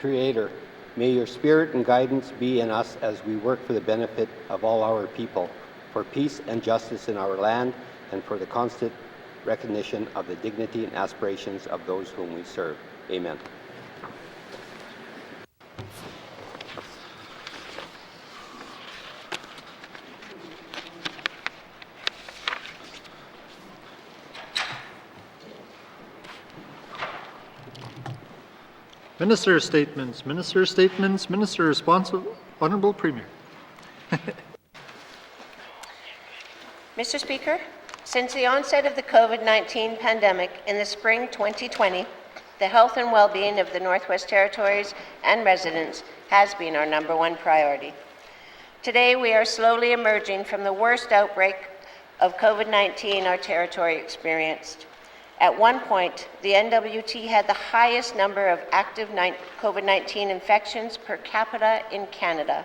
Creator, may your spirit and guidance be in us as we work for the benefit of all our people, for peace and justice in our land, and for the constant recognition of the dignity and aspirations of those whom we serve. Amen. Minister statements, minister statements, minister responsive, Honourable Premier. Mr. Speaker, since the onset of the COVID-19 pandemic in the spring 2020, the health and well-being of the Northwest Territories and residents has been our #1 priority. Today, we are slowly emerging from the worst outbreak of COVID-19 our territory experienced. At one point, the N.W.T had the highest number of active COVID-19 infections per capita in Canada.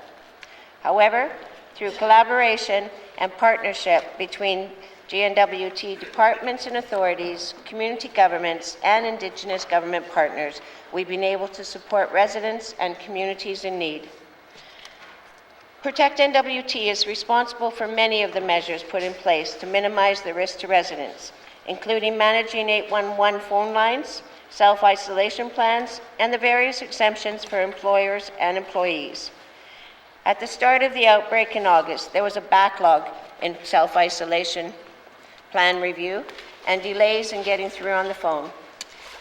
However, through collaboration and partnership between N.W.T departments and authorities, community governments, and Indigenous government partners, we've been able to support residents and communities in need. Protect N.W.T is responsible for many of the measures put in place to minimize the risk to residents, including managing 811 phone lines, self-isolation plans, and the various exemptions for employers and employees. At the start of the outbreak in August, there was a backlog in self-isolation plan review and delays in getting through on the phone.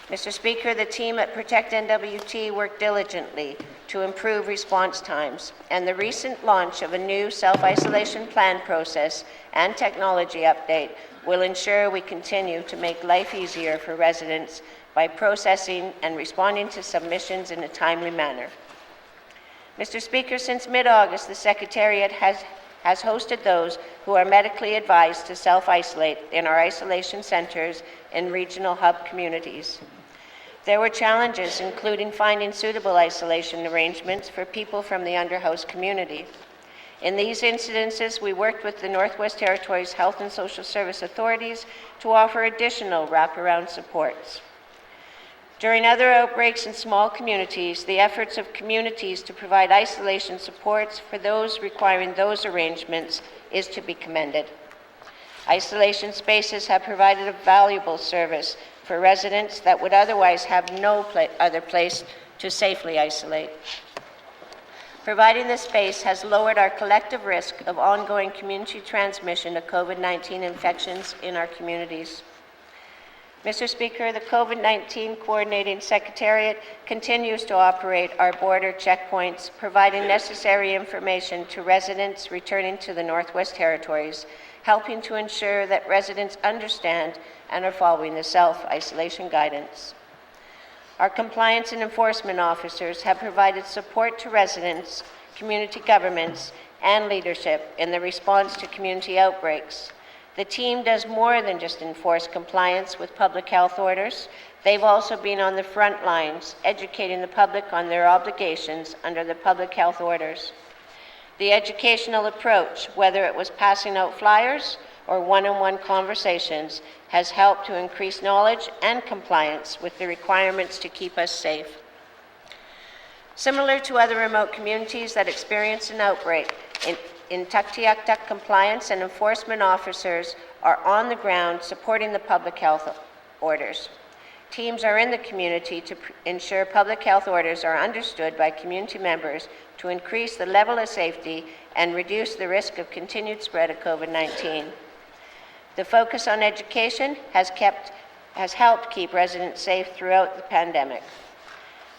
Mr. Speaker, the team at Protect N.W.T worked diligently to improve response times, and the recent launch of a new self-isolation plan process and technology update will ensure we continue to make life easier for residents by processing and responding to submissions in a timely manner. Mr. Speaker, since mid-August, the Secretariat has hosted those who are medically advised to self-isolate in our isolation centres in regional hub communities. There were challenges, including finding suitable isolation arrangements for people from the underhouse community. In these incidences, we worked with the Northwest Territories Health and Social Service authorities to offer additional wraparound supports. During other outbreaks in small communities, the efforts of communities to provide isolation supports for those requiring those arrangements is to be commended. Isolation spaces have provided a valuable service for residents that would otherwise have no other place to safely isolate. Providing this space has lowered our collective risk of ongoing community transmission of COVID-19 infections in our communities. Mr. Speaker, the COVID-19 Coordinating Secretariat continues to operate our border checkpoints, providing necessary information to residents returning to the Northwest Territories, helping to ensure that residents understand and are following the self-isolation guidance. Our compliance and enforcement officers have provided support to residents, community governments, and leadership in the response to community outbreaks. The team does more than just enforce compliance with public health orders. They've also been on the front lines, educating the public on their obligations under the public health orders. The educational approach, whether it was passing out flyers or one-on-one conversations, has helped to increase knowledge and compliance with the requirements to keep us safe. Similar to other remote communities that experienced an outbreak, in Tuktoyaktuk, compliance and enforcement officers are on the ground supporting the public health orders. Teams are in the community to ensure public health orders are understood by community members to increase the level of safety and reduce the risk of continued spread of COVID-19. The focus on education has helped keep residents safe throughout the pandemic.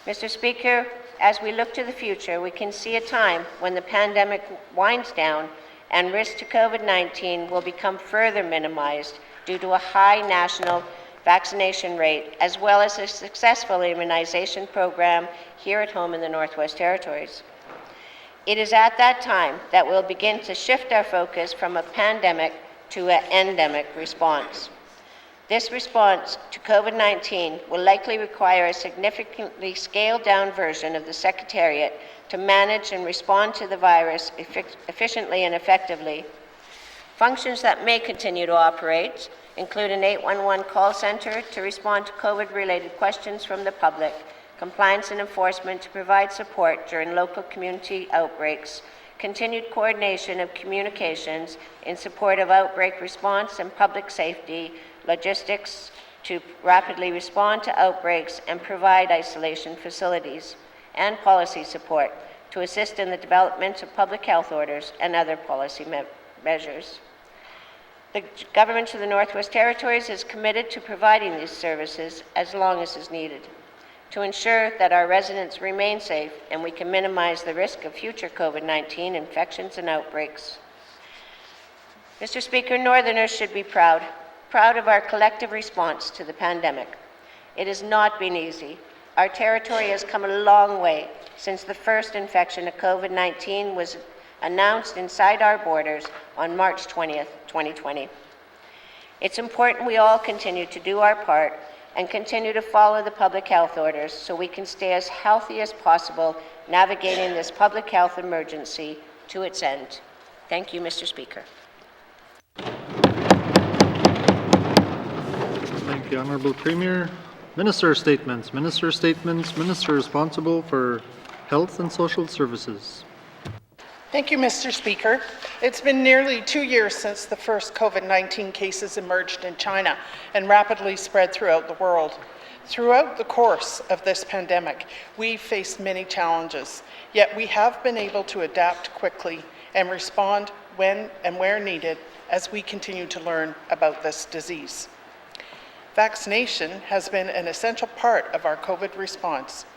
Mr. Speaker, as we look to the future, we can see a time when the pandemic winds down and risk to COVID-19 will become further minimized due to a high national vaccination rate, as well as a successful immunization program here at home in the Northwest Territories. It is at that time that we'll begin to shift our focus from a pandemic to an endemic response. This response to COVID-19 will likely require a significantly scaled-down version of the Secretariat to manage and respond to the virus efficiently and effectively. Functions that may continue to operate include an 811 call center to respond to COVID-related questions from the public, compliance and enforcement to provide support during local community outbreaks, continued coordination of communications in support of outbreak response and public safety, logistics to rapidly respond to outbreaks and provide isolation facilities, and policy support to assist in the development of public health orders and other policy measures. The Government of the Northwest Territories is committed to providing these services as long as is needed to ensure that our residents remain safe and we can minimize the risk of future COVID-19 infections and outbreaks. Mr. Speaker, Northerners should be proud of our collective response to the pandemic. It has not been easy. Our territory has come a long way since the first infection of COVID-19 was announced inside our borders on March 20th, 2020. It's important we all continue to do our part and continue to follow the public health orders so we can stay as healthy as possible navigating this public health emergency to its end. Thank you, Mr. Speaker. Thank you, Honourable Premier. Minister statements. Minister statements. Minister responsible for Health and Social Services. Thank you, Mr. Speaker. It's been nearly 2 years since the first COVID-19 cases emerged in China and rapidly spread throughout the world. Throughout the course of this pandemic, we faced many challenges, yet we have been able to adapt quickly and respond when and where needed as we continue to learn about this disease. Vaccination has been an essential part of our COVID response.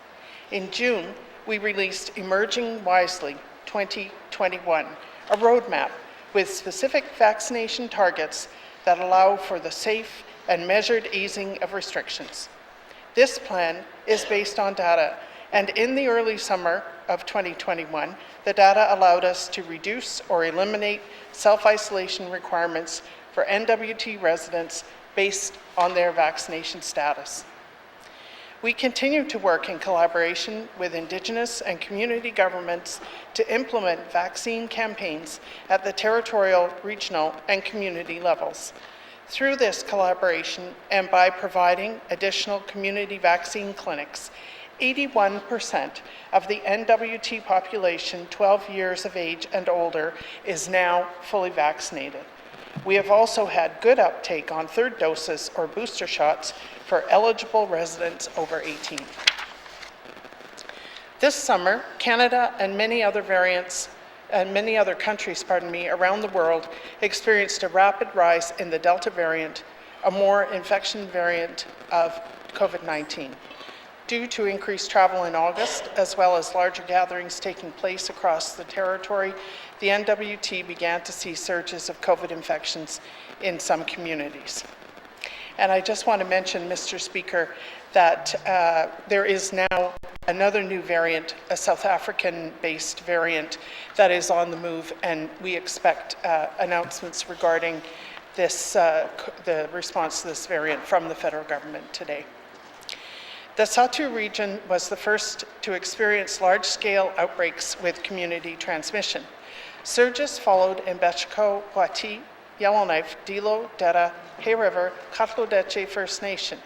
In June, we released Emerging Wisely 2021, a roadmap with specific vaccination targets that allow for the safe and measured easing of restrictions. This plan is based on data, and in the early summer of 2021, the data allowed us to reduce or eliminate self-isolation requirements for N.W.T residents based on their vaccination status. We continue to work in collaboration with Indigenous and community governments to implement vaccine campaigns at the territorial, regional, and community levels. Through this collaboration and by providing additional community vaccine clinics, 81% of the N.W.T population 12 years of age and older is now fully vaccinated. We have also had good uptake on third doses or booster shots for eligible residents over 18. This summer, Canada and many other countries around the world experienced a rapid rise in the Delta variant, a more infection variant of COVID-19. Due to increased travel in August, as well as larger gatherings taking place across the territory, the N.W.T began to see surges of COVID infections in some communities. And I just want to mention, Mr. Speaker, that there is now another new variant, a South African-based variant that is on the move, and we expect announcements regarding this, the response to this variant from the federal government today. The Satu region was the first to experience large-scale outbreaks with community transmission. Surges followed in N.W.T, Yellowknife, Dilo, Detta, Hay River, Katlodeche First Nation.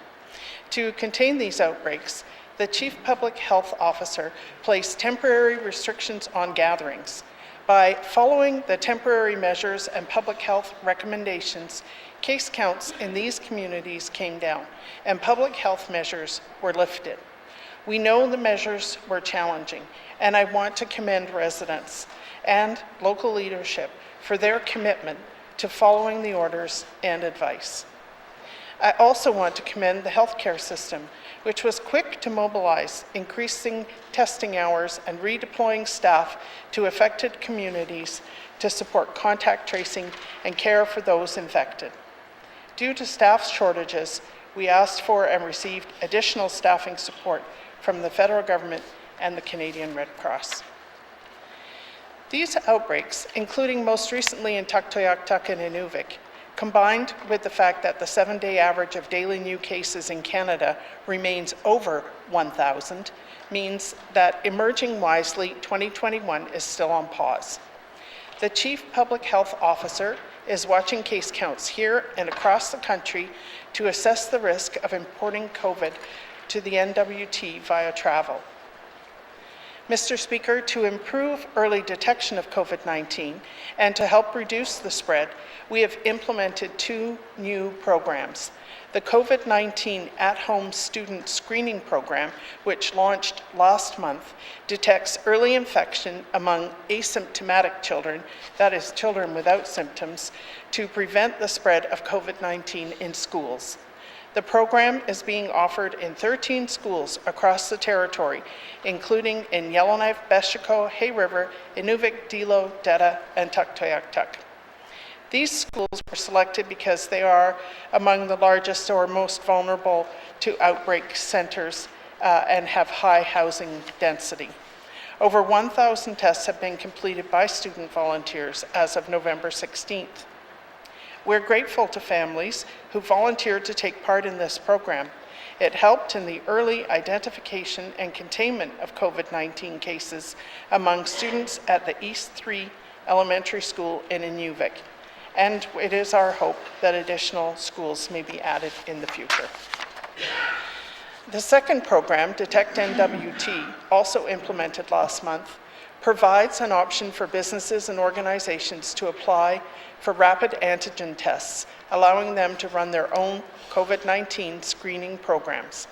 To contain these outbreaks, the Chief Public Health Officer placed temporary restrictions on gatherings. By following the temporary measures and public health recommendations, case counts in these communities came down and public health measures were lifted. We know the measures were challenging, and I want to commend residents and local leadership for their commitment to following the orders and advice. I also want to commend the healthcare system, which was quick to mobilize, increasing testing hours and redeploying staff to affected communities to support contact tracing and care for those infected. Due to staff shortages, we asked for and received additional staffing support from the federal government and the Canadian Red Cross. These outbreaks, including most recently in Tuktoyaktuk and Inuvik, combined with the fact that the 7-day average of daily new cases in Canada remains over 1,000, means that Emerging Wisely 2021 is still on pause. The Chief Public Health Officer is watching case counts here and across the country to assess the risk of importing COVID to the N.W.T via travel. Mr. Speaker, to improve early detection of COVID-19 and to help reduce the spread, we have implemented 2 new programs. The COVID-19 at-home student screening program, which launched last month, detects early infection among asymptomatic children, that is, children without symptoms, to prevent the spread of COVID-19 in schools. The program is being offered in 13 schools across the territory, including in Yellowknife, Bechico, Hay River, Inuvik, Dilo, Detta, and Tuktoyaktuk. These schools were selected because they are among the largest or most vulnerable to outbreak centers and have high housing density. Over 1,000 tests have been completed by student volunteers as of November 16th. We're grateful to families who volunteered to take part in this program. It helped in the early identification and containment of COVID-19 cases among students at the East 3 Elementary School in Inuvik. And it is our hope that additional schools may be added in the future. The second program, Detect N.W.T, also implemented last month, provides an option for businesses and organizations to apply for rapid antigen tests, allowing them to run their own COVID-19 screening programs.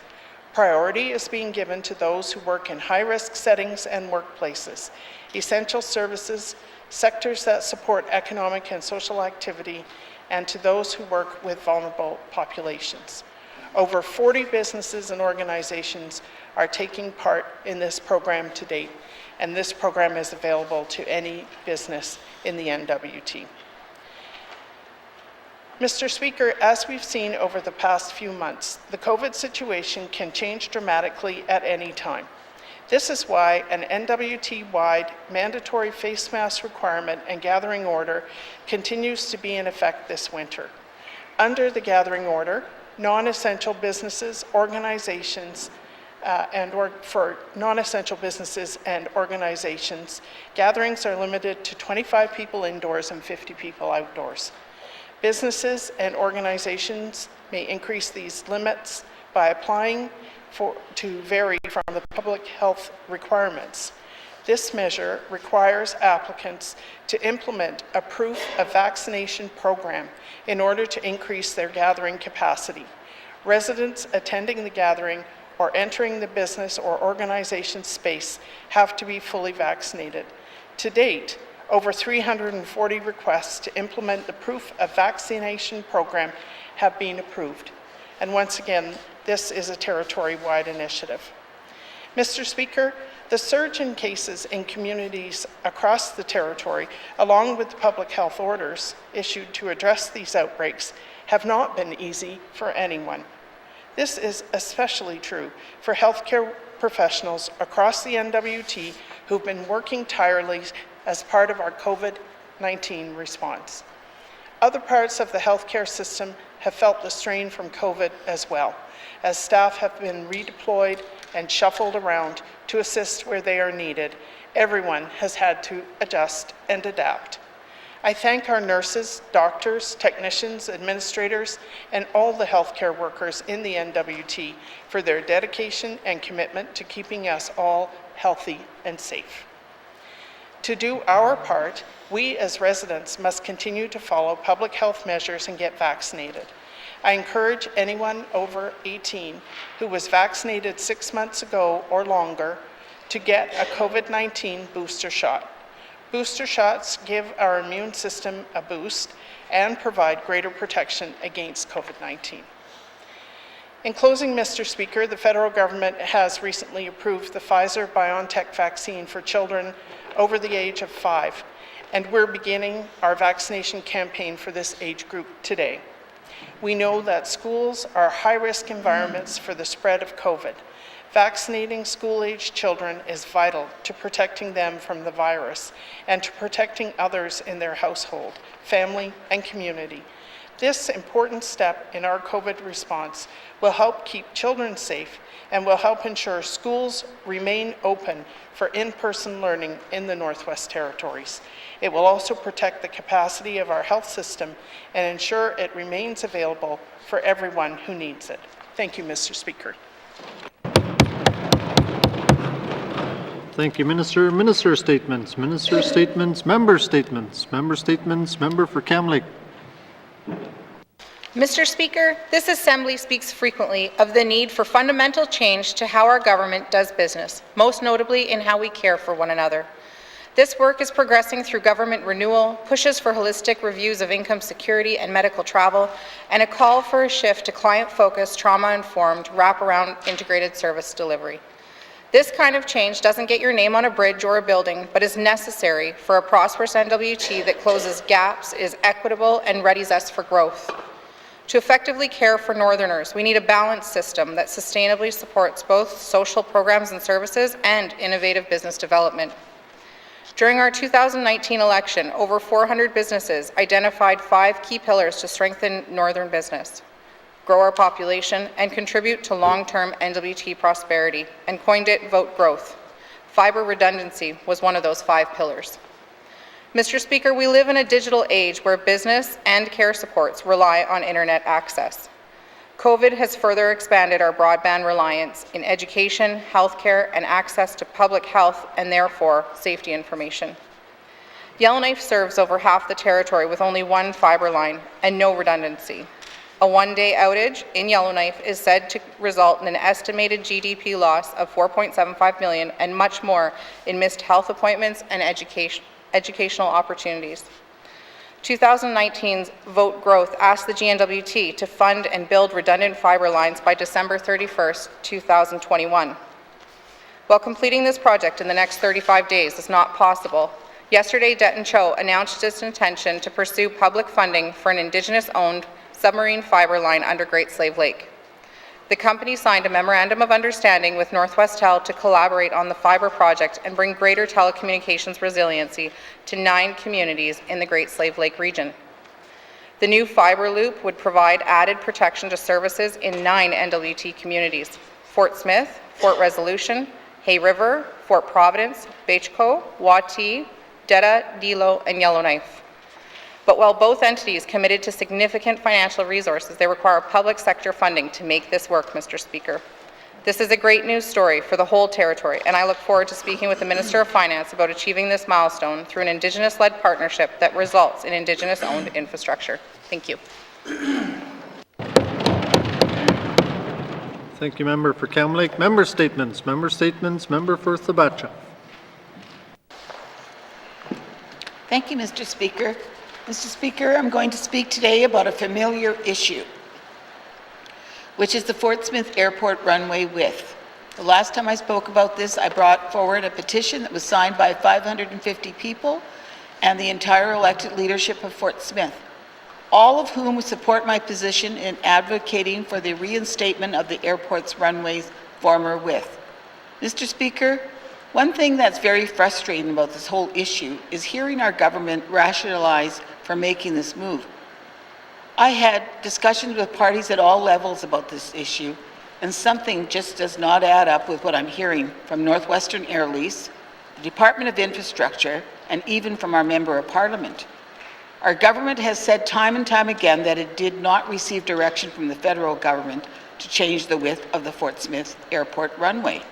Priority is being given to those who work in high-risk settings and workplaces, essential services, sectors that support economic and social activity, and to those who work with vulnerable populations. Over 40 businesses and organizations are taking part in this program to date, and this program is available to any business in the N.W.T. Mr. Speaker, as we've seen over the past few months, the COVID situation can change dramatically at any time. This is why an N.W.T-wide mandatory face mask requirement and gathering order continues to be in effect this winter. Under the gathering order, non-essential businesses, organizations, for non-essential businesses and organizations, gatherings are limited to 25 people indoors and 50 people outdoors. Businesses and organizations may increase these limits by applying to vary from the public health requirements. This measure requires applicants to implement a proof of vaccination program in order to increase their gathering capacity. Residents attending the gathering or entering the business or organization space have to be fully vaccinated. To date, over 340 requests to implement the proof of vaccination program have been approved. And once again, this is a territory-wide initiative. Mr. Speaker, the surge in cases in communities across the territory, along with the public health orders issued to address these outbreaks, have not been easy for anyone. This is especially true for healthcare professionals across the N.W.T who've been working tirelessly as part of our COVID-19 response. Other parts of the healthcare system have felt the strain from COVID as well, as staff have been redeployed and shuffled around to assist where they are needed. Everyone has had to adjust and adapt. I thank our nurses, doctors, technicians, administrators, and all the healthcare workers in the N.W.T for their dedication and commitment to keeping us all healthy and safe. To do our part, we as residents must continue to follow public health measures and get vaccinated. I encourage anyone over 18 who was vaccinated 6 months ago or longer to get a COVID-19 booster shot. Booster shots give our immune system a boost and provide greater protection against COVID-19. In closing, Mr. Speaker, the federal government has recently approved the Pfizer-BioNTech vaccine for children over the age of 5, and we're beginning our vaccination campaign for this age group today. We know that schools are high-risk environments for the spread of COVID. Vaccinating school-aged children is vital to protecting them from the virus and to protecting others in their household, family, and community. This important step in our COVID response will help keep children safe and will help ensure schools remain open for in-person learning in the Northwest Territories. It will also protect the capacity of our health system and ensure it remains available for everyone who needs it. Thank you, Mr. Speaker. Thank you, Minister. Minister statements, Minister statements, Member statements, Member statements, Member for Cam Lake. Mr. Speaker, this Assembly speaks frequently of the need for fundamental change to how our government does business, most notably in how we care for one another. This work is progressing through government renewal, pushes for holistic reviews of income security and medical travel, and a call for a shift to client-focused, trauma-informed, wraparound integrated service delivery. This kind of change doesn't get your name on a bridge or a building, but is necessary for a prosperous N.W.T. that closes gaps, is equitable, and readies us for growth. To effectively care for Northerners, we need a balanced system that sustainably supports both social programs and services and innovative business development. During our 2019 election, over 400 businesses identified 5 key pillars to strengthen Northern business, grow our population, and contribute to long-term N.W.T. prosperity, and coined it Vote Growth. Fiber redundancy was one of those 5 pillars. Mr. Speaker, we live in a digital age where business and care supports rely on internet access. COVID has further expanded our broadband reliance in education, healthcare, and access to public health and therefore safety information. Yellowknife serves over half the territory with only 1 fiber line and no redundancy. A 1-day outage in Yellowknife is said to result in an estimated GDP loss of $4.75 million and much more in missed health appointments and educational opportunities. 2019's Vote Growth asked the N.W.T. to fund and build redundant fiber lines by December 31st, 2021. While completing this project in the next 35 days is not possible, yesterday N.W.T. announced its intention to pursue public funding for an Indigenous-owned submarine fiber line under Great Slave Lake. The company signed a memorandum of understanding with Northwest to collaborate on the fiber project and bring greater telecommunications resiliency to 9 communities in the Great Slave Lake region. The new fiber loop would provide added protection to services in 9 N.W.T. communities: Fort Smith, Fort Resolution, Hay River, Fort Providence, Beachco, Y.E.L.L.K.N.I.F., Detta, Dilo, and Yellowknife. But while both entities committed to significant financial resources, they require public sector funding to make this work, Mr. Speaker. This is a great news story for the whole territory, and I look forward to speaking with the Minister of Finance about achieving this milestone through an Indigenous-led partnership that results in Indigenous-owned infrastructure. Thank you. Thank you, Member for Cam Lake. Member statements, Member statements, Member for Thabatcha. Thank you, Mr. Speaker. Mr. Speaker, I'm going to speak today about a familiar issue, which is the Fort Smith Airport runway width. The last time I spoke about this, I brought forward a petition that was signed by 550 people and the entire elected leadership of Fort Smith, all of whom support my position in advocating for the reinstatement of the airport's runway's former width. Mr. Speaker, one thing that's very frustrating about this whole issue is hearing our government rationalize for making this move. I had discussions with parties at all levels about this issue, and something just does not add up with what I'm hearing from Northwestern Air Lease, the Department of Infrastructure, and even from our Member of Parliament. Our government has said time and time again that it did not receive direction from the federal government to change the width of the Fort Smith Airport runway.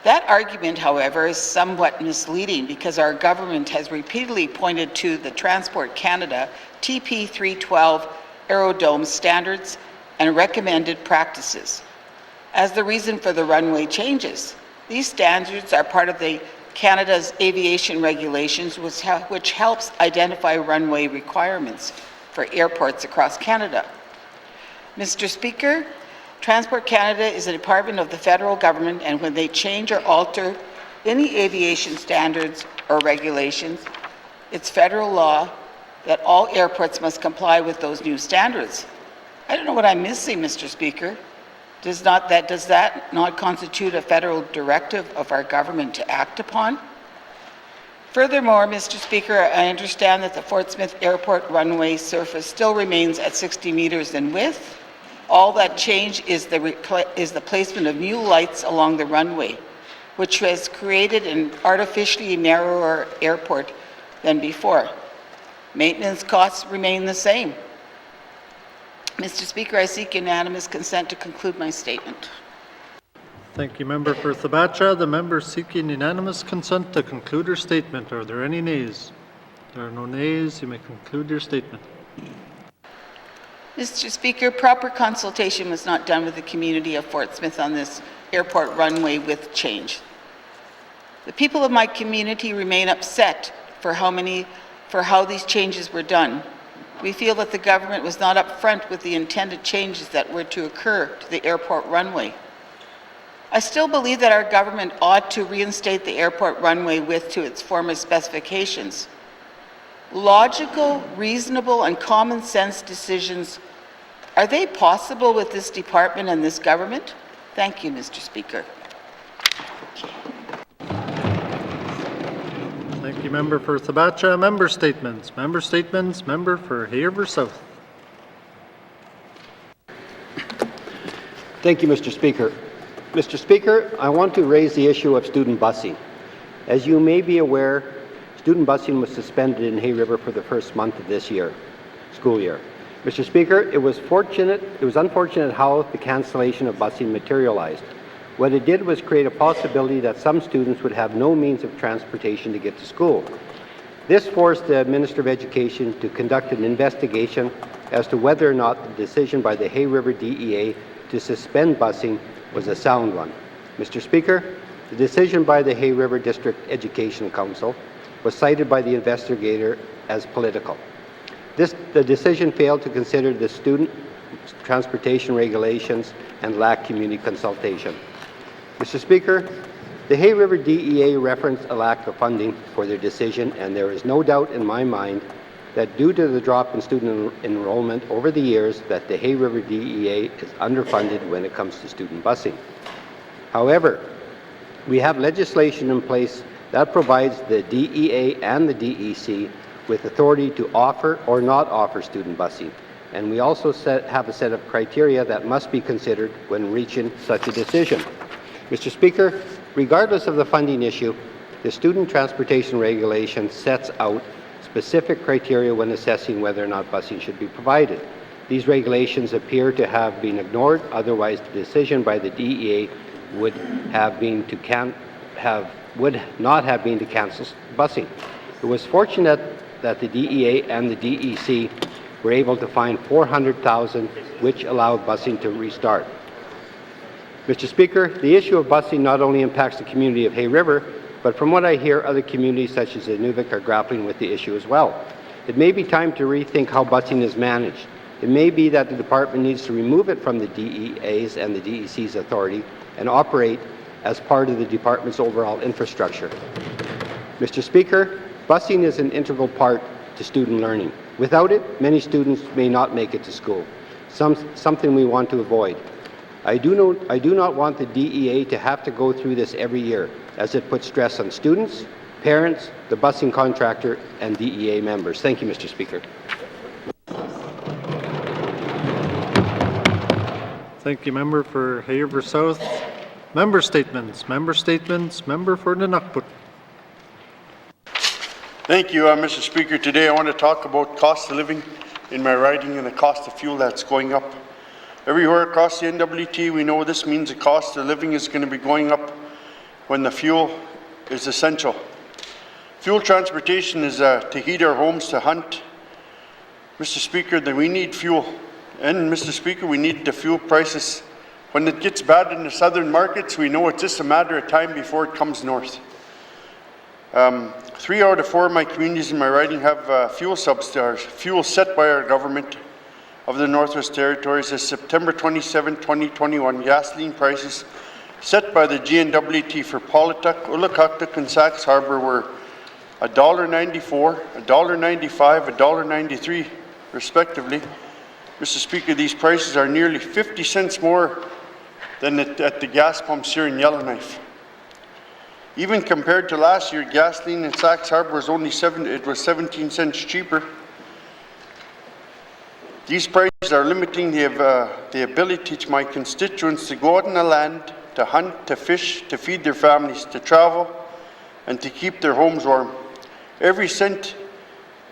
That argument, however, is somewhat misleading because our government has repeatedly pointed to the Transport Canada TP 312 Aerodome standards and recommended practices as the reason for the runway changes. These standards are part of the Canada's aviation regulations, which helps identify runway requirements for airports across Canada. Mr. Speaker, Transport Canada is a department of the federal government, and when they change or alter any aviation standards or regulations, it's federal law that all airports must comply with those new standards. I don't know what I'm missing, Mr. Speaker. Does that not constitute a federal directive of our government to act upon? Furthermore, Mr. Speaker, I understand that the Fort Smith Airport runway surface still remains at 60 meters in width. All that changed is the placement of new lights along the runway, which has created an artificially narrower airport than before. Maintenance costs remain the same. Mr. Speaker, I seek unanimous consent to conclude my statement. Thank you, Member for Thabacha. The member seeking unanimous consent to conclude her statement. Are there any nays? There are no nays. You may conclude your statement. Mr. Speaker, proper consultation was not done with the community of Fort Smith on this airport runway with change. The people of my community remain upset for how these changes were done. We feel that the government was not upfront with the intended changes that were to occur to the airport runway. I still believe that our government ought to reinstate the airport runway width to its former specifications. Logical, reasonable, and common sense decisions, are they possible with this department and this government? Thank you, Mr. Speaker. Thank you, Member for Thabacha. Member statements. Member statements. Member for Haverhill South. Thank you, Mr. Speaker. Mr. Speaker, I want to raise the issue of student busing. As you may be aware, student busing was suspended in Hay River for the first month of this school year. Mr. Speaker, it was unfortunate how the cancellation of busing materialized. What it did was create a possibility that some students would have no means of transportation to get to school. This forced the Minister of Education to conduct an investigation as to whether or not the decision by the Hay River DEA to suspend busing was a sound one. Mr. Speaker, the decision by the Hay River District Education Council was cited by the investigator as political. The decision failed to consider the student transportation regulations and lacked community consultation. Mr. Speaker, the Hay River DEA referenced a lack of funding for their decision, and there is no doubt in my mind that due to the drop in student enrollment over the years that the Hay River DEA is underfunded when it comes to student busing. However, we have legislation in place that provides the DEA and the DEC with authority to offer or not offer student busing, and we also have a set of criteria that must be considered when reaching such a decision. Mr. Speaker, regardless of the funding issue, the student transportation regulation sets out specific criteria when assessing whether or not busing should be provided. These regulations appear to have been ignored, otherwise the decision by the DEA would not have been to cancel busing. It was fortunate that the DEA and the DEC were able to find $400,000, which allowed busing to restart. Mr. Speaker, the issue of busing not only impacts the community of Hay River, but from what I hear, other communities such as N.W.T are grappling with the issue as well. It may be time to rethink how busing is managed. It may be that the department needs to remove it from the DEA's and the DEC's authority and operate as part of the department's overall infrastructure. Mr. Speaker, busing is an integral part to student learning. Without it, many students may not make it to school, something we want to avoid. I do not want the DEA to have to go through this every year, as it puts stress on students, parents, the busing contractor, and DEA members. Thank you, Mr. Speaker. Thank you, Member for Haverhill South. Member statements. Member statements. Member for N.W.T. Thank you, Mr. Speaker. Today I want to talk about cost of living in my riding and the cost of fuel that's going up. Everywhere across the N.W.T, we know this means the cost of living is going to be going up when the fuel is essential. Fuel transportation is to heat our homes, to hunt. Mr. Speaker, that we need fuel. And Mr. Speaker, we need the fuel prices. When it gets bad in the southern markets, we know it's just a matter of time before it comes north. 3 out of 4 of my communities in my riding have fuel subsidies, fuel set by our government of the Northwest Territories. As September 27, 2021, gasoline prices set by the N.W.T for Polituck, Ulakuktuk, and Sax Harbour were $1.94, $1.95, $1.93, respectively. Mr. Speaker, these prices are nearly 50 cents more than at the gas pumps here in Yellowknife. Even compared to last year, gasoline in Sax Harbour was only 17 cents cheaper. These prices are limiting the ability to my constituents to go out on the land, to hunt, to fish, to feed their families, to travel, and to keep their homes warm. Every cent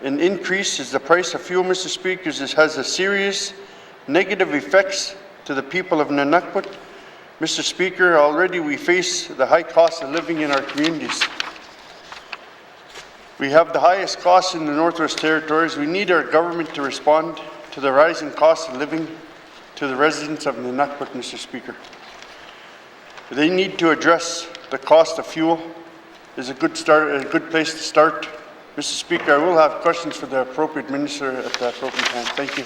in increase is the price of fuel, Mr. Speaker. This has a serious negative effects to the people of N.W.T. Mr. Speaker, already we face the high cost of living in our communities. We have the highest costs in the Northwest Territories. We need our government to respond to the rising cost of living to the residents of N.W.T, Mr. Speaker. They need to address the cost of fuel. Is a good place to start. Mr. Speaker, I will have questions for the appropriate minister at the appropriate time. Thank you.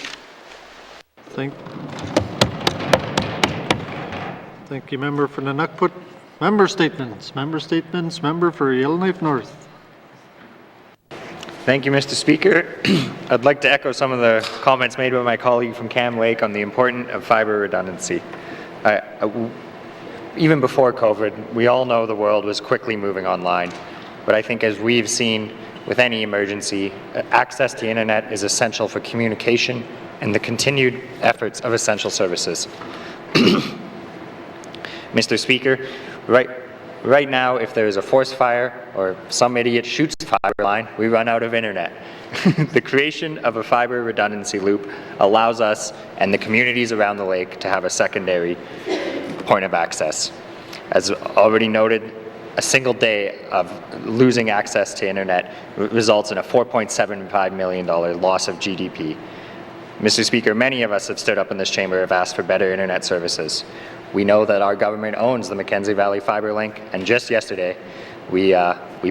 Thank you, member for N.W.T. Member statements. Member for Yellowknife North. Thank you, Mr. Speaker. I'd like to echo some of the comments made by my colleague from Cam Lake on the importance of fibre redundancy. Even before COVID, we all know the world was quickly moving online, but I think as we've seen with any emergency, access to internet is essential for communication and the continued efforts of essential services. Mr. Speaker, right now, if there is a forest fire or some idiot shoots a fiber line, we run out of internet. The creation of a fiber redundancy loop allows us and the communities around the lake to have a secondary point of access. As already noted, a single day of losing access to internet results in a $4.75 million loss of GDP. Mr. Speaker, many of us have stood up in this chamber and have asked for better internet services. We know that our government owns the Mackenzie Valley Fiber Link, and just yesterday, we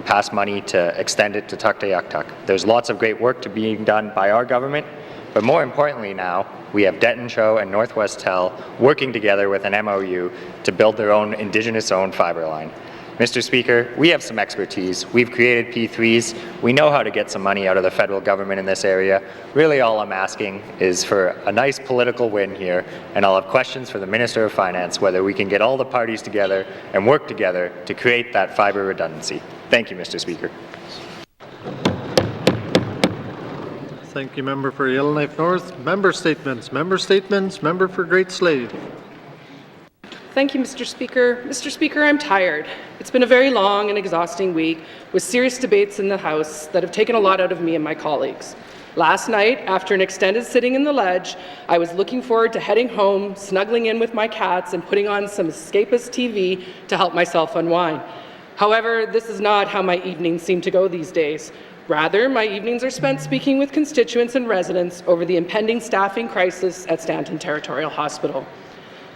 passed money to extend it to Tuktoyaktuk. There's lots of great work being done by our government, but more importantly now, we have Denton Cho and Northwest Tel working together with an MOU to build their own Indigenous-owned fiber line. Mr. Speaker, we have some expertise. We've created P3s. We know how to get some money out of the federal government in this area. Really all I'm asking is for a nice political win here, and I'll have questions for the Minister of Finance whether we can get all the parties together and work together to create that fiber redundancy. Thank you, Mr. Speaker. Thank you, member for Yellowknife North. Member statements. Member for Great Slave. Thank you, Mr. Speaker. Mr. Speaker, I'm tired. It's been a very long and exhausting week with serious debates in the House that have taken a lot out of me and my colleagues. Last night, after an extended sitting in the ledge, I was looking forward to heading home, snuggling in with my cats, and putting on some escapist TV to help myself unwind. However, this is not how my evenings seem to go these days. Rather, my evenings are spent speaking with constituents and residents over the impending staffing crisis at Stanton Territorial Hospital.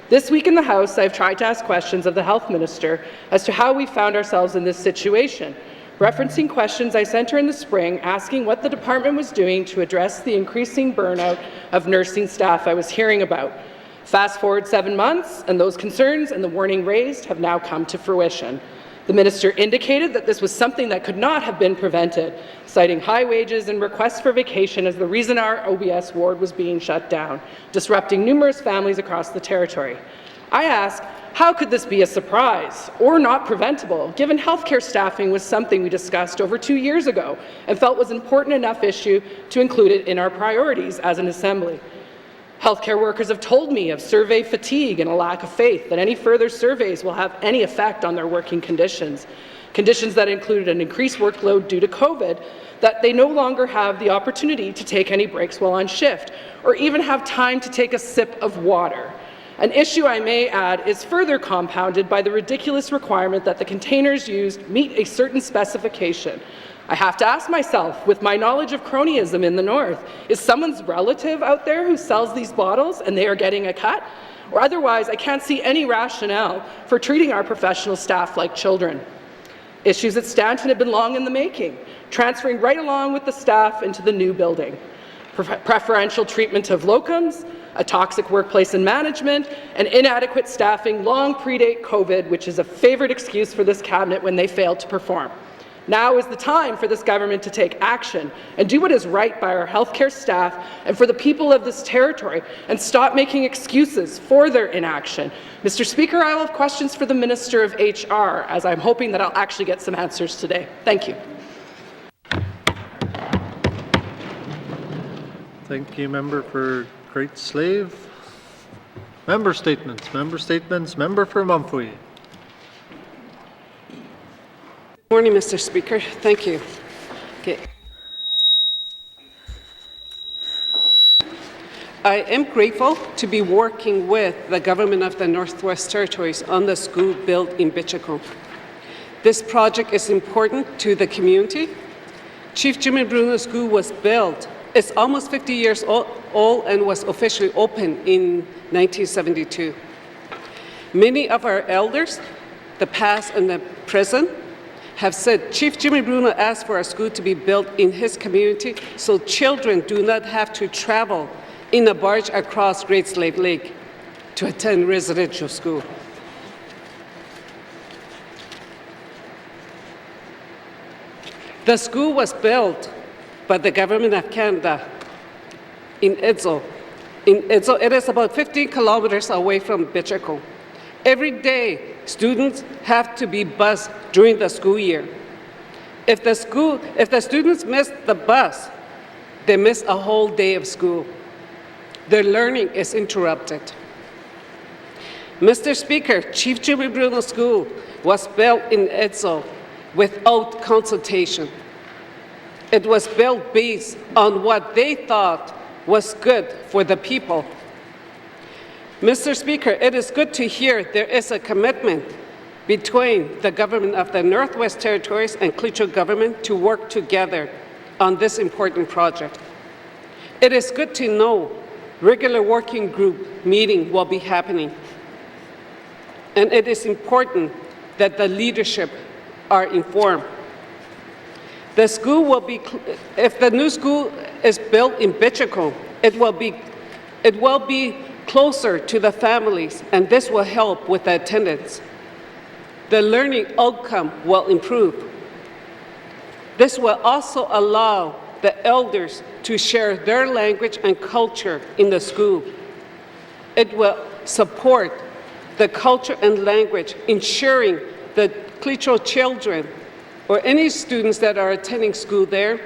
This week in the House, I've tried to ask questions of the Health Minister as to how we found ourselves in this situation, referencing questions I sent her in the spring asking what the department was doing to address the increasing burnout of nursing staff I was hearing about. Fast forward 7 months, and those concerns and the warning raised have now come to fruition. The minister indicated that this was something that could not have been prevented, citing high wages and requests for vacation as the reason our OBS ward was being shut down, disrupting numerous families across the territory. I ask, how could this be a surprise or not preventable, given healthcare staffing was something we discussed over 2 years ago and felt was an important enough issue to include it in our priorities as an assembly? Healthcare workers have told me of survey fatigue and a lack of faith that any further surveys will have any effect on their working conditions. Conditions that included an increased workload due to COVID, that they no longer have the opportunity to take any breaks while on shift, or even have time to take a sip of water. An issue I may add is further compounded by the ridiculous requirement that the containers used meet a certain specification. I have to ask myself, with my knowledge of cronyism in the North, is someone's relative out there who sells these bottles and they are getting a cut? Or otherwise, I can't see any rationale for treating our professional staff like children. Issues at Stanton have been long in the making, transferring right along with the staff into the new building. Preferential treatment of locums, a toxic workplace and management, and inadequate staffing long predate COVID, which is a favorite excuse for this cabinet when they fail to perform. Now is the time for this government to take action and do what is right by our healthcare staff and for the people of this territory, and stop making excuses for their inaction. Mr. Speaker, I will have questions for the Minister of HR, as I'm hoping that I'll actually get some answers today. Thank you. Thank you, member for Great Slave. Member statements. Member for Mumfui. Morning, Mr. Speaker. Thank you. Okay. I am grateful to be working with the government of the Northwest Territories on the school built in Bichiko. This project is important to the community. Chief Jimmy Bruno School was built. It's almost 50 years old and was officially opened in 1972. Many of our elders, the past and the present, have said Chief Jimmy Bruno asked for a school to be built in his community so children do not have to travel in a barge across Great Slave Lake to attend residential school. The school was built by the government of Canada in Edzo. It is about 15 kilometers away from Bichiko. Every day, students have to be bused during the school year. If the students miss the bus, they miss a whole day of school. Their learning is interrupted. Mr. Speaker, Chief Jimmy Bruno School was built in Edzo without consultation. It was built based on what they thought was good for the people. Mr. Speaker, it is good to hear there is a commitment between the government of the Northwest Territories and Klitschko government to work together on this important project. It is good to know regular working group meeting will be happening. And it is important that the leadership are informed. The school will be, if the new school is built in Bichiko, it will be closer to the families, and this will help with the attendance. The learning outcome will improve. This will also allow the elders to share their language and culture in the school. It will support the culture and language, ensuring that Klitschko children or any students that are attending school there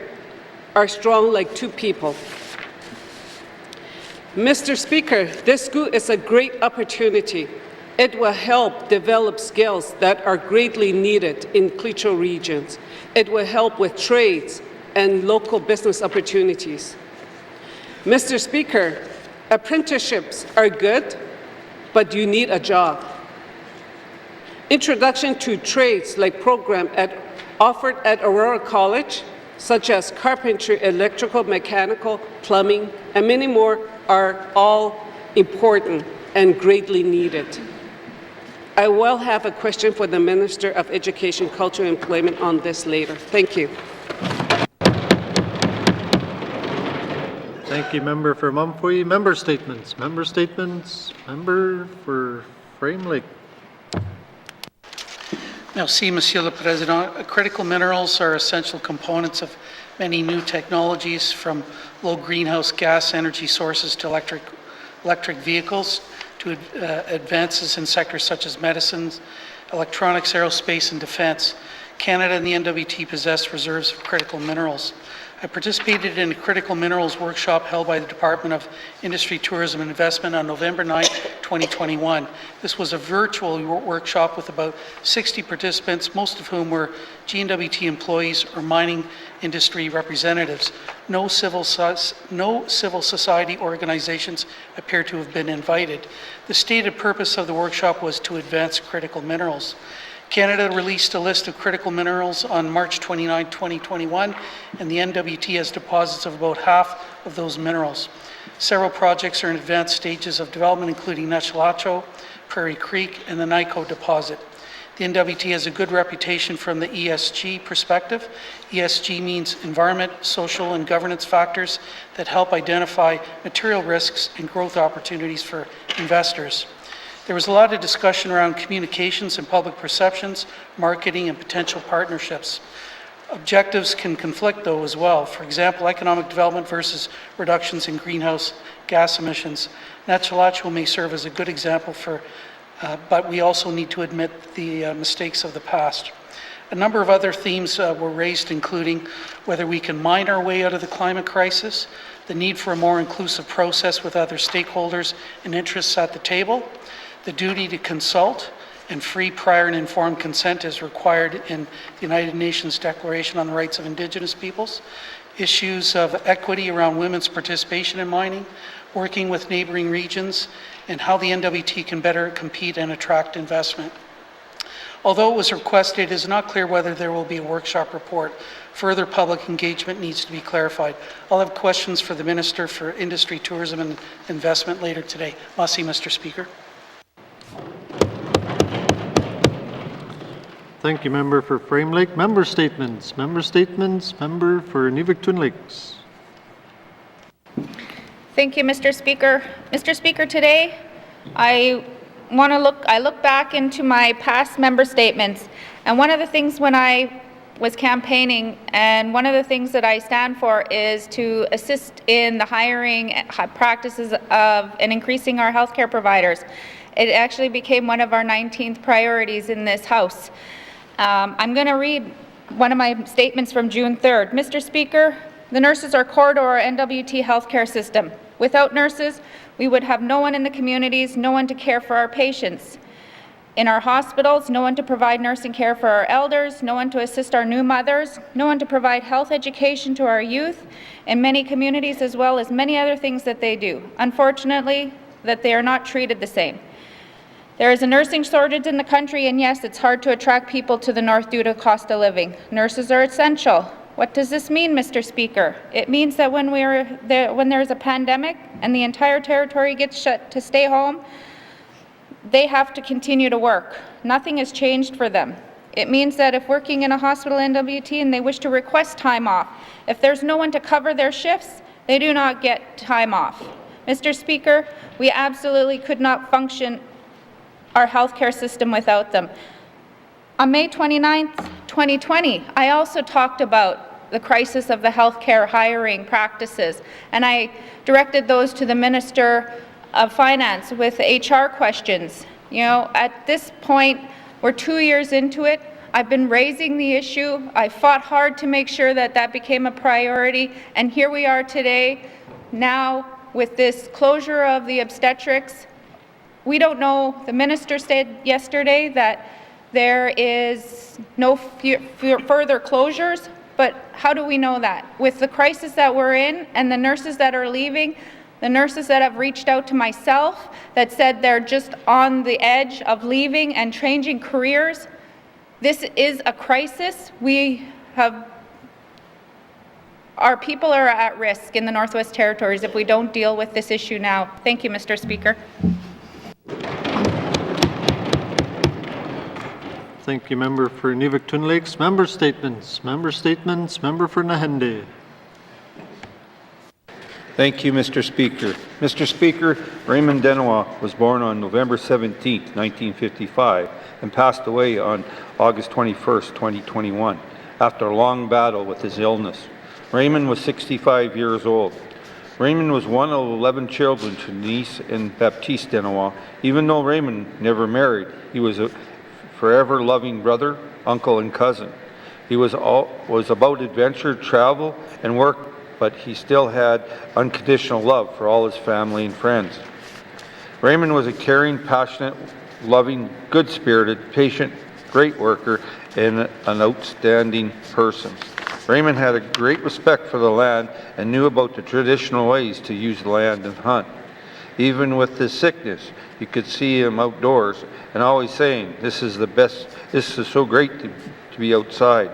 are strong like two people. Mr. Speaker, this school is a great opportunity. It will help develop skills that are greatly needed in Klitschko regions. It will help with trades and local business opportunities. Mr. Speaker, apprenticeships are good, but you need a job. Introduction to trades like program offered at Aurora College, such as carpentry, electrical, mechanical, plumbing, and many more are all important and greatly needed. I will have a question for the Minister of Education, Culture, and Employment on this later. Thank you. Thank you, Member for Mumfui. Member statements. Member statements. Member for Frame Lake. Merci, Monsieur le Président. Critical minerals are essential components of many new technologies, from low greenhouse gas energy sources to electric vehicles, to advances in sectors such as medicines, electronics, aerospace, and defense. Canada and the N.W.T possess reserves of critical minerals. I participated in a critical minerals workshop held by the Department of Industry, Tourism and Investment on November 9, 2021. This was a virtual workshop with about 60 participants, most of whom were N.W.T employees or mining industry representatives. No civil society organizations appear to have been invited. The stated purpose of the workshop was to advance critical minerals. Canada released a list of critical minerals on March 29, 2021, and the N.W.T has deposits of about half of those minerals. Several projects are in advanced stages of development, including N.W.T, Prairie Creek, and the Nyko deposit. The N.W.T has a good reputation from the ESG perspective. ESG means environment, social, and governance factors that help identify material risks and growth opportunities for investors. There was a lot of discussion around communications and public perceptions, marketing, and potential partnerships. Objectives can conflict, though, as well. For example, economic development versus reductions in greenhouse gas emissions. N.W.T may serve as a good example but we also need to admit the mistakes of the past. A number of other themes were raised, including whether we can mine our way out of the climate crisis, the need for a more inclusive process with other stakeholders and interests at the table, the duty to consult, and free, prior, and informed consent is required in the United Nations Declaration on the Rights of Indigenous Peoples, issues of equity around women's participation in mining, working with neighboring regions, and how the N.W.T can better compete and attract investment. Although it was requested, it is not clear whether there will be a workshop report. Further public engagement needs to be clarified. I'll have questions for the Minister for Industry, Tourism and Investment later today. Merci, Mr. Speaker. Thank you, Member for Frame Lake. Member statements. Member statements. Member for Nivik-Twin Lakes. Thank you, Mr. Speaker. Mr. Speaker, today I look back into my past member statements, and one of the things when I was campaigning, and one of the things that I stand for is to assist in the hiring practices of and increasing our healthcare providers. It actually became one of our 19th priorities in this House. I'm going to read one of my statements from June 3rd. Mr. Speaker, the nurses are core to our N.W.T healthcare system. Without nurses, we would have no one in the communities, no one to care for our patients. In our hospitals, no one to provide nursing care for our elders, no one to assist our new mothers, no one to provide health education to our youth in many communities, as well as many other things that they do. Unfortunately, that they are not treated the same. There is a nursing shortage in the country, and yes, it's hard to attract people to the north due to cost of living. Nurses are essential. What does this mean, Mr. Speaker? It means that when there's a pandemic and the entire territory gets shut to stay home, they have to continue to work. Nothing has changed for them. It means that if working in a hospital N.W.T and they wish to request time off, if there's no one to cover their shifts, they do not get time off. Mr. Speaker, we absolutely could not function our healthcare system without them. On May 29th, 2020, I also talked about the crisis of the healthcare hiring practices, and I directed those to the Minister of Finance with HR questions. You know, at this point, we're 2 years into it. I've been raising the issue. I fought hard to make sure that that became a priority, and here we are today, now with this closure of the obstetrics. We don't know, the Minister said yesterday that there is no further closures, but how do we know that? With the crisis that we're in and the nurses that are leaving, the nurses that have reached out to myself that said they're just on the edge of leaving and changing careers, this is a crisis. Our people are at risk in the Northwest Territories if we don't deal with this issue now. Thank you, Mr. Speaker. Thank you, Member for Nivik-Twin Lakes. Member statements. Member statements. Member for Nahende. Thank you, Mr. Speaker. Mr. Speaker, Raymond N.W.T was born on November 17, 1955, and passed away on August 21, 2021, after a long battle with his illness. Raymond was 65 years old. Raymond was one of 11 children to Denise and Baptiste N.W.T. Even though Raymond never married, he was a forever loving brother, uncle, and cousin. He was about adventure, travel, and work, but he still had unconditional love for all his family and friends. Raymond was a caring, passionate, loving, good-spirited, patient, great worker, and an outstanding person. Raymond had a great respect for the land and knew about the traditional ways to use the land and hunt. Even with his sickness, you could see him outdoors and always saying, this is so great to be outside.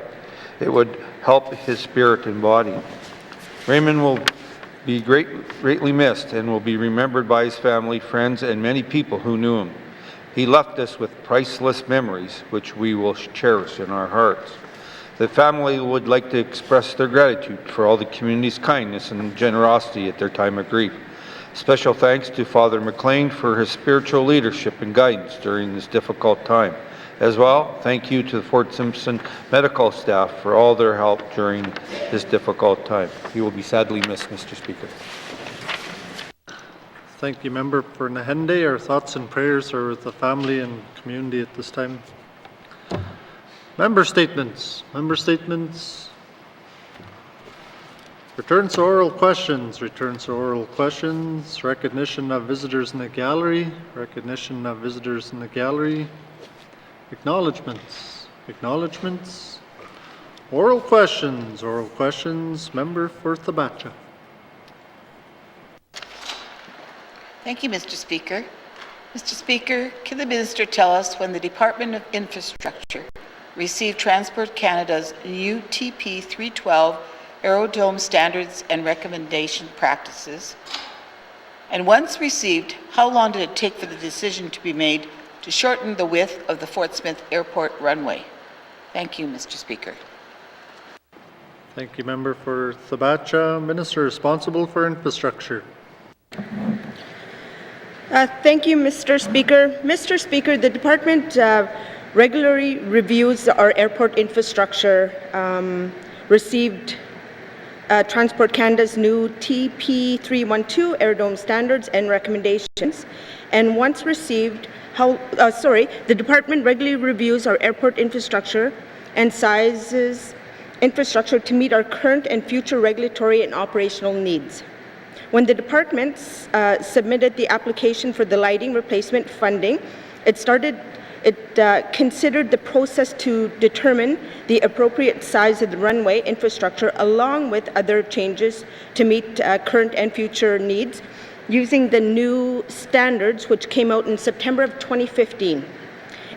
It would help his spirit and body. Raymond will be greatly missed and will be remembered by his family, friends, and many people who knew him. He left us with priceless memories, which we will cherish in our hearts. The family would like to express their gratitude for all the community's kindness and generosity at their time of grief. Special thanks to Father McLean for his spiritual leadership and guidance during this difficult time. As well, thank you to the Fort Simpson medical staff for all their help during this difficult time. He will be sadly missed, Mr. Speaker. Thank you, Member for Nahende. Our thoughts and prayers are with the family and community at this time. Member statements. Member statements. Returns to oral questions. Returns to oral questions. Recognition of visitors in the gallery. Recognition of visitors in the gallery. Acknowledgements. Acknowledgements. Oral questions. Oral questions. Member for Thabacha. Thank you, Mr. Speaker. Mr. Speaker, can the Minister tell us when the Department of Infrastructure received Transport Canada's new TP 312 Aerodome Standards and Recommendation Practices? And once received, how long did it take for the decision to be made to shorten the width of the Fort Smith Airport runway? Thank you, Mr. Speaker. Thank you, Member for Thabacha. Minister responsible for infrastructure. Thank you, Mr. Speaker. Mr. Speaker, the Department regularly reviews our airport infrastructure, received Transport Canada's new TP 312 Aerodome Standards and Recommendations, and once received, the Department regularly reviews our airport infrastructure and sizes infrastructure to meet our current and future regulatory and operational needs. When the Department submitted the application for the lighting replacement funding, it considered the process to determine the appropriate size of the runway infrastructure along with other changes to meet current and future needs using the new standards which came out in September of 2015.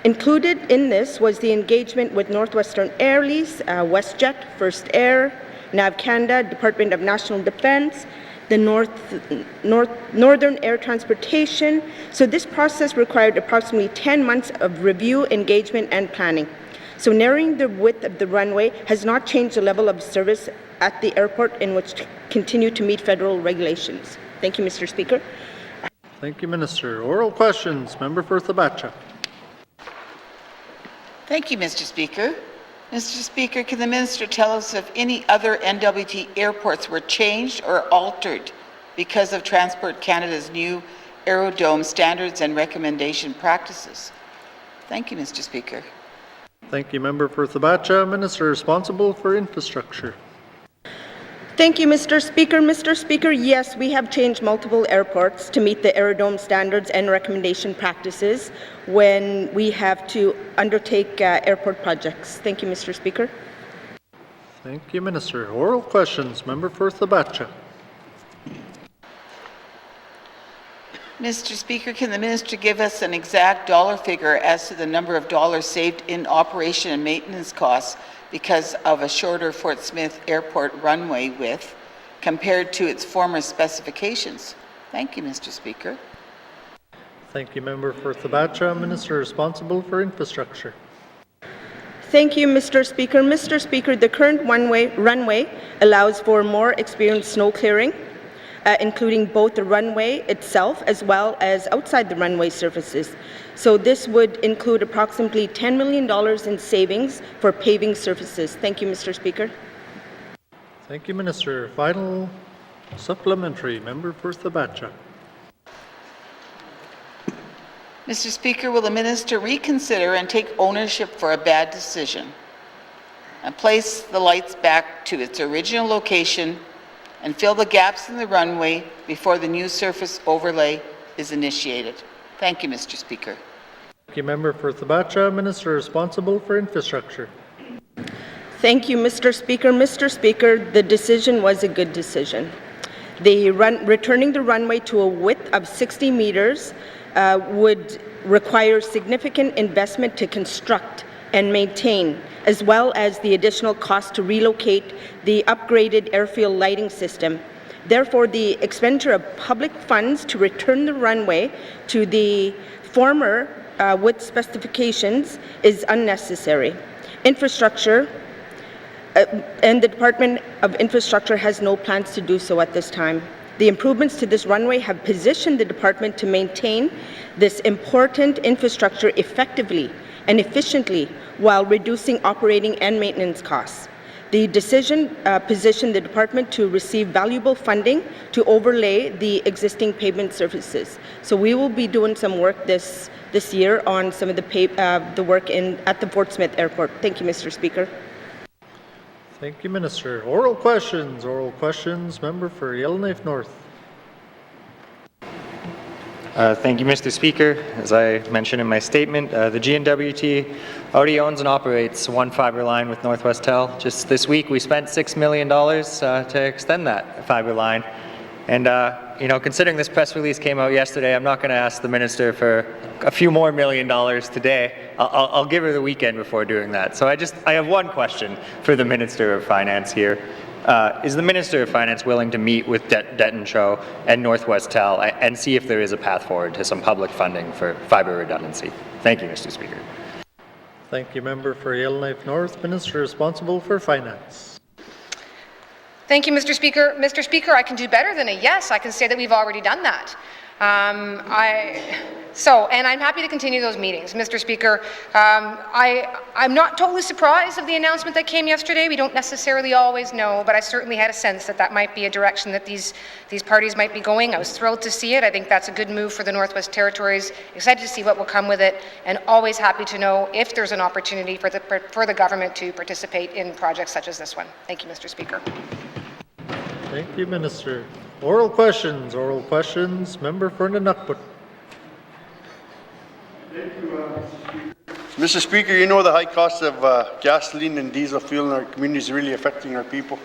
Included in this was the engagement with Northwestern Airlease, WestJet, First Air, NAV Canada, Department of National Defence, the Northern Air Transportation. So this process required approximately 10 months of review, engagement, and planning. So narrowing the width of the runway has not changed the level of service at the airport in which to continue to meet federal regulations. Thank you, Mr. Speaker. Thank you, Minister. Oral questions. Member for Thabacha. Thank you, Mr. Speaker. Mr. Speaker, can the Minister tell us if any other N.W.T. airports were changed or altered because of Transport Canada's new Aerodome Standards and Recommendation Practices? Thank you, Mr. Speaker. Thank you, Member for Thabacha. Minister responsible for infrastructure. Thank you, Mr. Speaker. Mr. Speaker, yes, we have changed multiple airports to meet the Aerodome Standards and Recommendation Practices when we have to undertake airport projects. Thank you, Mr. Speaker. Thank you, Minister. Oral questions. Member for Thabacha. Mr. Speaker, can the Minister give us an exact dollar figure as to the number of dollars saved in operation and maintenance costs because of a shorter Fort Smith Airport runway width compared to its former specifications? Thank you, Mr. Speaker. Thank you, Member for Thabacha. Minister responsible for infrastructure. Thank you, Mr. Speaker. Mr. Speaker, the current runway allows for more experienced snow clearing, including both the runway itself as well as outside the runway surfaces. So this would include approximately $10 million in savings for paving surfaces. Thank you, Mr. Speaker. Thank you, Minister. Final supplementary. Member for Thabacha. Mr. Speaker, will the Minister reconsider and take ownership for a bad decision and place the lights back to its original location and fill the gaps in the runway before the new surface overlay is initiated? Thank you, Mr. Speaker. Thank you, Member for Thabacha. Minister responsible for infrastructure. Thank you, Mr. Speaker. Mr. Speaker, the decision was a good decision. Returning the runway to a width of 60 meters would require significant investment to construct and maintain, as well as the additional cost to relocate the upgraded airfield lighting system. Therefore, the expenditure of public funds to return the runway to the former width specifications is unnecessary. Infrastructure and the Department of Infrastructure has no plans to do so at this time. The improvements to this runway have positioned the department to maintain this important infrastructure effectively and efficiently while reducing operating and maintenance costs. The decision positioned the department to receive valuable funding to overlay the existing pavement surfaces. So we will be doing some work this year on some of the work at the Fort Smith Airport. Thank you, Mr. Speaker. Thank you, Minister. Oral questions. Oral questions. Member for Yellowknife North. Thank you, Mr. Speaker. As I mentioned in my statement, the N.W.T. already owns and operates one fiber line with Northwestel. Just this week, we spent $6 million to extend that fiber line. And considering this press release came out yesterday, I'm not going to ask the minister for a few more $1 million today. I'll give her the weekend before doing that. So I have one question for the Minister of Finance here. Is the Minister of Finance willing to meet with N.W.T and N.W.T and see if there is a path forward to some public funding for fibre redundancy? Thank you, Mr. Speaker. Thank you, Member for Yellowknife North, Minister responsible for Finance. Thank you, Mr. Speaker. Mr. Speaker, I can do better than a yes. I can say that we've already done that. And I'm happy to continue those meetings. Mr. Speaker, I'm not totally surprised of the announcement that came yesterday. We don't necessarily always know, but I certainly had a sense that that might be a direction that these parties might be going. I was thrilled to see it. I think that's a good move for the Northwest Territories. Excited to see what will come with it, and always happy to know if there's an opportunity for the government to participate in projects such as this one. Thank you, Mr. Speaker. Thank you, Minister. Oral questions. Member for N.W.T. Mr. Speaker, you know the high cost of gasoline and diesel fuel in our community is really affecting our people.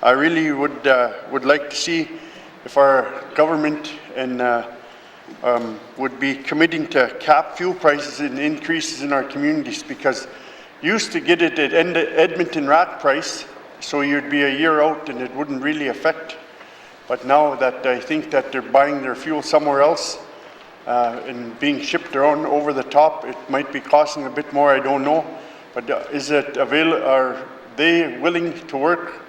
I really would like to see if our government and would be committing to cap fuel prices and increases in our communities, because you used to get it at Edmonton rack price, so you'd be a year out and it wouldn't really affect. But now that I think that they're buying their fuel somewhere else and being shipped around over the top, it might be costing a bit more, I don't know. But are they willing to work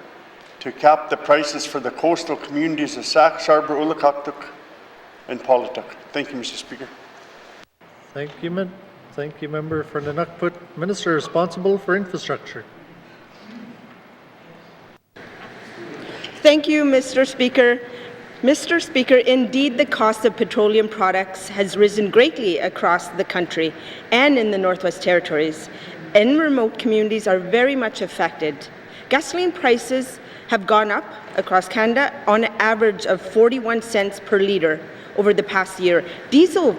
to cap the prices for the coastal communities of Sax Harbour, YELLOWKNIFE and Polituk? Thank you, Mr. Speaker. Thank you, Member for N.W.T. Minister responsible for infrastructure. Thank you, Mr. Speaker. Mr. Speaker, indeed, the cost of petroleum products has risen greatly across the country and in the Northwest Territories, and remote communities are very much affected. Gasoline prices have gone up across Canada on an average of 41 cents per litre over the past year. Diesel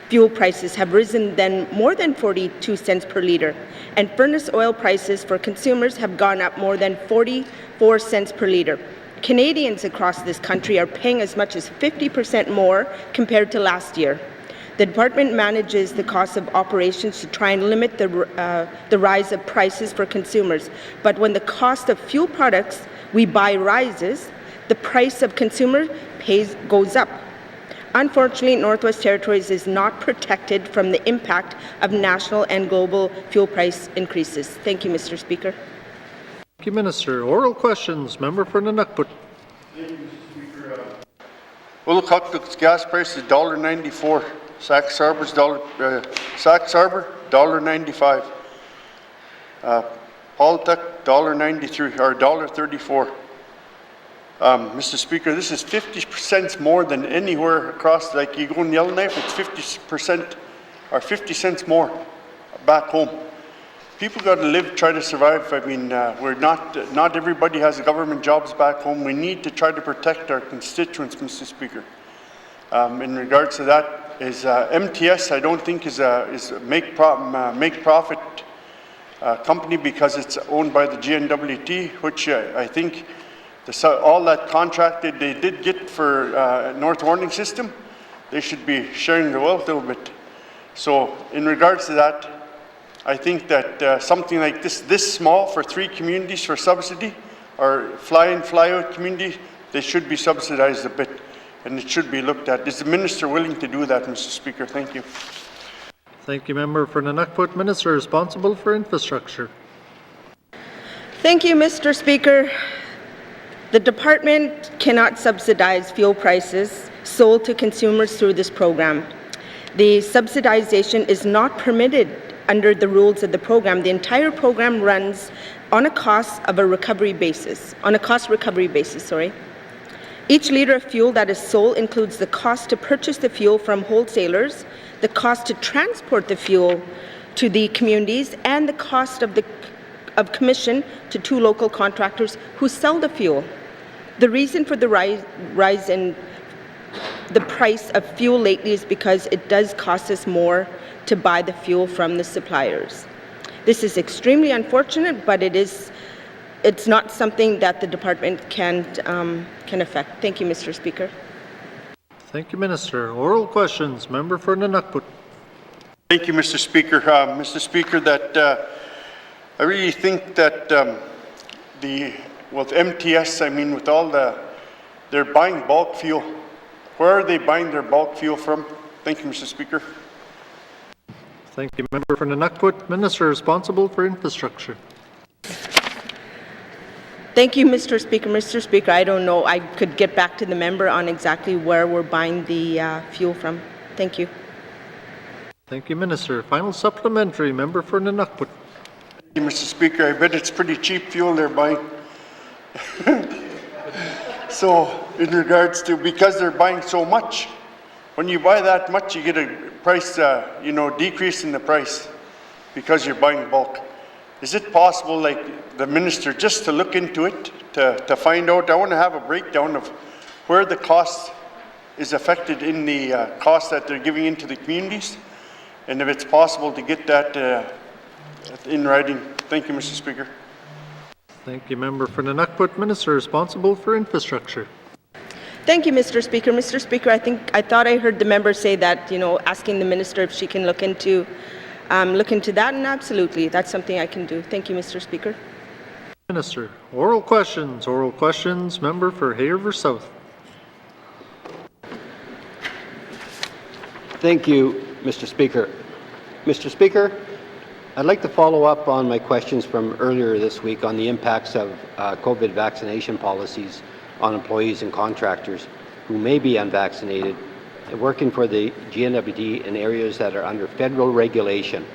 fuel prices have risen then more than 42 cents per litre, and furnace oil prices for consumers have gone up more than 44 cents per litre. Canadians across this country are paying as much as 50% more compared to last year. The department manages the cost of operations to try and limit the rise of prices for consumers. But when the cost of fuel products we buy rises, the price of consumer pays goes up. Unfortunately, Northwest Territories is not protected from the impact of national and global fuel price increases. Thank you, Mr. Speaker. Thank you, Minister. Oral questions. Member for N.W.T. Thank you, Mr. Speaker. YELLOWKNIFE's gas price is $1.94. Sax Harbour $1.95. Polituk $1.93 or $1.34. Mr. Speaker, this is 50% more than anywhere across. Like you go in Yellowknife, it's 50% or 50 cents more back home. People got to live, try to survive. I mean, we're not everybody has government jobs back home. We need to try to protect our constituents, Mr. Speaker. In regards to that, is MTS, I don't think is a make profit company, because it's owned by the N.W.T, which I think all that contracted they did get for North Warning System, they should be sharing the wealth a little bit. So in regards to that, I think that something like this small for 3 communities for subsidy, or fly-in, fly-out community, they should be subsidized a bit, and it should be looked at. Is the minister willing to do that, Mr. Speaker? Thank you. Thank you, Member for N.W.T. Minister responsible for infrastructure. Thank you, Mr. Speaker. The department cannot subsidize fuel prices sold to consumers through this program. The subsidization is not permitted under the rules of the program. The entire program runs on a cost recovery basis. Each liter of fuel that is sold includes the cost to purchase the fuel from wholesalers, the cost to transport the fuel to the communities, and the cost of commission to 2 local contractors who sell the fuel. The reason for the rise in the price of fuel lately is because it does cost us more to buy the fuel from the suppliers. This is extremely unfortunate, but it's not something that the department can affect. Thank you, Mr. Speaker. Thank you, Minister. Oral questions. Member for N.W.T. Thank you, Mr. Speaker. Mr. Speaker, that I really think that with MTS, I mean, with all they're buying bulk fuel. Where are they buying their bulk fuel from? Thank you, Mr. Speaker. Thank you, Member for N.W.T. Minister responsible for infrastructure. Thank you, Mr. Speaker. Mr. Speaker, I don't know. I could get back to the member on exactly where we're buying the fuel from. Thank you. Thank you, Minister. Final supplementary. Member for N.W.T. Thank you, Mr. Speaker. I bet it's pretty cheap fuel they're buying. So, in regards to, because they're buying so much, when you buy that much, you get a price, decrease in the price because you're buying bulk. Is it possible, like the minister, just to look into it, to find out? I want to have a breakdown of where the cost is affected in the cost that they're giving into the communities, and if it's possible to get that in writing. Thank you, Mr. Speaker. Thank you, Member for N.W.T. Minister responsible for infrastructure. Thank you, Mr. Speaker. Mr. Speaker, I thought I heard the member say that, asking the minister if she can look into that, and absolutely, that's something I can do. Thank you, Mr. Speaker. Minister, oral questions. Oral questions. Member for Hay River South. Thank you, Mr. Speaker. Mr. Speaker, I'd like to follow up on my questions from earlier this week on the impacts of COVID vaccination policies on employees and contractors who may be unvaccinated and working for the N.W.T in areas that are under federal regulation.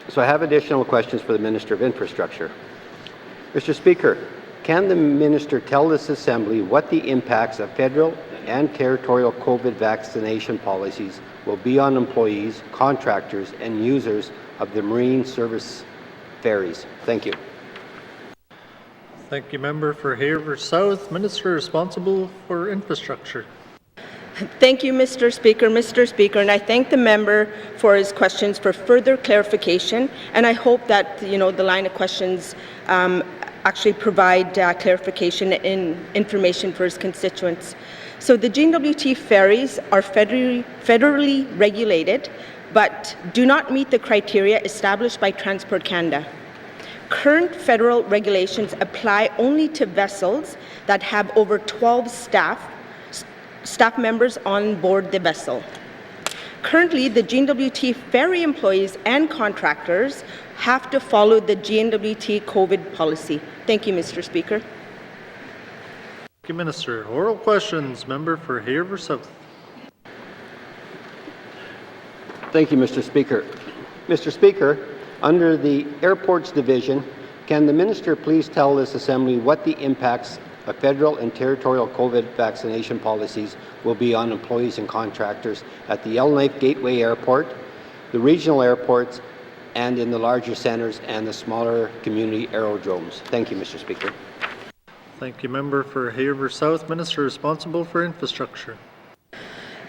So I have additional questions for the Minister of Infrastructure. Mr. Speaker, can the Minister tell this Assembly what the impacts of federal and territorial COVID vaccination policies will be on employees, contractors, and users of the marine service ferries? Thank you. Thank you, Member for Hay River South. Minister responsible for infrastructure. Thank you, Mr. Speaker. Mr. Speaker, and I thank the member for his questions for further clarification, and I hope that, the line of questions actually provide clarification and information for his constituents. So the N.W.T ferries are federally regulated, but do not meet the criteria established by Transport Canada. Current federal regulations apply only to vessels that have over 12 staff members on board the vessel. Currently, the N.W.T ferry employees and contractors have to follow the N.W.T COVID policy. Thank you, Mr. Speaker. Thank you, Minister. Oral questions. Member for Hay River South. Thank you, Mr. Speaker. Mr. Speaker, under the Airports Division, can the Minister please tell this Assembly what the impacts of federal and territorial COVID vaccination policies will be on employees and contractors at the Yellowknife Gateway Airport, the regional airports, and in the larger centres and the smaller community aerodromes? Thank you, Mr. Speaker. Thank you, Member for Hay River South. Minister responsible for infrastructure.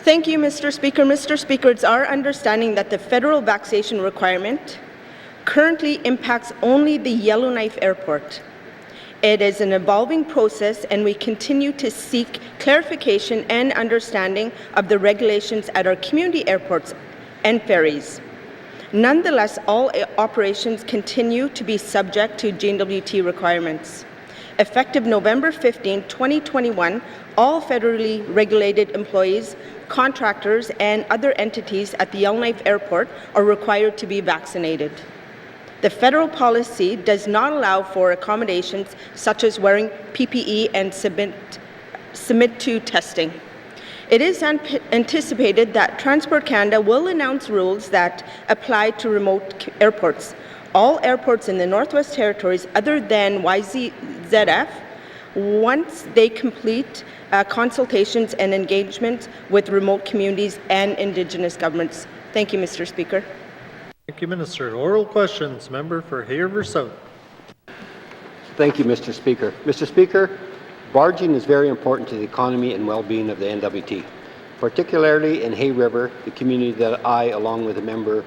Thank you, Mr. Speaker. Mr. Speaker, it's our understanding that the federal vaccination requirement currently impacts only the Yellowknife Airport. It is an evolving process, and we continue to seek clarification and understanding of the regulations at our community airports and ferries. Nonetheless, all operations continue to be subject to N.W.T requirements. Effective November 15, 2021, all federally regulated employees, contractors, and other entities at the Yellowknife Airport are required to be vaccinated. The federal policy does not allow for accommodations such as wearing PPE and submit to testing. It is anticipated that Transport Canada will announce rules that apply to remote airports. All airports in the Northwest Territories other than YZF, once they complete consultations and engagements with remote communities and Indigenous governments. Thank you, Mr. Speaker. Thank you, Minister. Oral questions. Member for Hay River South. Thank you, Mr. Speaker. Mr. Speaker, barging is very important to the economy and well-being of the N.W.T, particularly in Hay River, the community that I, along with a member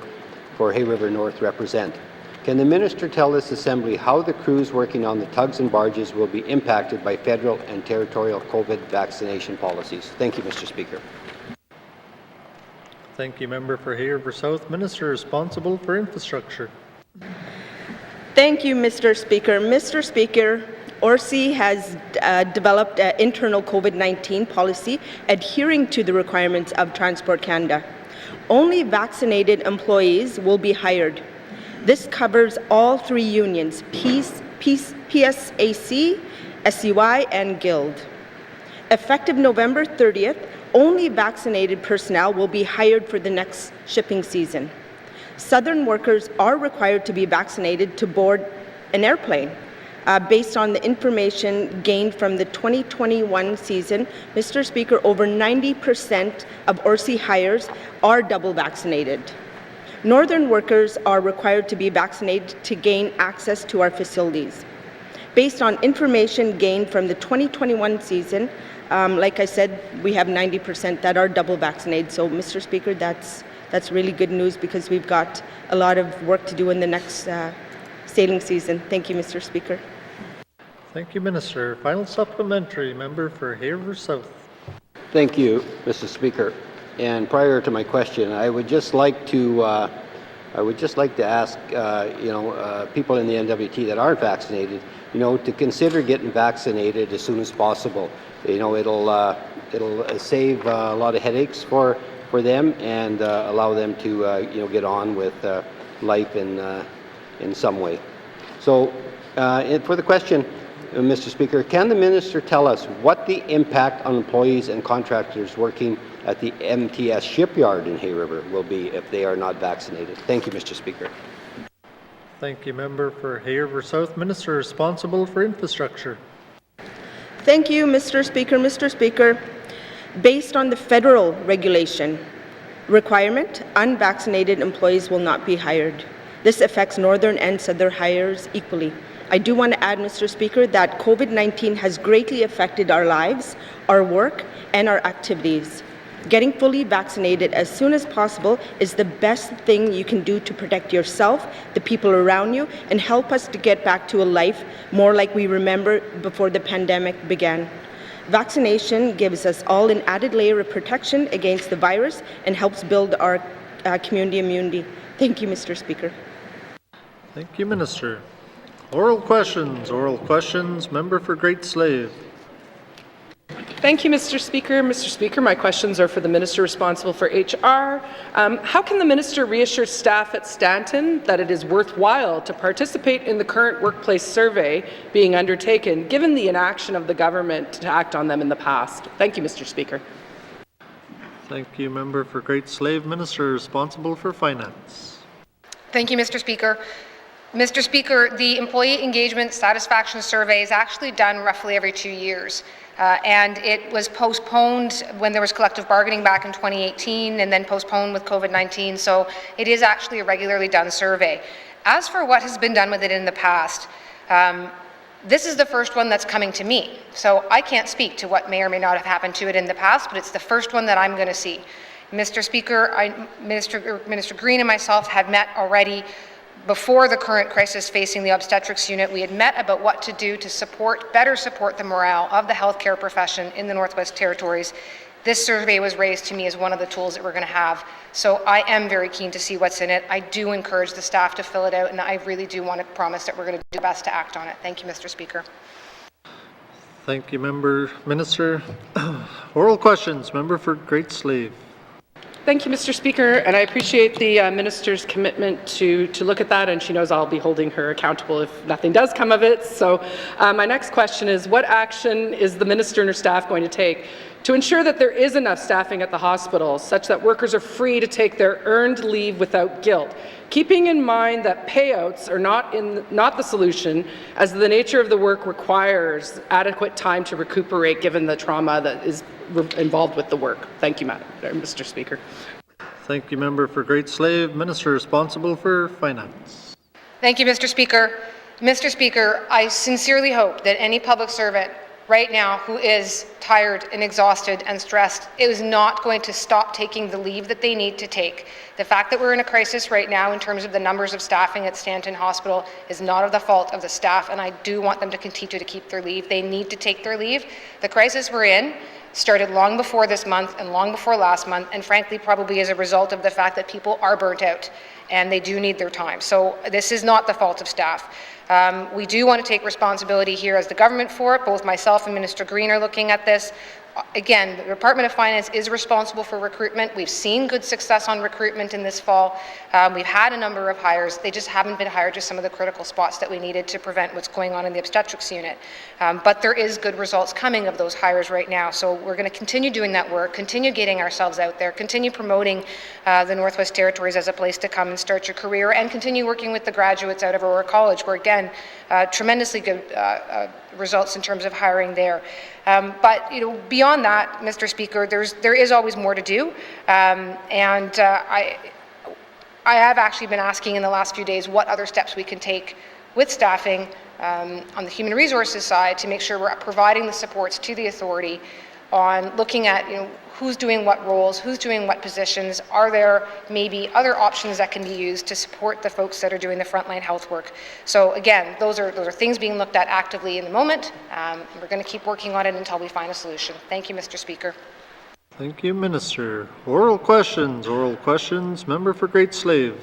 for Hay River North, represent. Can the minister tell this assembly how the crews working on the tugs and barges will be impacted by federal and territorial COVID vaccination policies? Thank you, Mr. Speaker. Thank you, Member for Haverhill South. Minister responsible for infrastructure. Thank you, Mr. Speaker. Mr. Speaker, ORCE has developed an internal COVID-19 policy adhering to the requirements of Transport Canada. Only vaccinated employees will be hired. This covers all three unions, PSAC, SCY, and Guild. Effective November 30th, only vaccinated personnel will be hired for the next shipping season. Southern workers are required to be vaccinated to board an airplane. Based on the information gained from the 2021 season, Mr. Speaker, over 90% of ORCE hires are double vaccinated. Northern workers are required to be vaccinated to gain access to our facilities. Based on information gained from the 2021 season, like I said, we have 90% that are double vaccinated. So, Mr. Speaker, that's really good news because we've got a lot of work to do in the next sailing season. Thank you, Mr. Speaker. Thank you, Minister. Final supplementary, Member for Haverhill South. Thank you, Mr. Speaker. And prior to my question, I would just like to ask, people in the N.W.T that aren't vaccinated, to consider getting vaccinated as soon as possible. It'll save a lot of headaches for them and allow them to, get on with life in some way. So, for the question, Mr. Speaker, can the minister tell us what the impact on employees and contractors working at the MTS shipyard in Hay River will be if they are not vaccinated? Thank you, Mr. Speaker. Thank you, Member for Haverhill South. Minister responsible for infrastructure. Thank you, Mr. Speaker. Mr. Speaker, based on the federal regulation requirement, unvaccinated employees will not be hired. This affects northern and southern hires equally. I do want to add, Mr. Speaker, that COVID-19 has greatly affected our lives, our work, and our activities. Getting fully vaccinated as soon as possible is the best thing you can do to protect yourself, the people around you, and help us to get back to a life more like we remember before the pandemic began. Vaccination gives us all an added layer of protection against the virus and helps build our community immunity. Thank you, Mr. Speaker. Thank you, Minister. Oral questions. Member for Great Slave. Thank you, Mr. Speaker. Mr. Speaker, my questions are for the Minister responsible for HR. How can the Minister reassure staff at Stanton that it is worthwhile to participate in the current workplace survey being undertaken, given the inaction of the government to act on them in the past? Thank you, Mr. Speaker. Thank you, Member for Great Slave. Minister responsible for Finance. Thank you, Mr. Speaker. Mr. Speaker, the Employee Engagement Satisfaction Survey is actually done roughly every 2 years. And it was postponed when there was collective bargaining back in 2018 and then postponed with COVID-19. So it is actually a regularly done survey. As for what has been done with it in the past, this is the first one that's coming to me. So I can't speak to what may or may not have happened to it in the past, but it's the first one that I'm going to see. Mr. Speaker, Minister Green and myself had met already before the current crisis facing the obstetrics unit. We had met about what to do to better support the morale of the healthcare profession in the Northwest Territories. This survey was raised to me as one of the tools that we're going to have. So I am very keen to see what's in it. I do encourage the staff to fill it out, and I really do want to promise that we're going to do our best to act on it. Thank you, Mr. Speaker. Thank you, Minister. Oral questions. Member for Great Slave. Thank you, Mr. Speaker, and I appreciate the Minister's commitment to look at that, and she knows I'll be holding her accountable if nothing does come of it. So my next question is, what action is the Minister and her staff going to take to ensure that there is enough staffing at the hospitals such that workers are free to take their earned leave without guilt, keeping in mind that payouts are not the solution, as the nature of the work requires adequate time to recuperate given the trauma that is involved with the work. Thank you, Mr. Speaker. Thank you, Member for Great Slave. Minister responsible for Finance. Thank you, Mr. Speaker. Mr. Speaker, I sincerely hope that any public servant right now who is tired and exhausted and stressed is not going to stop taking the leave that they need to take. The fact that we're in a crisis right now in terms of the numbers of staffing at Stanton Hospital is not of the fault of the staff, and I do want them to continue to keep their leave. They need to take their leave. The crisis we're in started long before this month and long before last month, and frankly probably as a result of the fact that people are burnt out and they do need their time. So this is not the fault of staff. We do want to take responsibility here as the government for it. Both myself and Minister Green are looking at this. Again, the Department of Finance is responsible for recruitment. We've seen good success on recruitment in this fall. We've had a number of hires. They just haven't been hired to some of the critical spots that we needed to prevent what's going on in the obstetrics unit. But there is good results coming of those hires right now. So we're going to continue doing that work, continue getting ourselves out there, continue promoting the Northwest Territories as a place to come and start your career, and continue working with the graduates out of Aurora College, where again, tremendously good results in terms of hiring there. But beyond that, Mr. Speaker, there is always more to do, I have actually been asking in the last few days what other steps we can take with staffing on the human resources side to make sure we're providing the supports to the authority on looking at who's doing what roles, who's doing what positions, are there maybe other options that can be used to support the folks that are doing the frontline health work. So again, those are things being looked at actively in the moment. We're going to keep working on it until we find a solution. Thank you, Mr. Speaker. Thank you, Minister. Oral questions. Member for Great Slave.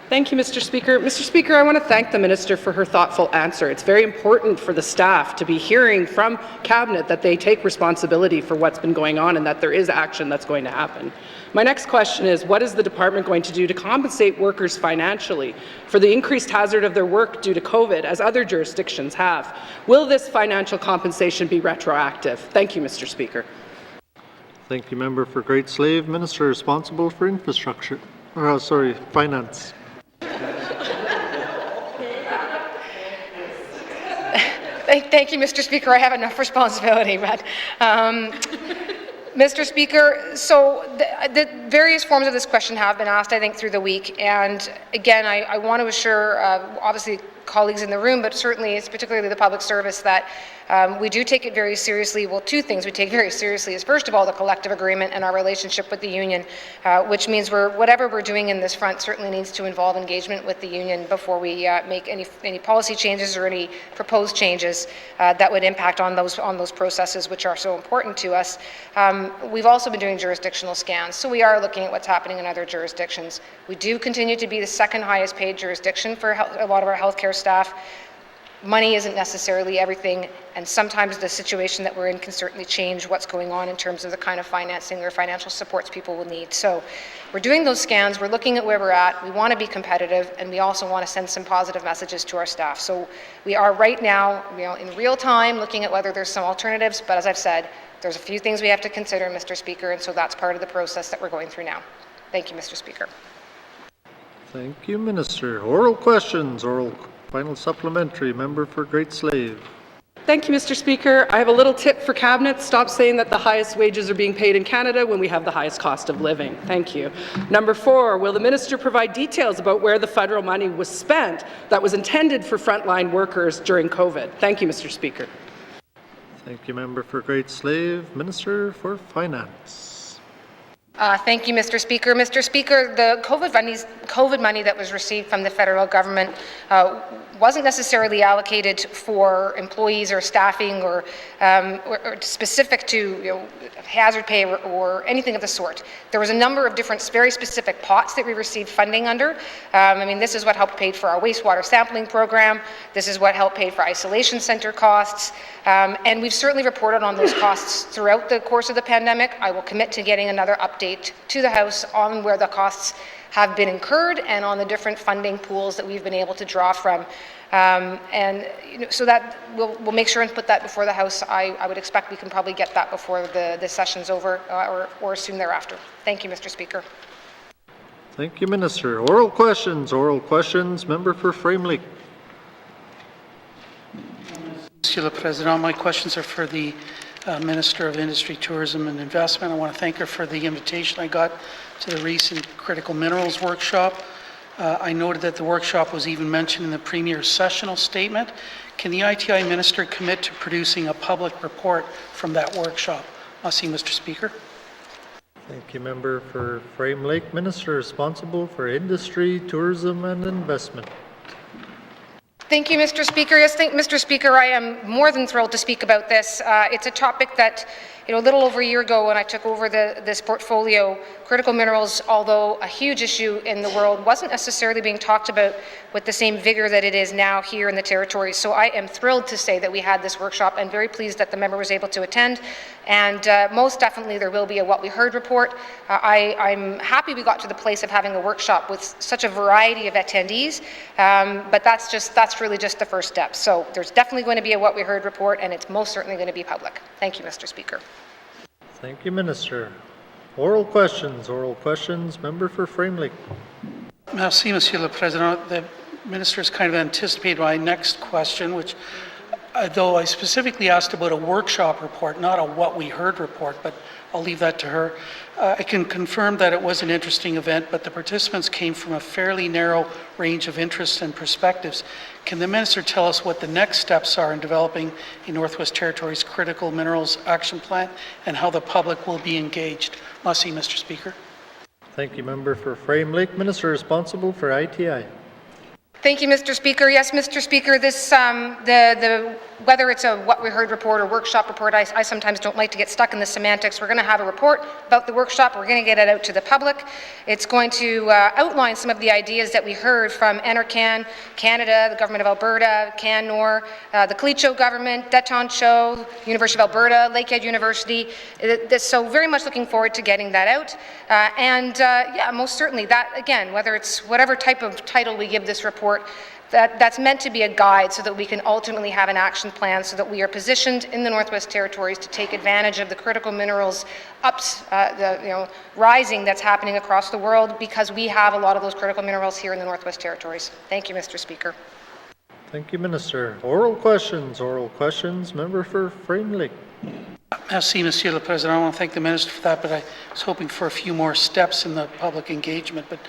Thank you, Mr. Speaker. Mr. Speaker, I want to thank the Minister for her thoughtful answer. It's very important for the staff to be hearing from Cabinet that they take responsibility for what's been going on and that there is action that's going to happen. My next question is, what is the department going to do to compensate workers financially for the increased hazard of their work due to COVID, as other jurisdictions have? Will this financial compensation be retroactive? Thank you, Mr. Speaker. Thank you, Member for Great Slave. Minister responsible for infrastructure. Finance. Thank you, Mr. Speaker. I have enough responsibility, but Mr. Speaker, so the various forms of this question have been asked, I think, through the week, and again, I want to assure, obviously, colleagues in the room, but certainly it's particularly the public service, that we do take it very seriously. Well, two things we take very seriously is, first of all, the collective agreement and our relationship with the union, which means whatever we're doing in this front certainly needs to involve engagement with the union before we make any policy changes or any proposed changes that would impact on those processes which are so important to us. We've also been doing jurisdictional scans, so we are looking at what's happening in other jurisdictions. We do continue to be the second highest paid jurisdiction for a lot of our healthcare staff. Money isn't necessarily everything, and sometimes the situation that we're in can certainly change what's going on in terms of the kind of financing or financial supports people will need. So we're doing those scans, we're looking at where we're at, we want to be competitive, and we also want to send some positive messages to our staff. So we are right now, in real time, looking at whether there's some alternatives, but as I've said, there's a few things we have to consider, Mr. Speaker, and so that's part of the process that we're going through now. Thank you, Mr. Speaker. Thank you, Minister. Oral questions. Final supplementary. Member for Great Slave. Thank you, Mr. Speaker. I have a little tip for Cabinet. Stop saying that the highest wages are being paid in Canada when we have the highest cost of living. Thank you. Number 4, will the Minister provide details about where the federal money was spent that was intended for frontline workers during COVID? Thank you, Mr. Speaker. Thank you, Member for Great Slave. Minister for Finance. Thank you, Mr. Speaker. Mr. Speaker, the COVID money that was received from the federal government wasn't necessarily allocated for employees or staffing or specific to hazard pay or anything of the sort. There was a number of different very specific pots that we received funding under. This is what helped pay for our wastewater sampling program. This is what helped pay for isolation center costs. And we've certainly reported on those costs throughout the course of the pandemic. I will commit to getting another update to the House on where the costs have been incurred and on the different funding pools that we've been able to draw from. So that we'll make sure and put that before the House. I would expect we can probably get that before the session's over or soon thereafter. Thank you, Mr. Speaker. Thank you, Minister. Oral questions. Member for Frame Lake. Monsieur le Président, my questions are for the Minister of Industry, Tourism and Investment. I want to thank her for the invitation I got to the recent Critical Minerals Workshop. I noted that the workshop was even mentioned in the Premier's sessional statement. Can the ITI Minister commit to producing a public report from that workshop? Merci, Mr. Speaker. Thank you, Member for Frame Lake. Minister responsible for industry, tourism and investment. Thank you, Mr. Speaker. Yes, Mr. Speaker, I am more than thrilled to speak about this. It's a topic that, a little over a year ago when I took over this portfolio, critical minerals, although a huge issue in the world, wasn't necessarily being talked about with the same vigor that it is now here in the territories. So I am thrilled to say that we had this workshop and very pleased that the member was able to attend. And most definitely there will be a What We Heard report. I'm happy we got to the place of having a workshop with such a variety of attendees, but that's really just the first step. So there's definitely going to be a What We Heard report, and it's most certainly going to be public. Thank you, Mr. Speaker. Thank you, Minister. Oral questions, member for Frame Lake. Merci, Monsieur le Président. The Minister has kind of anticipated my next question, which, though I specifically asked about a workshop report, not a What We Heard report, but I'll leave that to her. I can confirm that it was an interesting event, but the participants came from a fairly narrow range of interests and perspectives. Can the Minister tell us what the next steps are in developing a Northwest Territories Critical Minerals Action Plan and how the public will be engaged? Merci, Mr. Speaker. Thank you, Member for Frame Lake. Minister responsible for ITI. Thank you, Mr. Speaker. Yes, Mr. Speaker, this whether it's a What We Heard report or workshop report, I sometimes don't like to get stuck in the semantics. We're going to have a report about the workshop. We're going to get it out to the public. It's going to outline some of the ideas that we heard from NRCan, Canada, the Government of Alberta, CanNor, the Clecho government, Detoncho, University of Alberta, Lakehead University. So very much looking forward to getting that out. Yeah, most certainly that, again, whether it's whatever type of title we give this report, that's meant to be a guide so that we can ultimately have an action plan so that we are positioned in the Northwest Territories to take advantage of the critical minerals rising that's happening across the world, because we have a lot of those critical minerals here in the Northwest Territories. Thank you, Mr. Speaker. Thank you, Minister. Oral questions, member for Frame Lake. Merci, Monsieur le Président. I want to thank the Minister for that, but I was hoping for a few more steps in the public engagement. But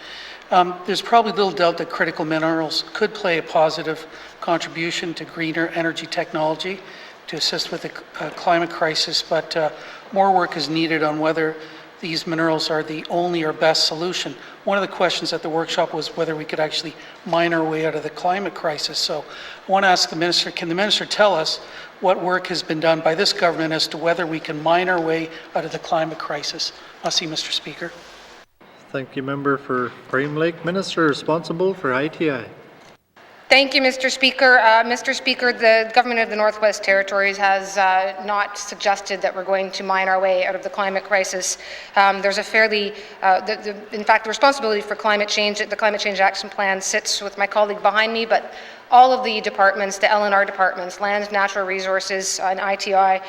there's probably little doubt that critical minerals could play a positive contribution to greener energy technology to assist with the climate crisis, but more work is needed on whether these minerals are the only or best solution. One of the questions at the workshop was whether we could actually mine our way out of the climate crisis. So I want to ask the Minister, can the Minister tell us what work has been done by this government as to whether we can mine our way out of the climate crisis? Merci, Mr. Speaker. Thank you, member for Frame Lake. Minister responsible for ITI. Thank you, Mr. Speaker. Mr. Speaker, the Government of the Northwest Territories has not suggested that we're going to mine our way out of the climate crisis. There's a fairly, in fact, the responsibility for climate change, the Climate Change Action Plan sits with my colleague behind me, but all of the departments, the L&R departments, Lands, Natural Resources, and ITI,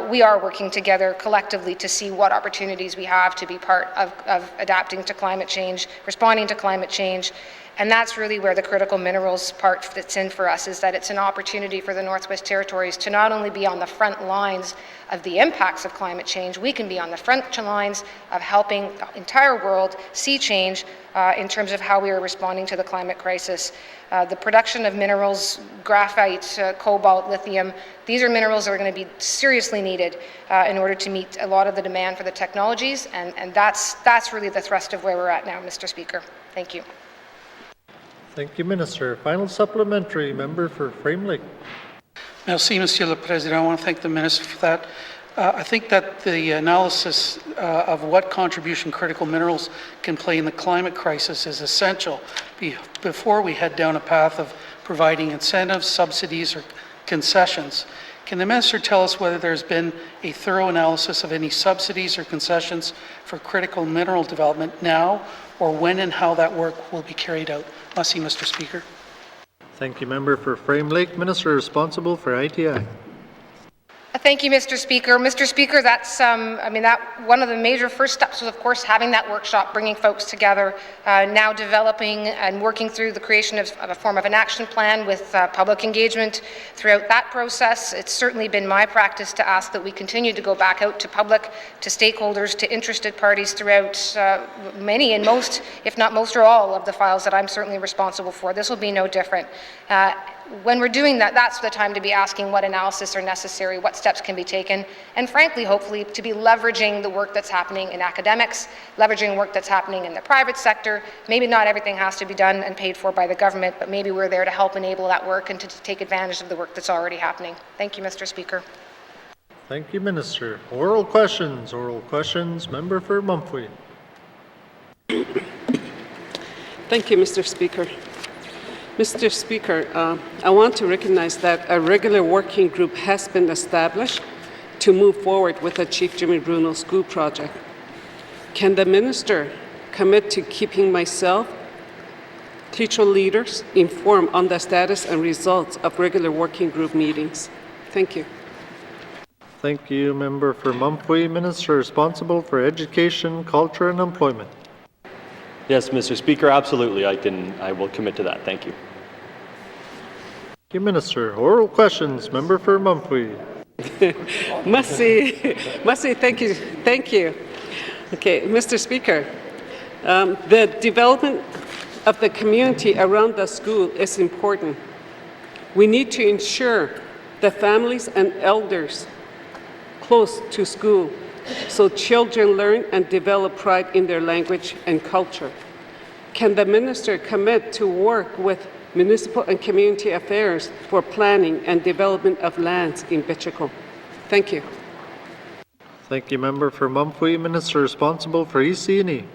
we are working together collectively to see what opportunities we have to be part of adapting to climate change, responding to climate change. And that's really where the critical minerals part fits in for us, is that it's an opportunity for the Northwest Territories to not only be on the front lines of the impacts of climate change, we can be on the front lines of helping the entire world see change in terms of how we are responding to the climate crisis. The production of minerals, graphite, cobalt, lithium, these are minerals that are going to be seriously needed in order to meet a lot of the demand for the technologies, and that's really the thrust of where we're at now, Mr. Speaker. Thank you. Thank you, Minister. Final supplementary, member for Frame Lake. Merci, Monsieur le Président. I want to thank the Minister for that. I think that the analysis of what contribution critical minerals can play in the climate crisis is essential before we head down a path of providing incentives, subsidies, or concessions. Can the Minister tell us whether there's been a thorough analysis of any subsidies or concessions for critical mineral development now, or when and how that work will be carried out? Merci, Mr. Speaker. Thank you, member for Frame Lake. Minister responsible for ITI. Thank you, Mr. Speaker. Mr. Speaker, that's, one of the major first steps was, of course, having that workshop, bringing folks together, now developing and working through the creation of a form of an action plan with public engagement throughout that process. It's certainly been my practice to ask that we continue to go back out to public, to stakeholders, to interested parties throughout many and most, if not most or all, of the files that I'm certainly responsible for. This will be no different. When we're doing that, that's the time to be asking what analysis are necessary, what steps can be taken, and frankly, hopefully, to be leveraging the work that's happening in academics, leveraging work that's happening in the private sector. Maybe not everything has to be done and paid for by the government, but maybe we're there to help enable that work and to take advantage of the work that's already happening. Thank you, Mr. Speaker. Thank you, Minister. Oral questions. Member for Mumphy. Thank you, Mr. Speaker. Mr. Speaker, I want to recognize that a regular working group has been established to move forward with the Chief Jimmy Bruno School project. Can the Minister commit to keeping myself, teacher leaders, informed on the status and results of regular working group meetings? Thank you. Thank you, Member for Mumphy. Minister responsible for Education, Culture and Employment. Yes, Mr. Speaker, absolutely. I will commit to that. Thank you. Thank you, Minister. Oral questions. Member for Mumphy. Mussy, thank you. Okay, Mr. Speaker, the development of the community around the school is important. We need to ensure the families and elders close to school so children learn and develop pride in their language and culture. Can the Minister commit to work with municipal and community affairs for planning and development of lands in Bichico? Thank you. Thank you, Member for Mumphy. Minister responsible for EC&E.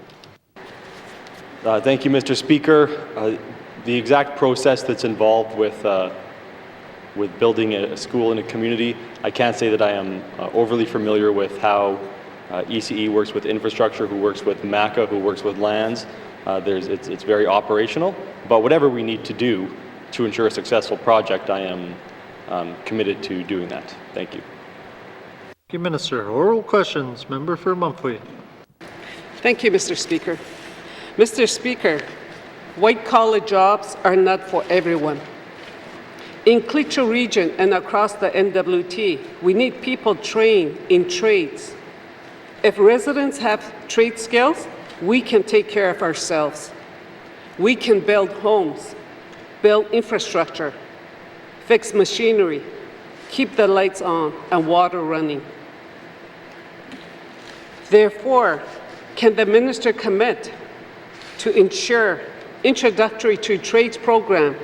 Thank you, Mr. Speaker. The exact process that's involved with building a school in a community, I can't say that I am overly familiar with how ECE works with infrastructure, who works with MACA, who works with lands. It's very operational, but whatever we need to do to ensure a successful project, I am committed to doing that. Thank you. Thank you, Minister. Oral questions. Member for Mumphy. Thank you, Mr. Speaker. Mr. Speaker, white-collar jobs are not for everyone. In Klitschko region and across the N.W.T, we need people trained in trades. If residents have trade skills, we can take care of ourselves. We can build homes, build infrastructure, fix machinery, keep the lights on and water running. Therefore, can the Minister commit to ensure introductory to trades program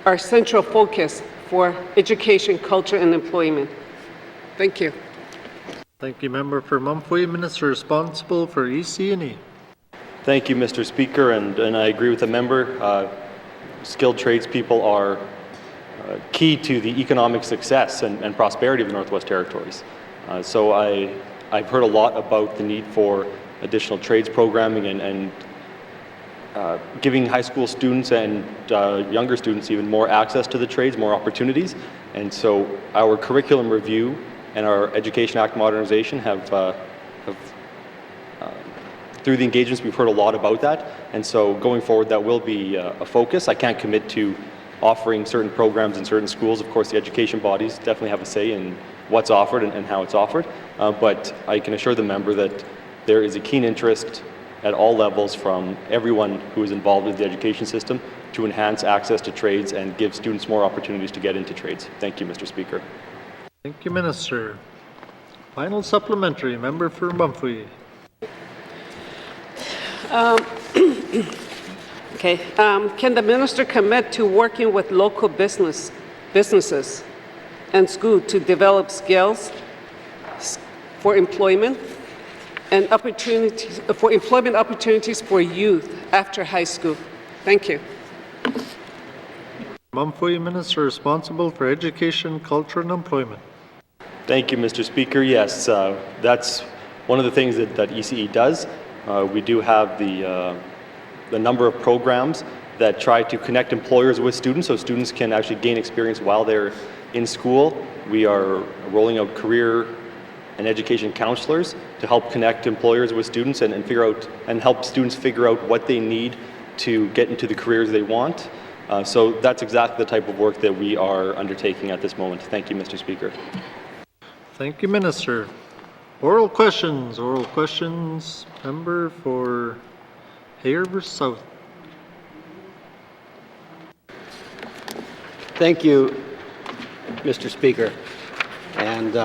our central focus for education, culture, and employment? Thank you. Thank you, Member for Mumphy. Minister responsible for EC&E. Thank you, Mr. Speaker, and I agree with the member. Skilled tradespeople are key to the economic success and prosperity of the Northwest Territories. So I've heard a lot about the need for additional trades programming and giving high school students and younger students even more access to the trades, more opportunities. And so our curriculum review and our Education Act modernization have through the engagements, we've heard a lot about that. And so going forward, that will be a focus. I can't commit to offering certain programs in certain schools. Of course, the education bodies definitely have a say in what's offered and how it's offered. But I can assure the member that there is a keen interest at all levels from everyone who is involved with the education system to enhance access to trades and give students more opportunities to get into trades. Thank you, Mr. Speaker. Thank you, Minister. Final supplementary, Member for Mumphy. Can the Minister commit to working with local businesses and schools to develop skills for employment and employment opportunities for youth after high school? Thank you. Mumphy, Minister responsible for Education, Culture and Employment. Thank you, Mr. Speaker. Yes, that's one of the things that ECE does. We do have the number of programs that try to connect employers with students so students can actually gain experience while they're in school. We are rolling out career and education counselors to help connect employers with students and help students figure out what they need to get into the careers they want. So that's exactly the type of work that we are undertaking at this moment. Thank you, Mr. Speaker. Thank you, Minister. Oral questions. Member for Hay River South. Thank you, Mr. Speaker. And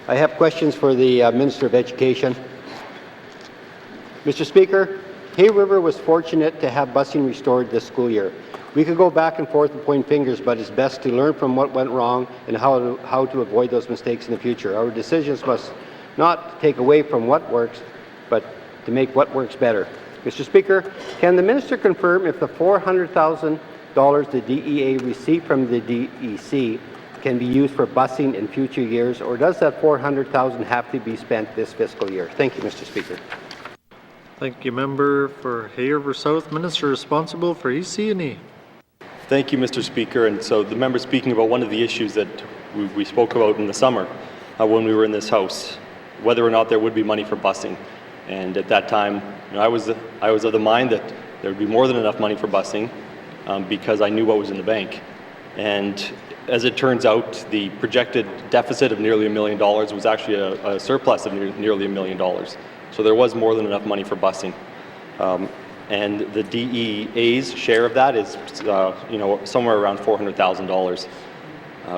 I have questions for the Minister of Education. Mr. Speaker, Hay River was fortunate to have busing restored this school year. We could go back and forth and point fingers, but it's best to learn from what went wrong and how to avoid those mistakes in the future. Our decisions must not take away from what works, but to make what works better. Mr. Speaker, can the Minister confirm if the $400,000 the DEA received from the DEC can be used for busing in future years, or does that $400,000 have to be spent this fiscal year? Thank you, Mr. Speaker. Thank you, Member for Hay River South. Minister responsible for EC&E. Thank you, Mr. Speaker. And so the member speaking about one of the issues that we spoke about in the summer when we were in this House, whether or not there would be money for busing. And at that time, I was of the mind that there would be more than enough money for busing because I knew what was in the bank. And as it turns out, the projected deficit of nearly $1 million was actually a surplus of nearly $1 million. So there was more than enough money for busing. And the DEA's share of that is, somewhere around $400,000.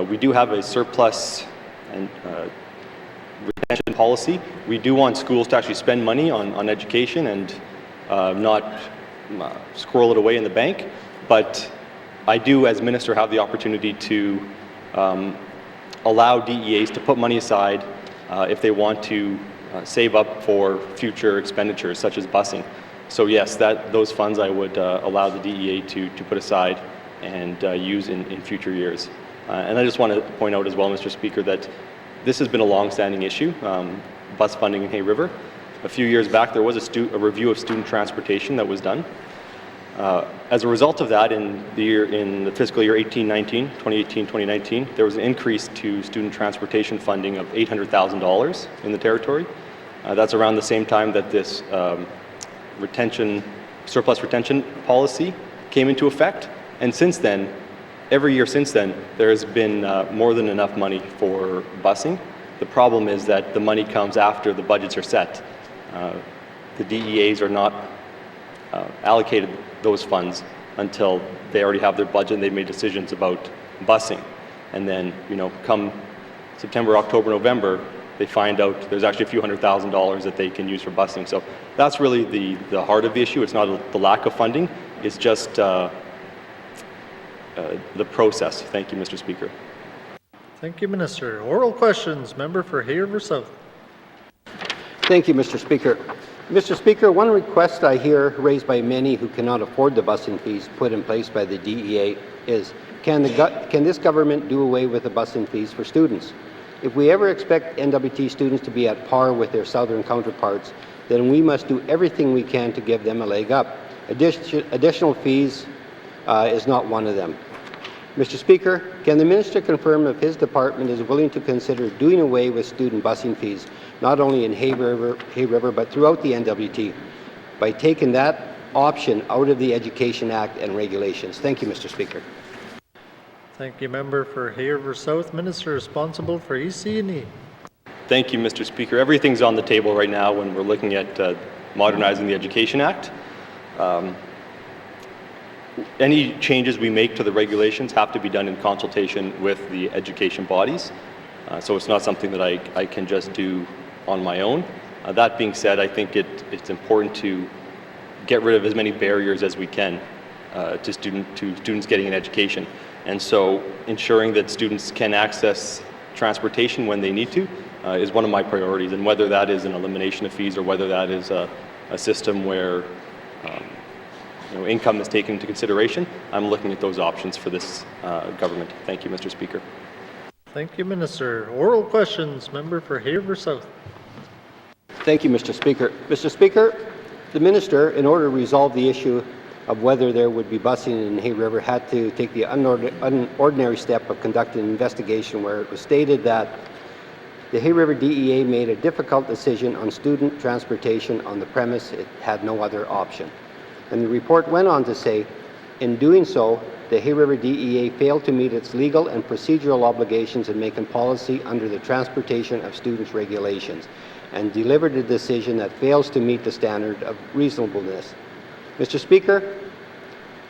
We do have a surplus and retention policy. We do want schools to actually spend money on education and not squirrel it away in the bank. But I do, as Minister, have the opportunity to allow DEAs to put money aside if they want to save up for future expenditures, such as busing. So yes, those funds I would allow the DEA to put aside and use in future years. And I just want to point out as well, Mr. Speaker, that this has been a long-standing issue, bus funding in Hay River. A few years back, there was a review of student transportation that was done. As a result of that, in the fiscal year 2018-2019, there was an increase to student transportation funding of $800,000 in the territory. That's around the same time that this surplus retention policy came into effect. And since then, every year since then, there has been more than enough money for busing. The problem is that the money comes after the budgets are set. The DEAs are not allocated those funds until they already have their budget and they've made decisions about busing. And then, come September, October, November, they find out there's actually a few $100,000 that they can use for busing. So that's really the heart of the issue. It's not the lack of funding, it's just the process. Thank you, Mr. Speaker. Thank you, Minister. Oral questions. Member for Hay River South. Thank you, Mr. Speaker. Mr. Speaker, one request I hear raised by many who cannot afford the busing fees put in place by the DEA is, can this government do away with the busing fees for students? If we ever expect N.W.T students to be at par with their southern counterparts, then we must do everything we can to give them a leg up. Additional fees is not one of them. Mr. Speaker, can the Minister confirm if his department is willing to consider doing away with student busing fees, not only in Hay River, but throughout the N.W.T, by taking that option out of the Education Act and regulations? Thank you, Mr. Speaker. Thank you, Member for Hay River South. Minister responsible for EC&E. Thank you, Mr. Speaker. Everything's on the table right now when we're looking at modernizing the Education Act. Any changes we make to the regulations have to be done in consultation with the education bodies. So it's not something that I can just do on my own. That being said, I think it's important to get rid of as many barriers as we can to students getting an education. And so ensuring that students can access transportation when they need to is one of my priorities. And whether that is an elimination of fees or whether that is a system where income is taken into consideration, I'm looking at those options for this government. Thank you, Mr. Speaker. Thank you, Minister. Oral questions. Member for Hay River South. Thank you, Mr. Speaker. Mr. Speaker, the Minister, in order to resolve the issue of whether there would be busing in Hay River had to take the unordinary step of conducting an investigation where it was stated that the Hay River DEA made a difficult decision on student transportation on the premise it had no other option. And the report went on to say, in doing so, the Hay River DEA failed to meet its legal and procedural obligations in making policy under the transportation of students regulations and delivered a decision that fails to meet the standard of reasonableness. Mr. Speaker,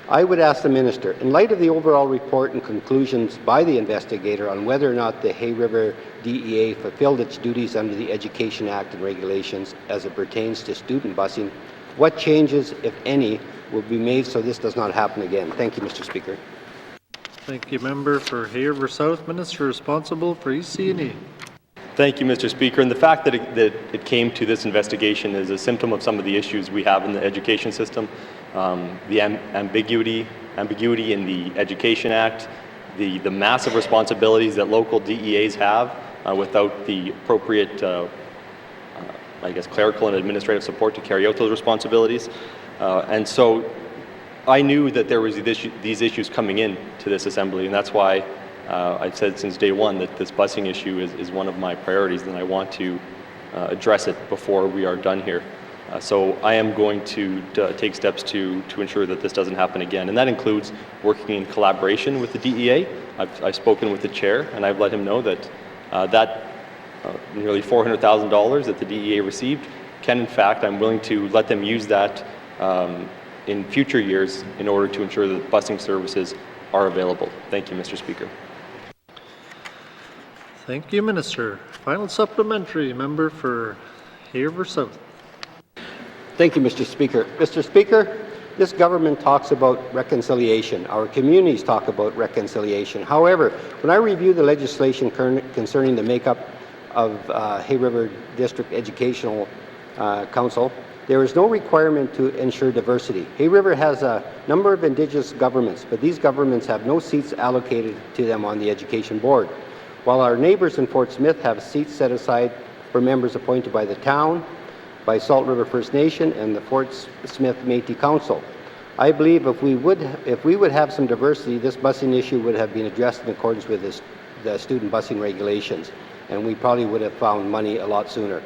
I would ask the Minister, in light of the overall report and conclusions by the investigator on whether or not the Hay River DEA fulfilled its duties under the Education Act and regulations as it pertains to student busing, what changes, if any, will be made so this does not happen again? Thank you, Mr. Speaker. Thank you, Member for Hay River South. Minister responsible for EC&E. Thank you, Mr. Speaker. And the fact that it came to this investigation is a symptom of some of the issues we have in the education system. The ambiguity in the Education Act, the massive responsibilities that local DEAs have without the appropriate, I guess, clerical and administrative support to carry out those responsibilities. And so I knew that there was these issues coming in to this assembly, and that's why I've said since day one that this busing issue is one of my priorities, and I want to address it before we are done here. So I am going to take steps to ensure that this doesn't happen again, and that includes working in collaboration with the DEA. I've spoken with the chair, and I've let him know that nearly $400,000 that the DEA received can, in fact, I'm willing to let them use that in future years in order to ensure that busing services are available. Thank you, Mr. Speaker. Thank you, Minister. Final supplementary, Member for Hay River South. Thank you, Mr. Speaker. Mr. Speaker, this government talks about reconciliation. Our communities talk about reconciliation. However, when I review the legislation concerning the makeup of Hay River District Educational Council, there is no requirement to ensure diversity. Hay River has a number of Indigenous governments, but these governments have no seats allocated to them on the Education Board, while our neighbours in Fort Smith have seats set aside for members appointed by the town, by Salt River First Nation, and the Fort Smith Métis Council. I believe if we would have some diversity, this busing issue would have been addressed in accordance with the student busing regulations, and we probably would have found money a lot sooner.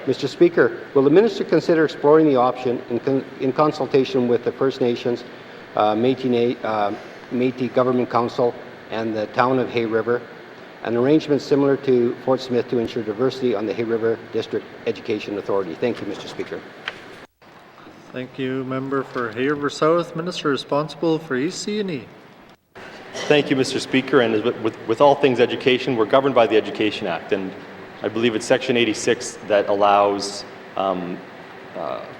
Mr. Speaker, will the Minister consider exploring the option in consultation with the First Nations, Métis Government Council, and the town of Hay River, an arrangement similar to Fort Smith to ensure diversity on the Hay River District Education Authority? Thank you, Mr. Speaker. Thank you, Member for Hay River South. Minister responsible for EC&E. Thank you, Mr. Speaker. And with all things education, we're governed by the Education Act, and I believe it's Section 86 that allows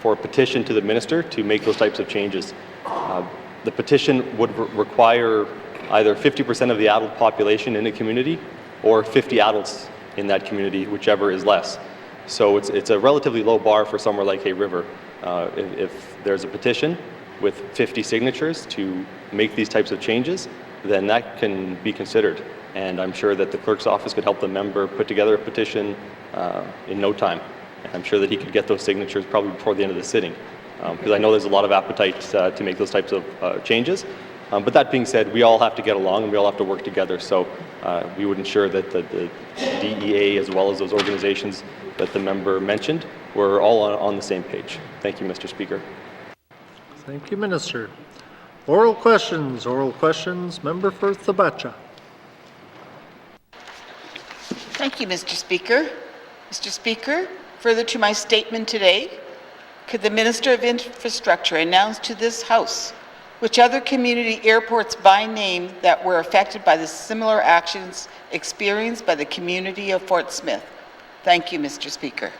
for a petition to the Minister to make those types of changes. The petition would require either 50% of the adult population in a community or 50 adults in that community, whichever is less. So it's a relatively low bar for somewhere like Hay River. If there's a petition with 50 signatures to make these types of changes, then that can be considered. And I'm sure that the clerk's office could help the member put together a petition in no time. And I'm sure that he could get those signatures probably before the end of the sitting, because I know there's a lot of appetite to make those types of changes. But that being said, we all have to get along and we all have to work together. So we would ensure that the DEA, as well as those organizations that the member mentioned, were all on the same page. Thank you, Mr. Speaker. Thank you, Minister. Oral questions. Member for Thabacha. Thank you, Mr. Speaker. Mr. Speaker, further to my statement today, could the Minister of Infrastructure announce to this House which other community airports by name that were affected by the similar actions experienced by the community of Fort Smith? Thank you, Mr. Speaker.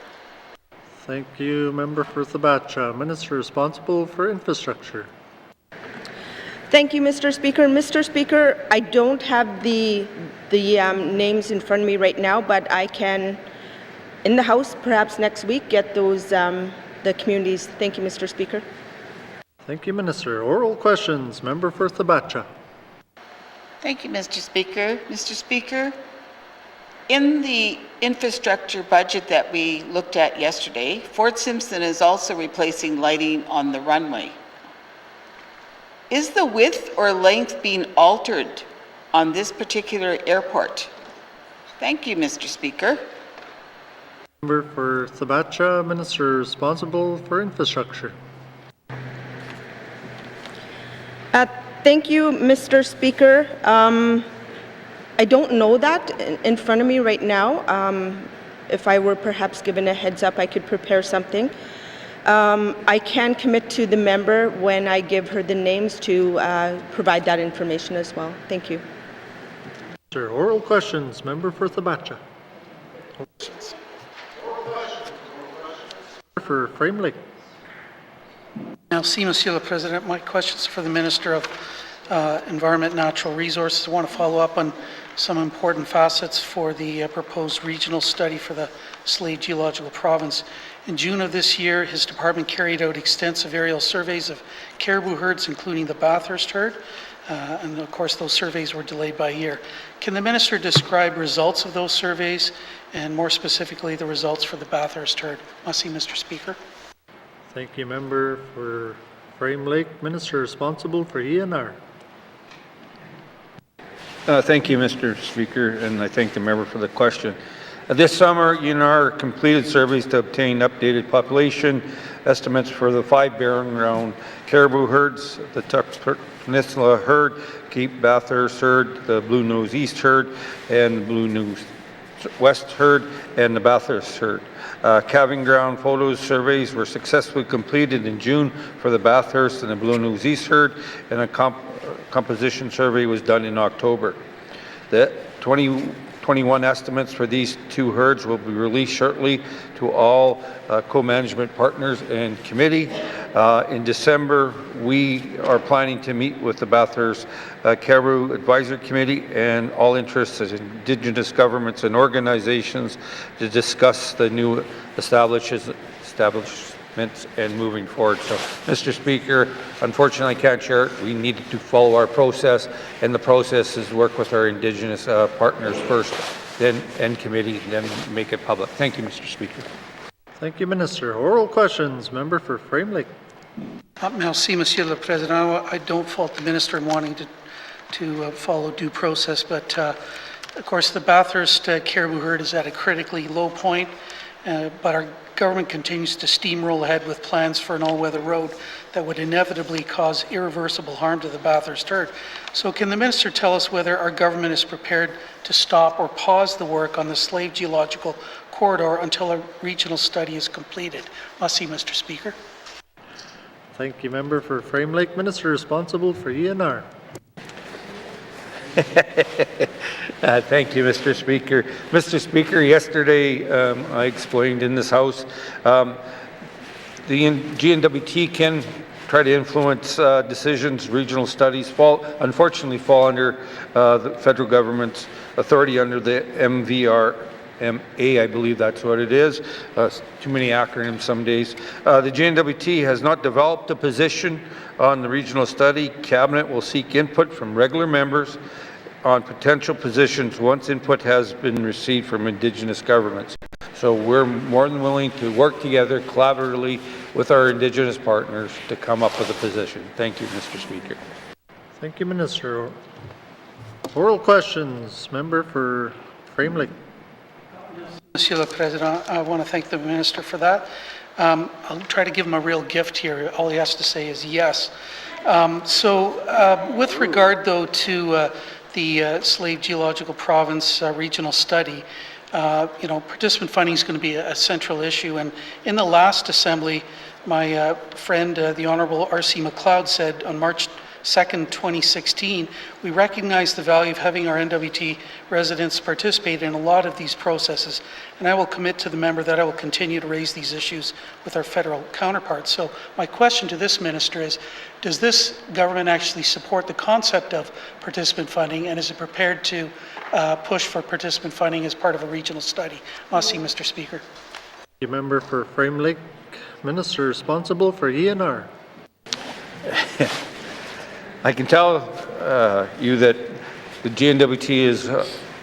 Thank you, Member for Thabacha. Minister responsible for infrastructure. Thank you, Mr. Speaker. Mr. Speaker, I don't have the names in front of me right now, but I can, in the House, perhaps next week, get those the communities. Thank you, Mr. Speaker. Thank you, Minister. Oral questions. Member for Thabacha. Thank you, Mr. Speaker. Mr. Speaker, in the infrastructure budget that we looked at yesterday, Fort Simpson is also replacing lighting on the runway. Is the width or length being altered on this particular airport? Thank you, Mr. Speaker. Member for Sabacha, Minister responsible for infrastructure. Thank you, Mr. Speaker. I don't know that in front of me right now. If I were perhaps given a heads up, I could prepare something. I can commit to the member when I give her the names to provide that information as well. Thank you. Sir, oral questions. Member for Sabacha. For Frame Lake. Merci, Monsieur le Président. My questions for the Minister of Environment and Natural Resources. I want to follow up on some important facets for the proposed regional study for the Slave Geological Province. In June of this year, his department carried out extensive aerial surveys of caribou herds, including the Bathurst herd, and of course those surveys were delayed by a year. Can the Minister describe results of those surveys, and more specifically the results for the Bathurst herd? Merci, Mr. Speaker. Thank you, Member for Frame Lake. Minister responsible for ENR. Thank you, Mr. Speaker, and I thank the member for the question. This summer, ENR completed surveys to obtain updated population estimates for the 5 barren ground caribou herds, the Tuck Peninsula herd, Cape Bathurst herd, the Blue Nose East herd, and the Blue Nose West herd, and the Bathurst herd. Calving ground photos surveys were successfully completed in June for the Bathurst and the Blue Nose East herd, and a composition survey was done in October. The 2021 estimates for these two herds will be released shortly to all co-management partners and committee. In December, we are planning to meet with the Bathurst Caribou Advisory Committee and all interested Indigenous governments and organizations to discuss the new establishments and moving forward. So, Mr. Speaker, unfortunately I can't share it. We need to follow our process, and the process is work with our Indigenous partners first, then end committee, then make it public. Thank you, Mr. Speaker. Thank you, Minister. Oral questions. Member for Frame Lake. Merci, Monsieur le Président. I don't fault the Minister in wanting to follow due process, but of course the Bathurst caribou herd is at a critically low point, but our government continues to steamroll ahead with plans for an all-weather road that would inevitably cause irreversible harm to the Bathurst herd. So can the Minister tell us whether our government is prepared to stop or pause the work on the Slave Geological Corridor until a regional study is completed? Merci, Mr. Speaker. Thank you, Member for Frame Lake. Minister responsible for ENR. Thank you, Mr. Speaker. Mr. Speaker, yesterday I explained in this House the N.W.T can try to influence decisions. Regional studies unfortunately fall under the federal government's authority under the MVRMA, I believe that's what it is. Too many acronyms some days. The N.W.T has not developed a position on the regional study. Cabinet will seek input from regular members on potential positions once input has been received from Indigenous governments. So we're more than willing to work together collaboratively with our Indigenous partners to come up with a position. Thank you, Mr. Speaker. Thank you, Minister. Oral questions. Member for Frame Lake. Monsieur le Président, I want to thank the Minister for that. I'll try to give him a real gift here. All he has to say is yes. With regard, though, to the Slave Geological Province regional study, participant funding is going to be a central issue. And in the last assembly, my friend, the Honourable R.C. McLeod, said on March 2nd, 2016, we recognize the value of having our N.W.T residents participate in a lot of these processes. And I will commit to the member that I will continue to raise these issues with our federal counterparts. So my question to this minister is, does this government actually support the concept of participant funding, and is it prepared to push for participant funding as part of a regional study? Merci, Mr. Speaker. Thank you, Member for Frame Lake. Minister responsible for ENR. I can tell you that the N.W.T is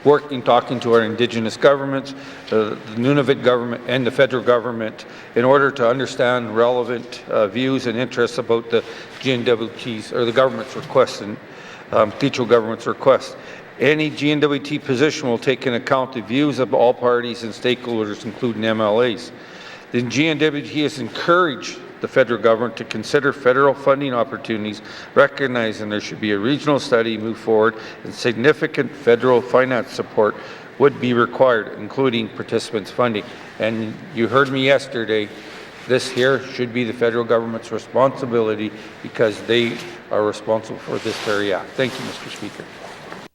talking to our Indigenous governments, the Nunavut government and the federal government in order to understand relevant views and interests about the GNWT's or the government's request and Teachel government's request. Any GNWT position will take into account the views of all parties and stakeholders, including MLAs. The GNWT has encouraged the federal government to consider federal funding opportunities, recognizing there should be a regional study move forward and significant federal finance support would be required, including participants funding. And you heard me yesterday, this here should be the federal government's responsibility because they are responsible for this very act. Thank you, Mr. Speaker.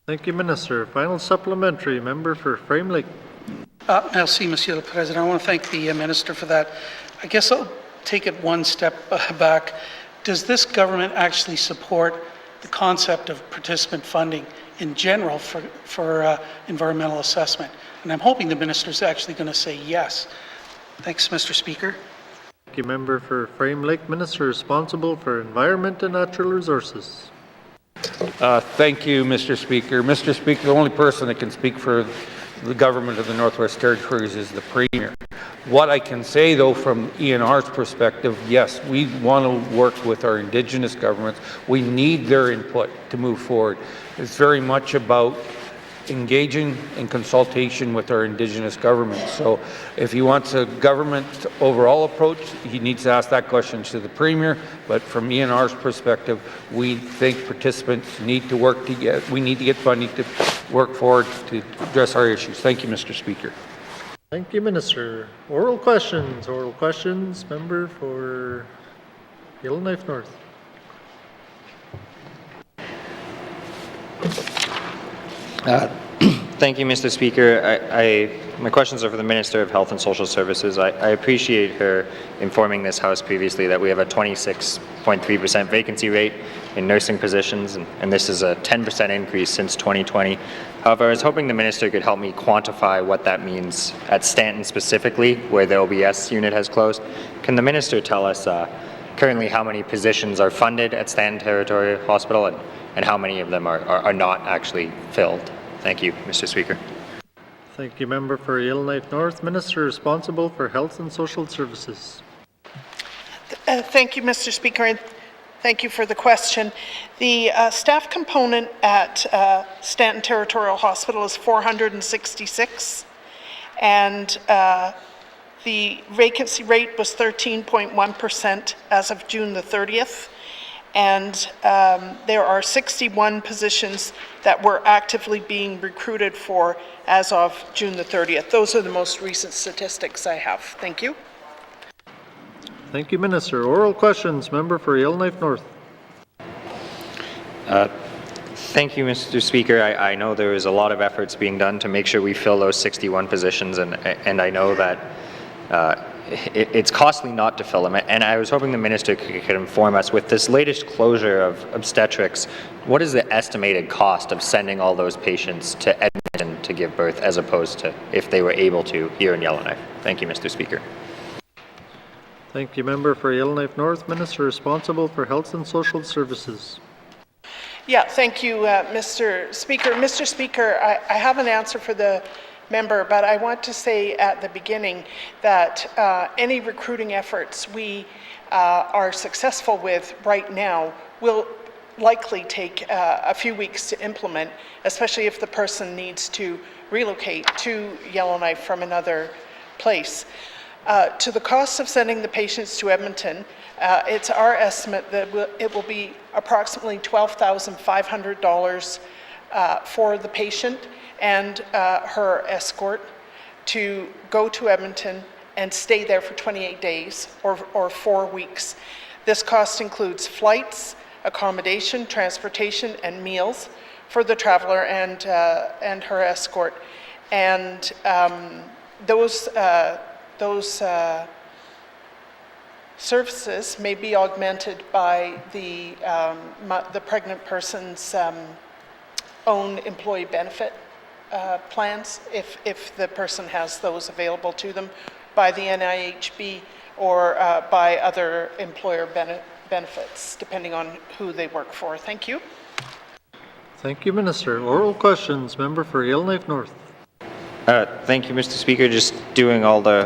Thank you, Minister. Final supplementary, member for Frame Lake. Merci, Monsieur le Président. I want to thank the Minister for that. I guess I'll take it one step back. Does this government actually support the concept of participant funding in general for environmental assessment? And I'm hoping the Minister is actually going to say yes. Thanks, Mr. Speaker. Thank you, member for Frame Lake. Minister responsible for Environment and Natural Resources. Thank you, Mr. Speaker. Mr. Speaker, the only person that can speak for the government of the Northwest Territories is the Premier. What I can say, though, from ENR's perspective, yes, we want to work with our Indigenous governments. We need their input to move forward. It's very much about engaging in consultation with our Indigenous governments. So if he wants a government overall approach, he needs to ask that question to the Premier. But from ENR's perspective, we think participants need to work together. We need to get funding to work forward to address our issues. Thank you, Mr. Speaker. Thank you, Minister. Oral questions. Oral questions. Member for Yellowknife North. Thank you, Mr. Speaker. My questions are for the Minister of Health and Social Services. I appreciate her informing this House previously that we have a 26.3% vacancy rate in nursing positions, and this is a 10% increase since 2020. However, I was hoping the Minister could help me quantify what that means at Stanton specifically, where the OBS unit has closed. Can the Minister tell us currently how many positions are funded at Stanton Territorial Hospital and how many of them are not actually filled? Thank you, Mr. Speaker. Thank you, member for Yellowknife North. Minister responsible for Health and Social Services. Thank you, Mr. Speaker, and thank you for the question. The staff component at Stanton Territorial Hospital is 466, and the vacancy rate was 13.1% as of June the 30th. And there are 61 positions that were actively being recruited for as of June the 30th. Those are the most recent statistics I have. Thank you. Thank you, Minister. Oral questions. Member for Yellowknife North. Thank you, Mr. Speaker. I know there is a lot of efforts being done to make sure we fill those 61 positions, and I know that it's costly not to fill them, and I was hoping the Minister could inform us, with this latest closure of obstetrics, what is the estimated cost of sending all those patients to Edmonton to give birth as opposed to if they were able to here in Yellowknife? Thank you, Mr. Speaker. Thank you, member for Yellowknife North. Minister responsible for Health and Social Services. Yeah, thank you, Mr. Speaker. Mr. Speaker, I have an answer for the member, but I want to say at the beginning that any recruiting efforts we are successful with right now will likely take a few weeks to implement, especially if the person needs to relocate to Yellowknife from another place. To the cost of sending the patients to Edmonton, it's our estimate that it will be approximately $12,500 for the patient and her escort to go to Edmonton and stay there for 28 days or 4 weeks. This cost includes flights, accommodation, transportation, and meals for the traveler and her escort. And those services may be augmented by the pregnant person's own employee benefit plans, if the person has those available to them, by the NIHB or by other employer benefits, depending on who they work for. Thank you. Thank you, Minister. Oral questions. Member for Yellowknife North. Thank you, Mr. Speaker. Just doing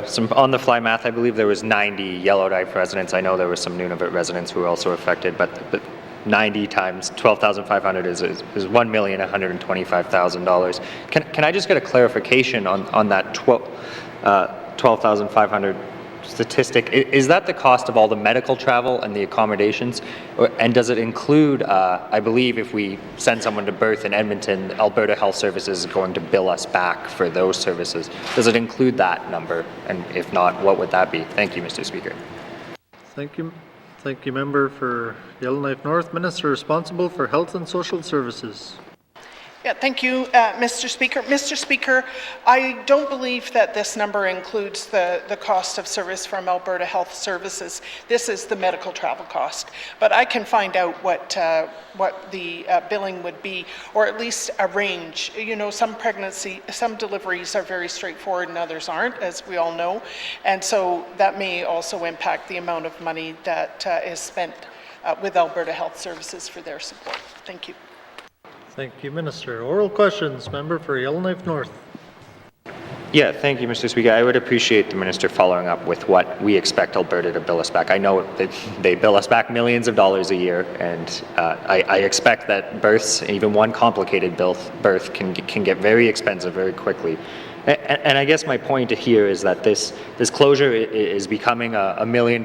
some on-the-fly math, I believe there was 90 Yellowknife residents. I know there were some Nunavut residents who were also affected, but 90 times 12,500 is $1,125,000. Can I just get a clarification on that 12,500 statistic? Is that the cost of all the medical travel and the accommodations? And does it include, I believe if we send someone to birth in Edmonton, Alberta Health Services is going to bill us back for those services. Does it include that number? And if not, what would that be? Thank you, Mr. Speaker. Thank you. Thank you, Member for Yellowknife North. Minister responsible for Health and Social Services. Yeah, thank you, Mr. Speaker. Mr. Speaker, I don't believe that this number includes the cost of service from Alberta Health Services. This is the medical travel cost. But I can find out what the billing would be, or at least a range. You know, some deliveries are very straightforward and others aren't, as we all know. And so that may also impact the amount of money that is spent with Alberta Health Services for their support. Thank you. Thank you, Minister. Oral questions. Member for Yellowknife North. Yeah, thank you, Mr. Speaker. I would appreciate the Minister following up with what we expect Alberta to bill us back. I know that they bill us back millions of dollars a year, and I expect that births, even one complicated birth, can get very expensive very quickly. And I guess my point here is that this closure is becoming a $1 million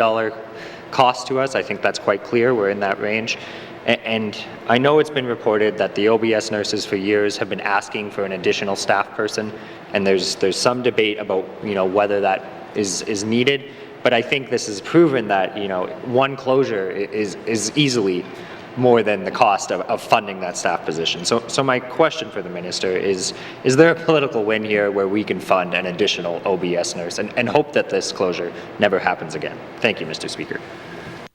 cost to us. I think that's quite clear. We're in that range. And I know it's been reported that the OBS nurses for years have been asking for an additional staff person, and there's some debate about whether that is needed. But I think this has proven that one closure is easily more than the cost of funding that staff position. So my question for the Minister is there a political win here where we can fund an additional OBS nurse and hope that this closure never happens again? Thank you, Mr. Speaker.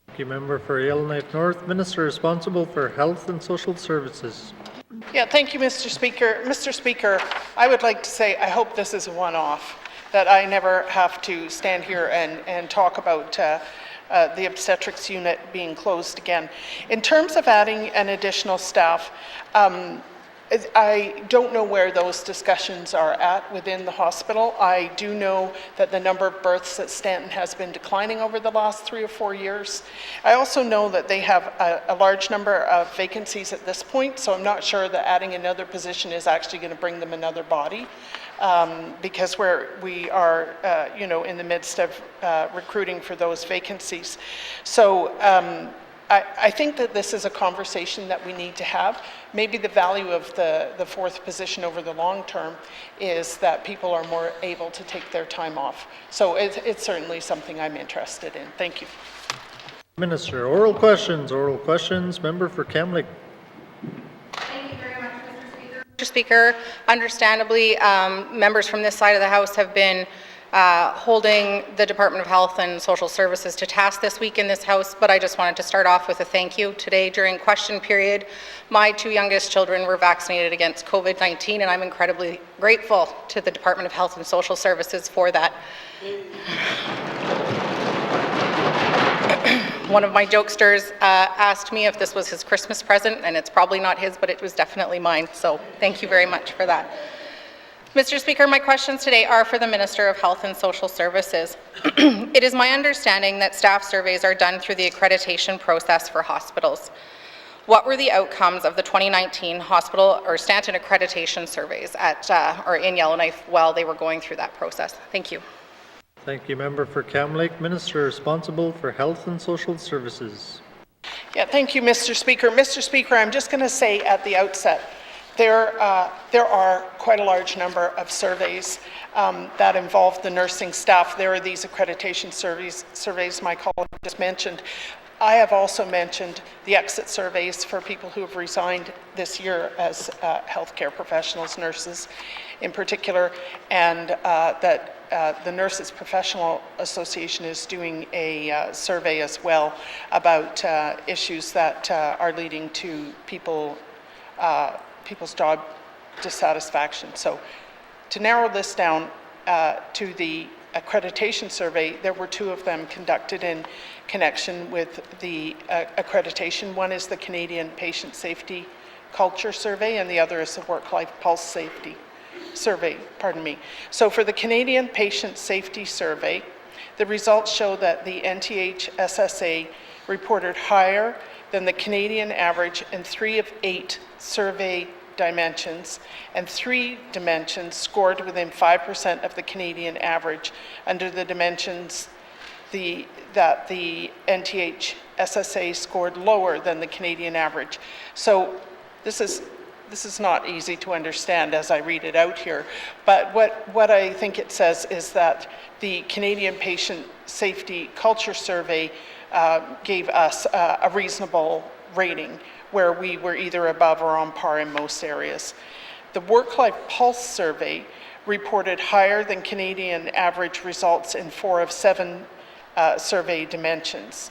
Thank you, Member for Yellowknife North. Minister responsible for Health and Social Services. Yeah, thank you, Mr. Speaker. Mr. Speaker, I would like to say I hope this is a one-off, that I never have to stand here and talk about the obstetrics unit being closed again. In terms of adding an additional staff, I don't know where those discussions are at within the hospital. I do know that the number of births at Stanton has been declining over the last 3 or 4 years. I also know that they have a large number of vacancies at this point, so I'm not sure that adding another position is actually going to bring them another body, because we are in the midst of recruiting for those vacancies. So I think that this is a conversation that we need to have. Maybe the value of the fourth position over the long term is that people are more able to take their time off. So it's certainly something I'm interested in. Thank you. Minister, oral questions. Oral questions. Member for Kamloops. Thank you very much, Mr. Speaker. Mr. Speaker, understandably, members from this side of the House have been holding the Department of Health and Social Services to task this week in this House, but I just wanted to start off with a thank you. Today, during question period, my 2 youngest children were vaccinated against COVID-19, and I'm incredibly grateful to the Department of Health and Social Services for that. One of my jokesters asked me if this was his Christmas present, and it's probably not his, but it was definitely mine, so thank you very much for that. Mr. Speaker, my questions today are for the Minister of Health and Social Services. It is my understanding that staff surveys are done through the accreditation process for hospitals. What were the outcomes of the 2019 hospital or Stanton accreditation surveys in Yellowknife while they were going through that process? Thank you. Thank you, Member for Kamloops. Minister responsible for Health and Social Services. Yeah, thank you, Mr. Speaker. Mr. Speaker, I'm just going to say at the outset, there are quite a large number of surveys that involve the nursing staff. There are these accreditation surveys my colleague just mentioned. I have also mentioned the exit surveys for people who have resigned this year as healthcare professionals, nurses in particular, and that the Nurses Professional Association is doing a survey as well about issues that are leading to people's job dissatisfaction. So to narrow this down to the accreditation survey, there were 2 of them conducted in connection with the accreditation. One is the Canadian Patient Safety culture survey, and the other is the work-life pulse safety survey, pardon me. So for the Canadian Patient Safety Survey, the results show that the NTH SSA reported higher than the Canadian average in 3 of 8 survey dimensions, and 3 dimensions scored within 5% of the Canadian average under the dimensions that the NTH SSA scored lower than the Canadian average. So this is not easy to understand as I read it out here, but what I think it says is that the Canadian Patient Safety Culture Survey gave us a reasonable rating, where we were either above or on par in most areas. The Work-Life Pulse Survey reported higher than Canadian average results in 4 of 7 survey dimensions.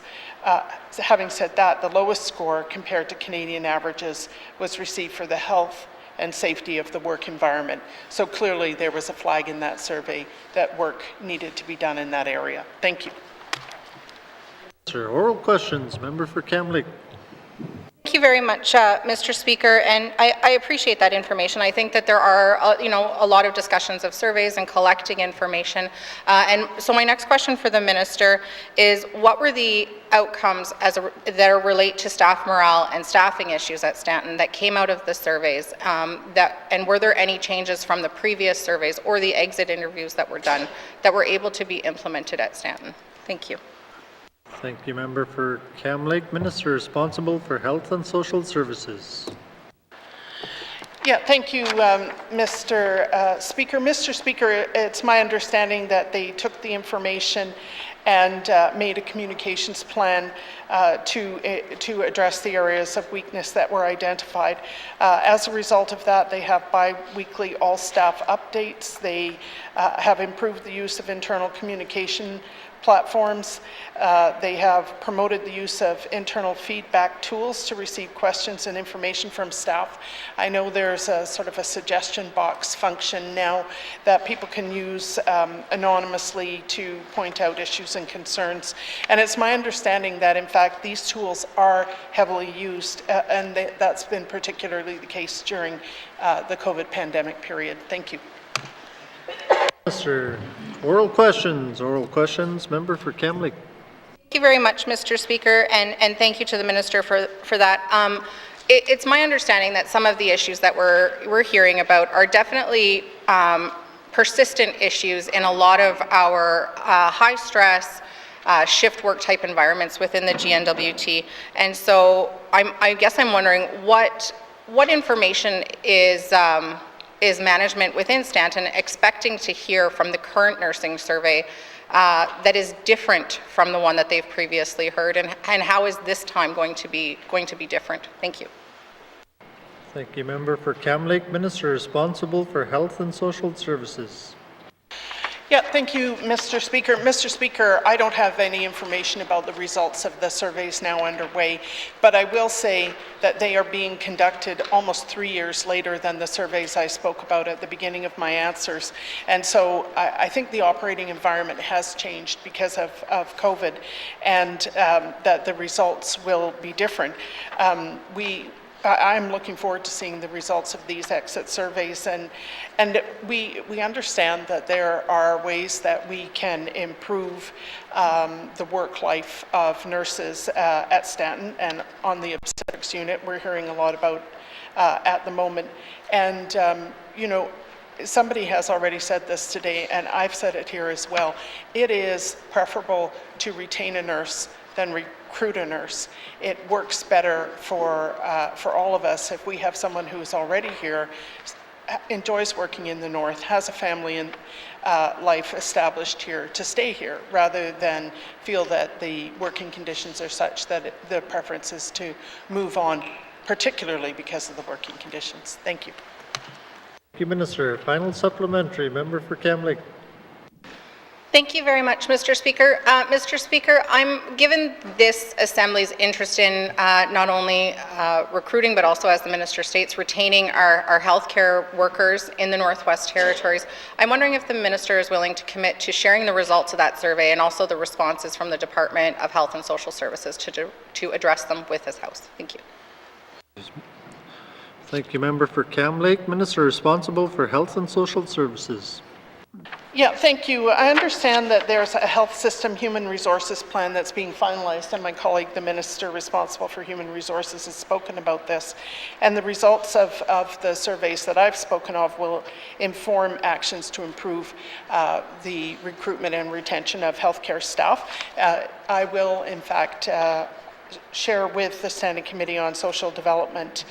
Having said that, the lowest score compared to Canadian averages was received for the health and safety of the work environment. So clearly there was a flag in that survey that work needed to be done in that area. Thank you. Sir, oral questions. Member for Kamloops. Thank you very much, Mr. Speaker, and I appreciate that information. I think that there are, a lot of discussions of surveys and collecting information. And so my next question for the minister is, what were the outcomes that relate to staff morale and staffing issues at Stanton that came out of the surveys? And were there any changes from the previous surveys or the exit interviews that were done that were able to be implemented at Stanton? Thank you. Thank you, Member for Kamloops. Minister responsible for Health and Social Services. Yeah, thank you, Mr. Speaker. Mr. Speaker, it's my understanding that they took the information and made a communications plan to address the areas of weakness that were identified. As a result of that, they have bi-weekly all-staff updates. They have improved the use of internal communication platforms. They have promoted the use of internal feedback tools to receive questions and information from staff. I know there's a sort of a suggestion box function now that people can use anonymously to point out issues and concerns. And it's my understanding that, in fact, these tools are heavily used, and that's been particularly the case during the COVID pandemic period. Thank you. Minister, oral questions. Oral questions. Member for Kamloops. Thank you very much, Mr. Speaker, and thank you to the minister for that. It's my understanding that some of the issues that we're hearing about are definitely persistent issues in a lot of our high stress shift work type environments within the N.W.T. And so I guess I'm wondering what information is management within Stanton expecting to hear from the current nursing survey that is different from the one that they've previously heard, and how is this time going to be different? Thank you. Thank you, Member for Kamloops. Minister responsible for Health and Social Services. Yeah, thank you, Mr. Speaker. Mr. Speaker, I don't have any information about the results of the surveys now underway, but I will say that they are being conducted almost 3 years later than the surveys I spoke about at the beginning of my answers. And so I think the operating environment has changed because of COVID, and that the results will be different. I'm looking forward to seeing the results of these exit surveys, and we understand that there are ways that we can improve the work life of nurses at Stanton and on the obstetrics unit. We're hearing a lot about at the moment, and somebody has already said this today, and I've said it here as well. It is preferable to retain a nurse than recruit a nurse. It works better for all of us if we have someone who is already here, enjoys working in the north, has a family and life established here, to stay here, rather than feel that the working conditions are such that the preference is to move on, particularly because of the working conditions. Thank you. Thank you, Minister. Final supplementary. Member for Kamloops. Thank you very much, Mr. Speaker. Mr. Speaker, I'm given this Assembly's interest in not only recruiting, but also, as the Minister states, retaining our healthcare workers in the Northwest Territories. I'm wondering if the Minister is willing to commit to sharing the results of that survey and also the responses from the Department of Health and Social Services to address them with this House. Thank you. Thank you, Member for Cam Lake. Minister responsible for Health and Social Services. Yeah, thank you. I understand that there's a health system human resources plan that's being finalized, and my colleague, the minister responsible for human resources, has spoken about this. And the results of the surveys that I've spoken of will inform actions to improve the recruitment and retention of healthcare staff. I will, in fact, share with the Standing Committee on Social Development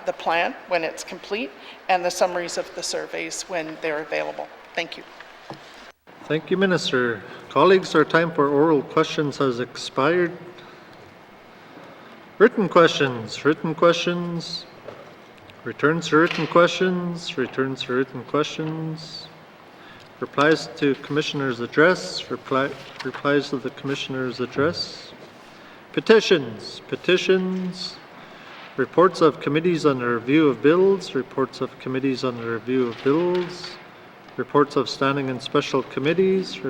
the plan when it's complete and the summaries of the surveys when they're available. Thank you. Thank you, Minister. Colleagues, our time for oral questions has expired. Written questions, returns to written questions, replies to Commissioner's address, replies to the Commissioner's address, petitions, reports of committees on the review of bills, reports of standing and special committees,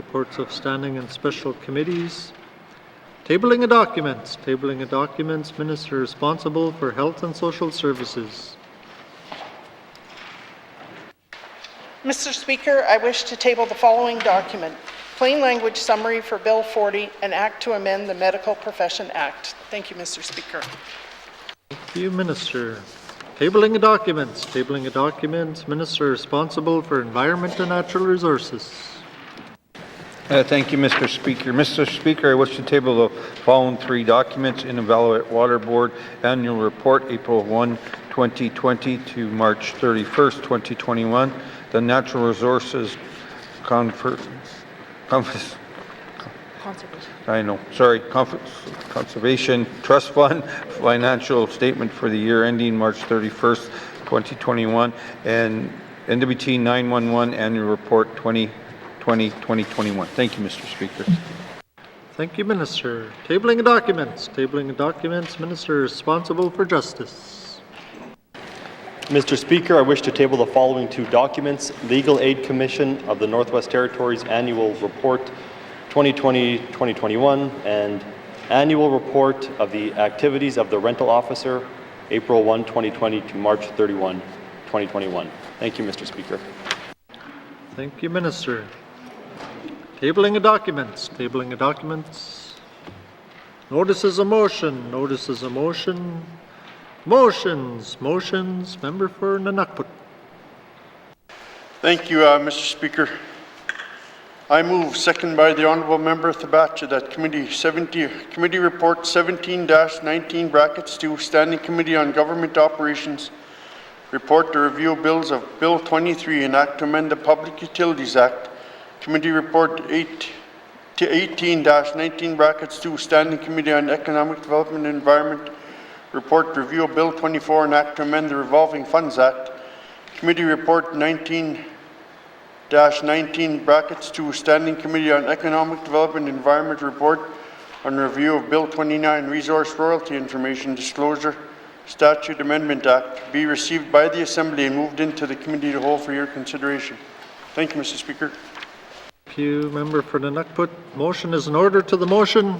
tabling of documents, Minister responsible for Health and Social Services. Mr. Speaker, I wish to table the following document, plain language summary for Bill 40, an act to amend the Medical Profession Act. Thank you, Mr. Speaker. Thank you, Minister. Tabling of documents, Minister responsible for Environment and Natural Resources. Thank you, Mr. Speaker. Mr. Speaker, I wish to table the following three documents: in Evaluate Water Board Annual Report, April 1, 2020 to March 31st, 2021, the Natural Resources Conservation Trust Fund financial statement for the year ending March 31st, 2021, and N.W.T. 911 Annual Report 2020-2021. Thank you, Mr. Speaker. Thank you, Minister. Tabling of documents, Minister responsible for Justice. Mr. Speaker, I wish to table the following two documents: Legal Aid Commission of the Northwest Territories Annual Report 2020-2021 and Annual Report of the Activities of the Rental Officer, April 1, 2020 to March 31, 2021. Thank you, Mr. Speaker. Thank you, Minister. Tabling of documents, Notices of motion, Motions, Member for N.W.T. Thank you, Mr. Speaker. I move, second by the Honourable Member Thabacha, that Committee Report 17-19 brackets 2, Standing Committee on Government Operations, report the review bills of Bill 23, an act to amend the Public Utilities Act. Committee Report 18-19 brackets 2, Standing Committee on Economic Development and Environment, report review of Bill 24, an act to amend the Revolving Funds Act. Committee Report 19 brackets 2, Standing Committee on Economic Development and Environment report on review of Bill 29, Resource Royalty Information Disclosure Statute Amendment Act, be received by the Assembly and moved into the Committee of the Whole for your consideration. Thank you, Mr. Speaker. Thank you, Member for N.W.T. Motion is in order to the motion.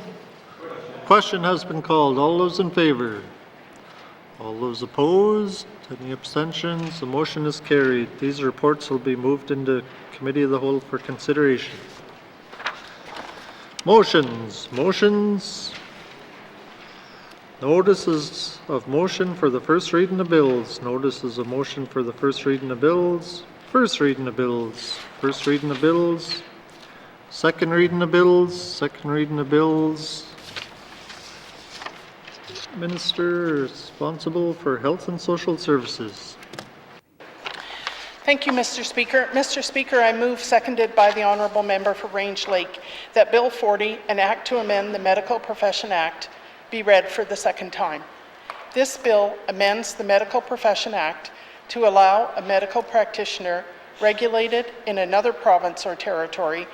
Question has been called. All those in favour? All those opposed? Any abstentions? The motion is carried. These reports will be moved into Committee of the Whole for consideration. Motions. Notices of motion for the first reading of bills. First reading of bills. Second reading of bills. Minister responsible for Health and Social Services. Thank you, Mr. Speaker. Mr. Speaker, I move, seconded by the Honourable Member for Range Lake, that Bill 40, an act to amend the Medical Profession Act, be read for the second time. This bill amends the Medical Profession Act to allow a medical practitioner regulated in another province or territory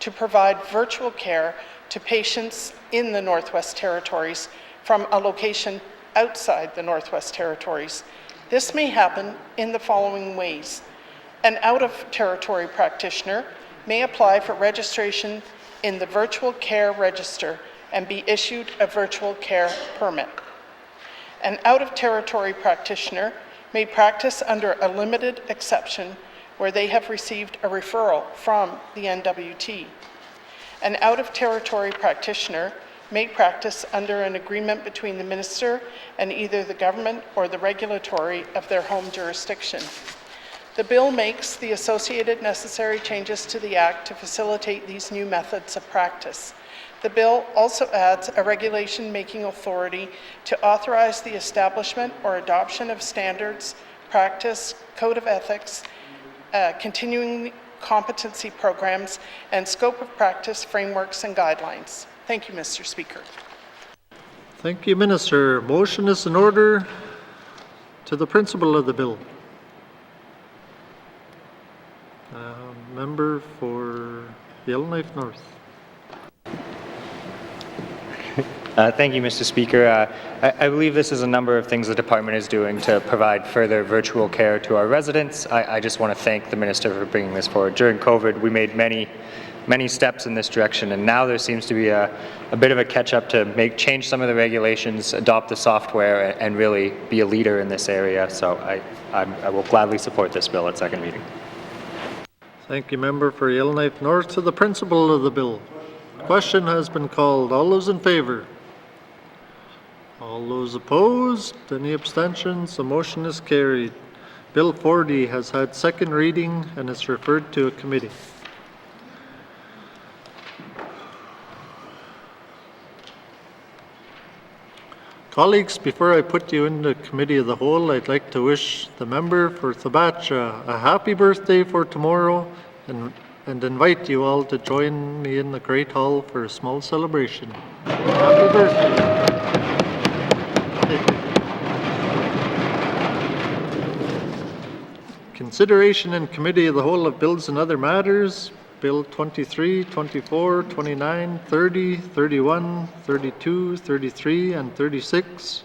to provide virtual care to patients in the Northwest Territories from a location outside the Northwest Territories. This may happen in the following ways. An out-of-territory practitioner may apply for registration in the Virtual Care Register and be issued a virtual care permit. An out-of-territory practitioner may practice under a limited exception where they have received a referral from the N.W.T. An out-of-territory practitioner may practice under an agreement between the minister and either the government or the regulatory of their home jurisdiction. The bill makes the associated necessary changes to the Act to facilitate these new methods of practice. The bill also adds a regulation-making authority to authorize the establishment or adoption of standards, practice, code of ethics, continuing competency programs, and scope of practice frameworks and guidelines. Thank you, Mr. Speaker. Thank you, Minister. Motion is in order to the principle of the bill. Member for Yellowknife North. Thank you, Mr. Speaker. I believe this is a number of things the department is doing to provide further virtual care to our residents. I just want to thank the minister for bringing this forward. During COVID, we made many steps in this direction, and now there seems to be a bit of a catch-up to change some of the regulations, adopt the software, and really be a leader in this area. So I will gladly support this bill at second reading. Thank you, Member for Yellowknife North. To the principle of the bill. Question has been called. All those in favour? All those opposed? Any abstentions? The motion is carried. Bill 40 has had second reading and is referred to a committee. Colleagues, before I put you in the committee of the whole, I'd like to wish the member for Thabatcha a happy birthday for tomorrow and invite you all to join me in the Great Hall for a small celebration. Happy birthday. Consideration in committee of the whole of bills and other matters. Bill 23, 24, 29, 30, 31, 32, 33, and 36.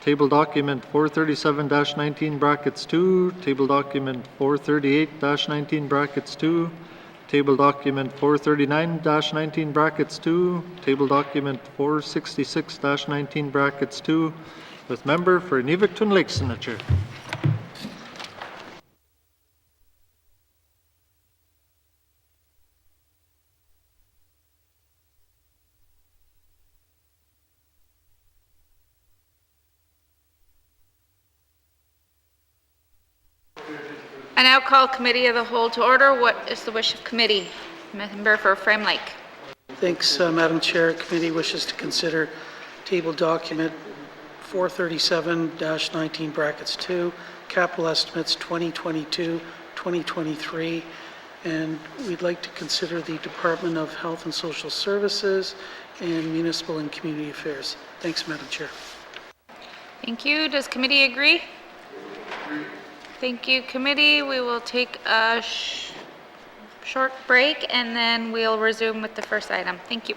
Table document 437-19 brackets 2. Table document 438-19 brackets 2. Table document 439-19 brackets 2. Table document 466-19 brackets 2. With member for Nevicton Lake signature. I now call Committee of the Whole to order. What is the wish of committee? Member for Frame Lake. Thanks, Madam Chair. Committee wishes to consider table document 437-19 brackets 2, capital estimates 2022-2023, and we'd like to consider the Department of Health and Social Services and Municipal and Community Affairs. Thanks, Madam Chair. Thank you. Does committee agree? Thank you, committee. We will take a short break and then we'll resume with the first item. Thank you.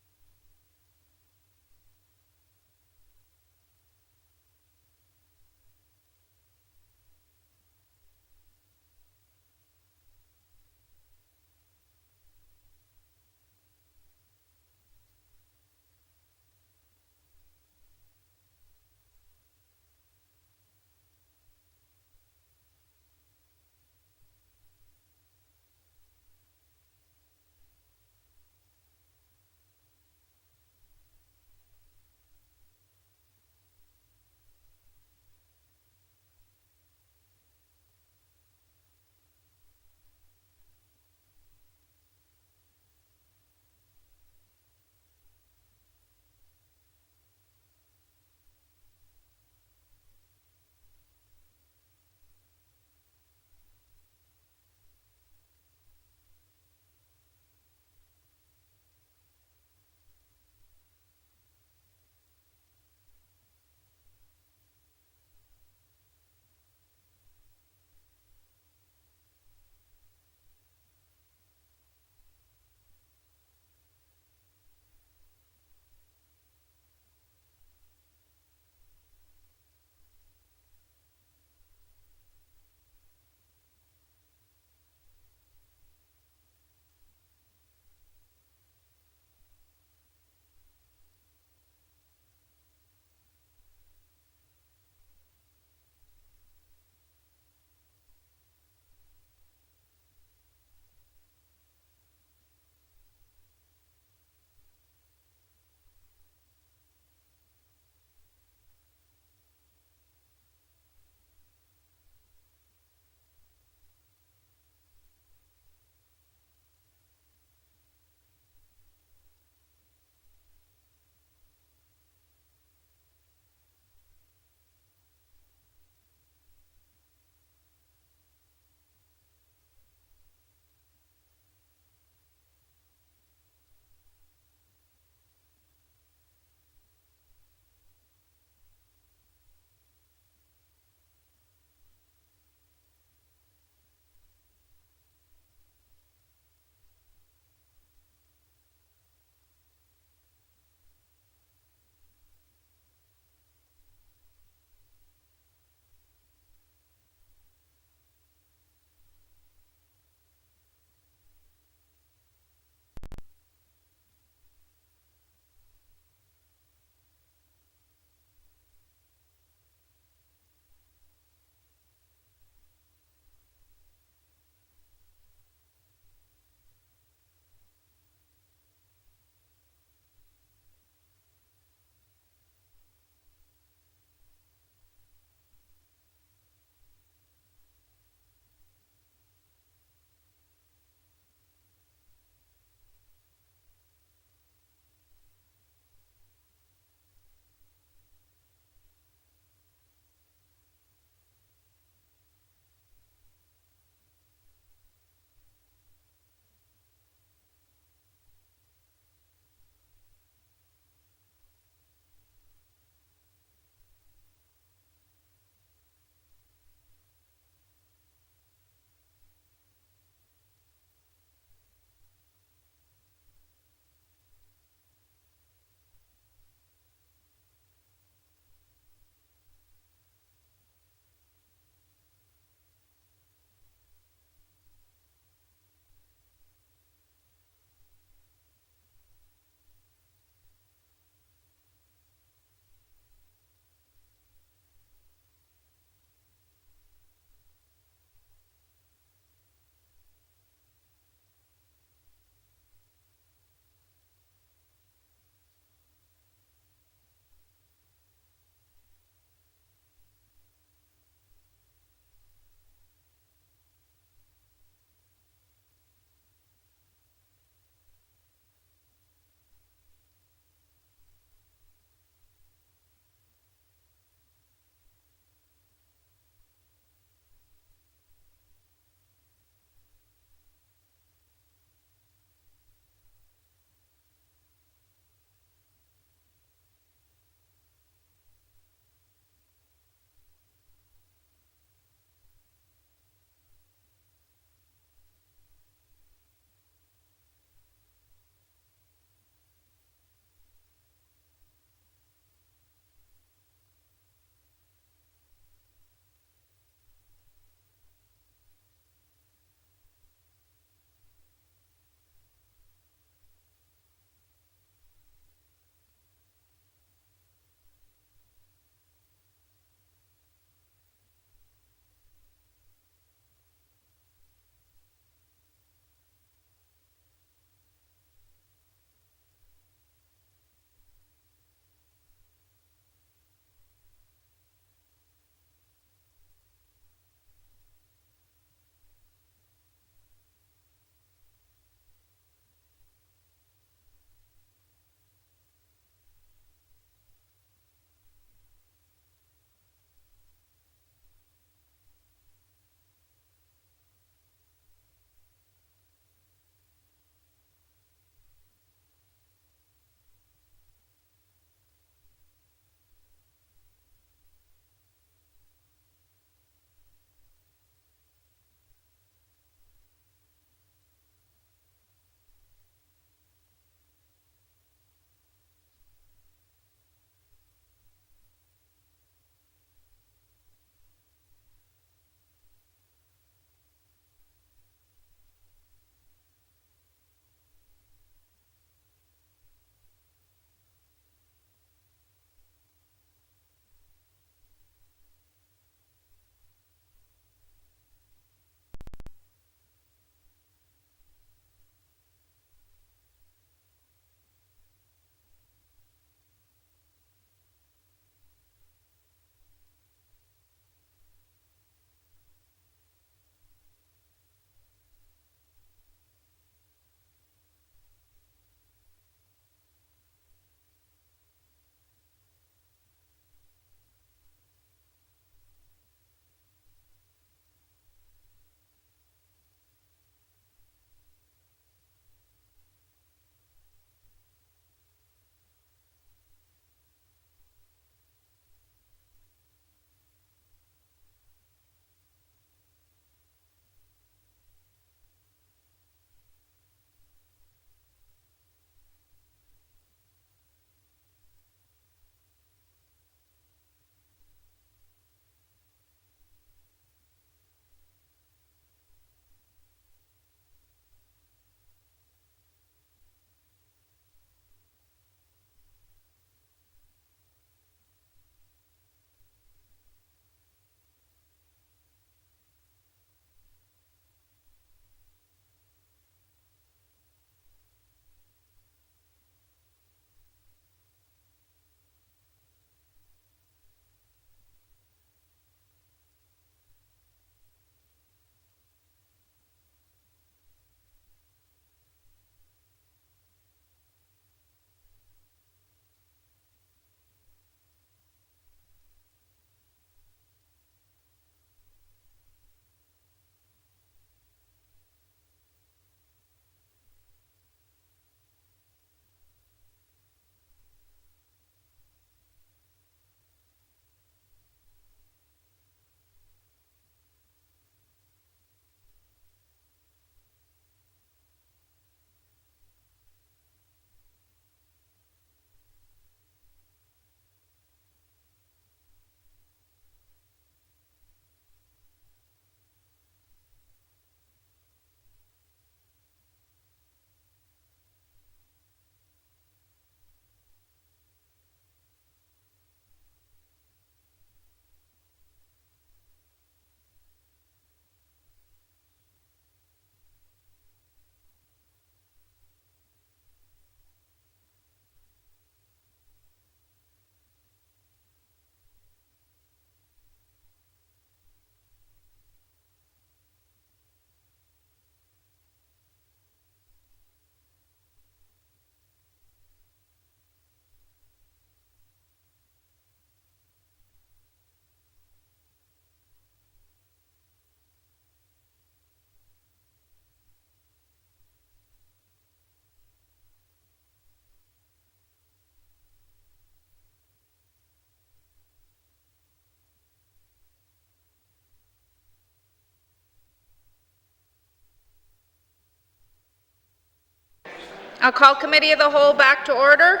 I'll call Committee of the Whole back to order.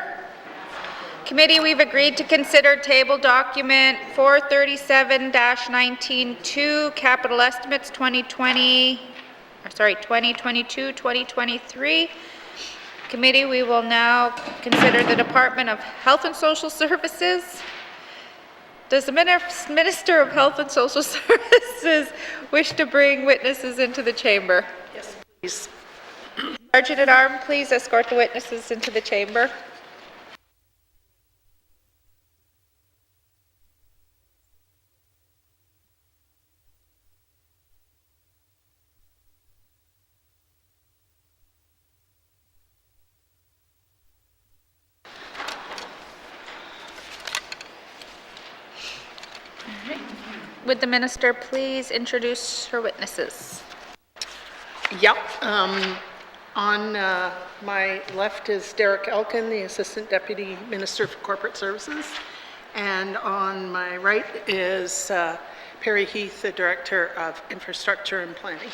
Committee, we've agreed to consider table document 437-19-2, capital estimates 2022-2023. Committee, we will now consider the Department of Health and Social Services. Does the Minister of Health and Social Services wish to bring witnesses into the chamber? Yes, please. Sergeant at Arms, please escort the witnesses into the chamber. Would the minister please introduce her witnesses? Yep. On my left is Derek Elkin, the Assistant Deputy Minister for Corporate Services. And on my right is Perry Heath, the Director of Infrastructure and Planning.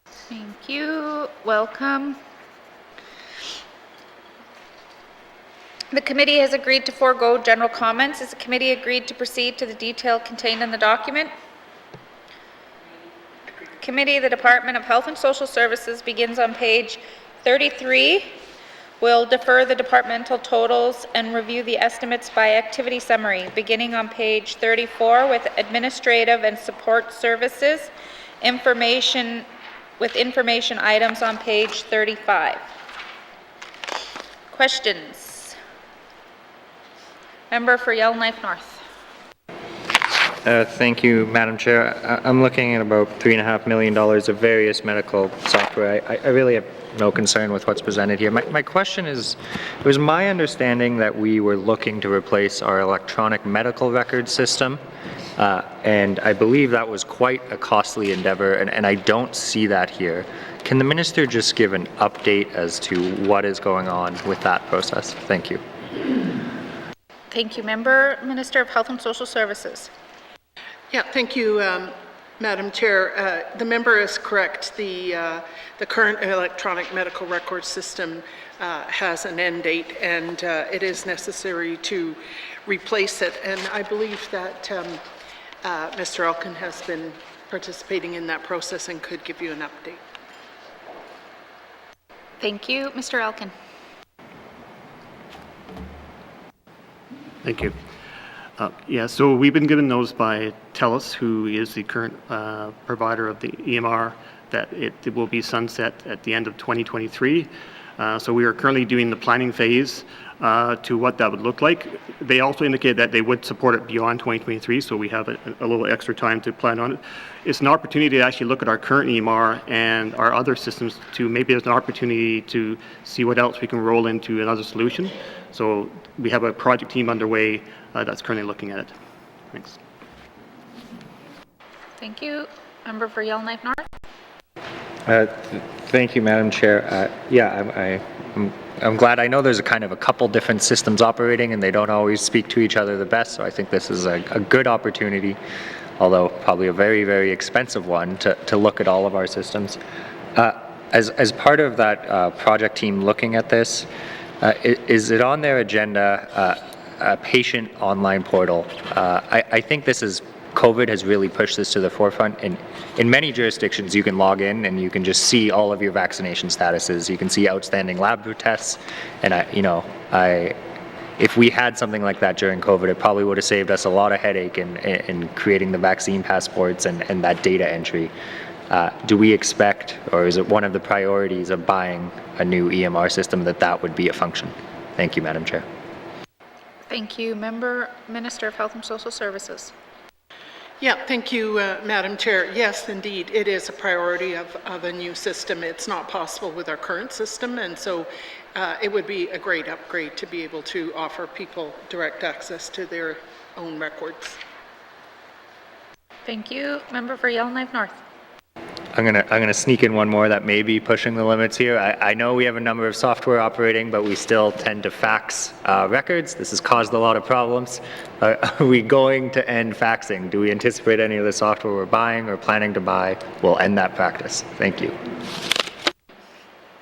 Thank you. Welcome. The committee has agreed to forego general comments. Has the committee agreed to proceed to the detail contained in the document? Committee, the Department of Health and Social Services begins on page 33. We'll defer the departmental totals and review the estimates by activity summary, beginning on page 34 with administrative and support services, information items on page 35. Questions? Member for Yellowknife North. Thank you, Madam Chair. I'm looking at about $3.5 million of various medical software. I really have no concern with what's presented here. My question is, it was my understanding that we were looking to replace our electronic medical record system, and I believe that was quite a costly endeavor, and I don't see that here. Can the minister just give an update as to what is going on with that process? Thank you. Thank you, Member. Minister of Health and Social Services. Yeah, thank you, Madam Chair. The member is correct. The current electronic medical record system has an end date, and it is necessary to replace it. And I believe that Mr. Elkin has been participating in that process and could give you an update. Thank you. Mr. Elkin. Thank you. So we've been given those by TELUS, who is the current provider of the EMR, that it will be sunset at the end of 2023. So we are currently doing the planning phase to what that would look like. They also indicated that they would support it beyond 2023, so we have a little extra time to plan on it. It's an opportunity to actually look at our current EMR and our other systems to maybe there's an opportunity to see what else we can roll into another solution. So we have a project team underway that's currently looking at it. Thanks. Thank you. Member for Yellowknife North. Thank you, Madam Chair. I'm glad. I know there's a couple different systems operating, and they don't always speak to each other the best. So I think this is a good opportunity, although probably a very, very expensive one, to look at all of our systems. As part of that project team looking at this, is it on their agenda a patient online portal? I think COVID has really pushed this to the forefront. And in many jurisdictions, you can log in and you can just see all of your vaccination statuses. You can see outstanding lab tests. And if we had something like that during COVID, it probably would have saved us a lot of headache in creating the vaccine passports and that data entry. Do we expect, or is it one of the priorities of buying a new EMR system that would be a function? Thank you, Madam Chair. Thank you. Member, Minister of Health and Social Services. Yeah, thank you, Madam Chair. Yes, indeed, it is a priority of a new system. It's not possible with our current system, and so it would be a great upgrade to be able to offer people direct access to their own records. Thank you. Member for Yellowknife North. I'm gonna sneak in one more that may be pushing the limits here. I know we have a number of software operating, but we still tend to fax records. This has caused a lot of problems. Are we going to end faxing? Do we anticipate any of the software we're buying or planning to buy will end that practice? Thank you.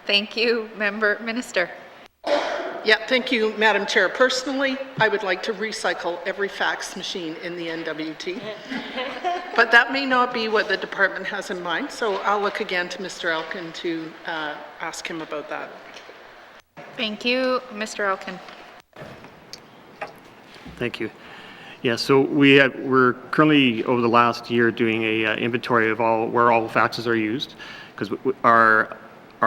Thank you, Member Minister. Yeah, thank you, Madam Chair. Personally, I would like to recycle every fax machine in the N.W.T. But that may not be what the department has in mind, so I'll look again to Mr. Elkin to ask him about that. Thank you, Mr. Elkin. Thank you. Yeah, so we're currently over the last year doing a inventory of where all faxes are used, because our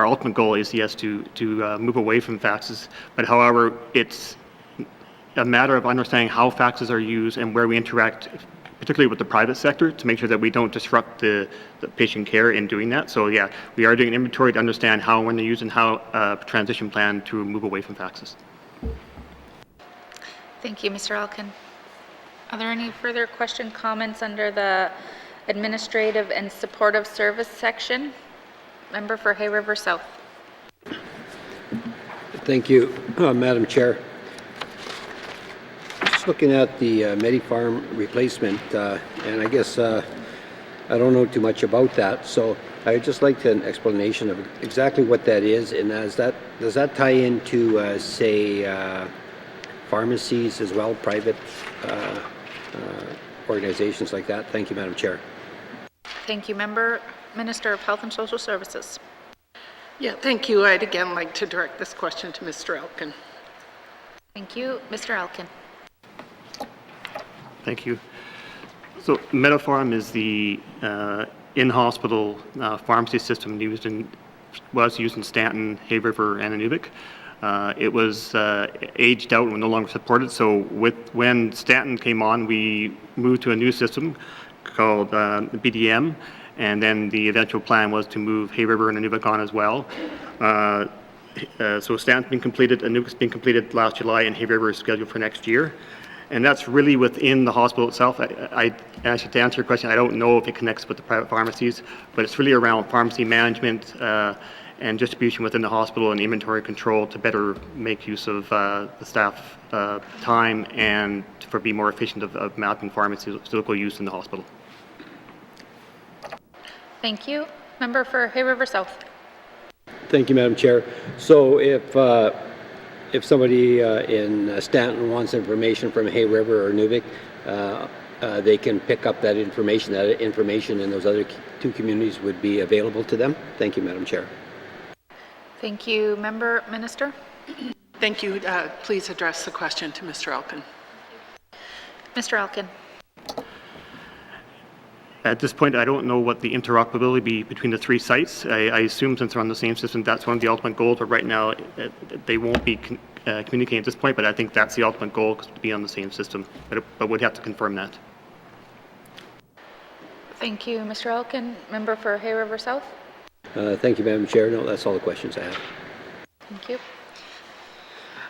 ultimate goal is, yes, to move away from faxes, but however, it's a matter of understanding how faxes are used and where we interact, particularly with the private sector, to make sure that we don't disrupt the patient care in doing that. So yeah, we are doing an inventory to understand how when they're used and how transition plan to move away from faxes. Thank you, Mr. Elkin. Are there any further comments under the Administrative and Supportive Service section? Member for Hay River South. Thank you, Madam Chair. Just looking at the Medifarm replacement, and I guess I don't know too much about that, so I'd just like an explanation of exactly what that is, and does that tie into, say, pharmacies as well, private organizations like that? Thank you, Madam Chair. Thank you, Member. Minister of Health and Social Services. Yeah, thank you. I'd again like to direct this question to Mr. Elkin. Thank you, Mr. Elkin. Thank you. So Medifarm is the in-hospital pharmacy system was used in Stanton, Hay River, and Inuvik. It was aged out and no longer supported. So when Stanton came on, we moved to a new system called BDM, and then the eventual plan was to move Hay River and Inuvik on as well. So Stanton's been completed, Inuvik's been completed last July, and Hay River is scheduled for next year. And that's really within the hospital itself. Actually, to answer your question, I don't know if it connects with the private pharmacies, but it's really around pharmacy management and distribution within the hospital and inventory control to better make use of the staff time and for be more efficient of mapping pharmaceutical use in the hospital. Thank you. Member for Hay River South. Thank you, Madam Chair. So if somebody in Stanton wants information from Hay River or Inuvik, they can pick up that information. That information in those other two communities would be available to them. Thank you, Madam Chair. Thank you, Member Minister. Thank you. Please address the question to Mr. Elkin. Mr. Elkin. At this point, I don't know what the interoperability be between the three sites. I assume since they're on the same system, that's one of the ultimate goals, but right now they won't be communicating at this point, but I think that's the ultimate goal, to be on the same system, but we'd have to confirm that. Thank you, Mr. Elkin. Member for Hay River South. Thank you, Madam Chair. No, that's all the questions I have. Thank you.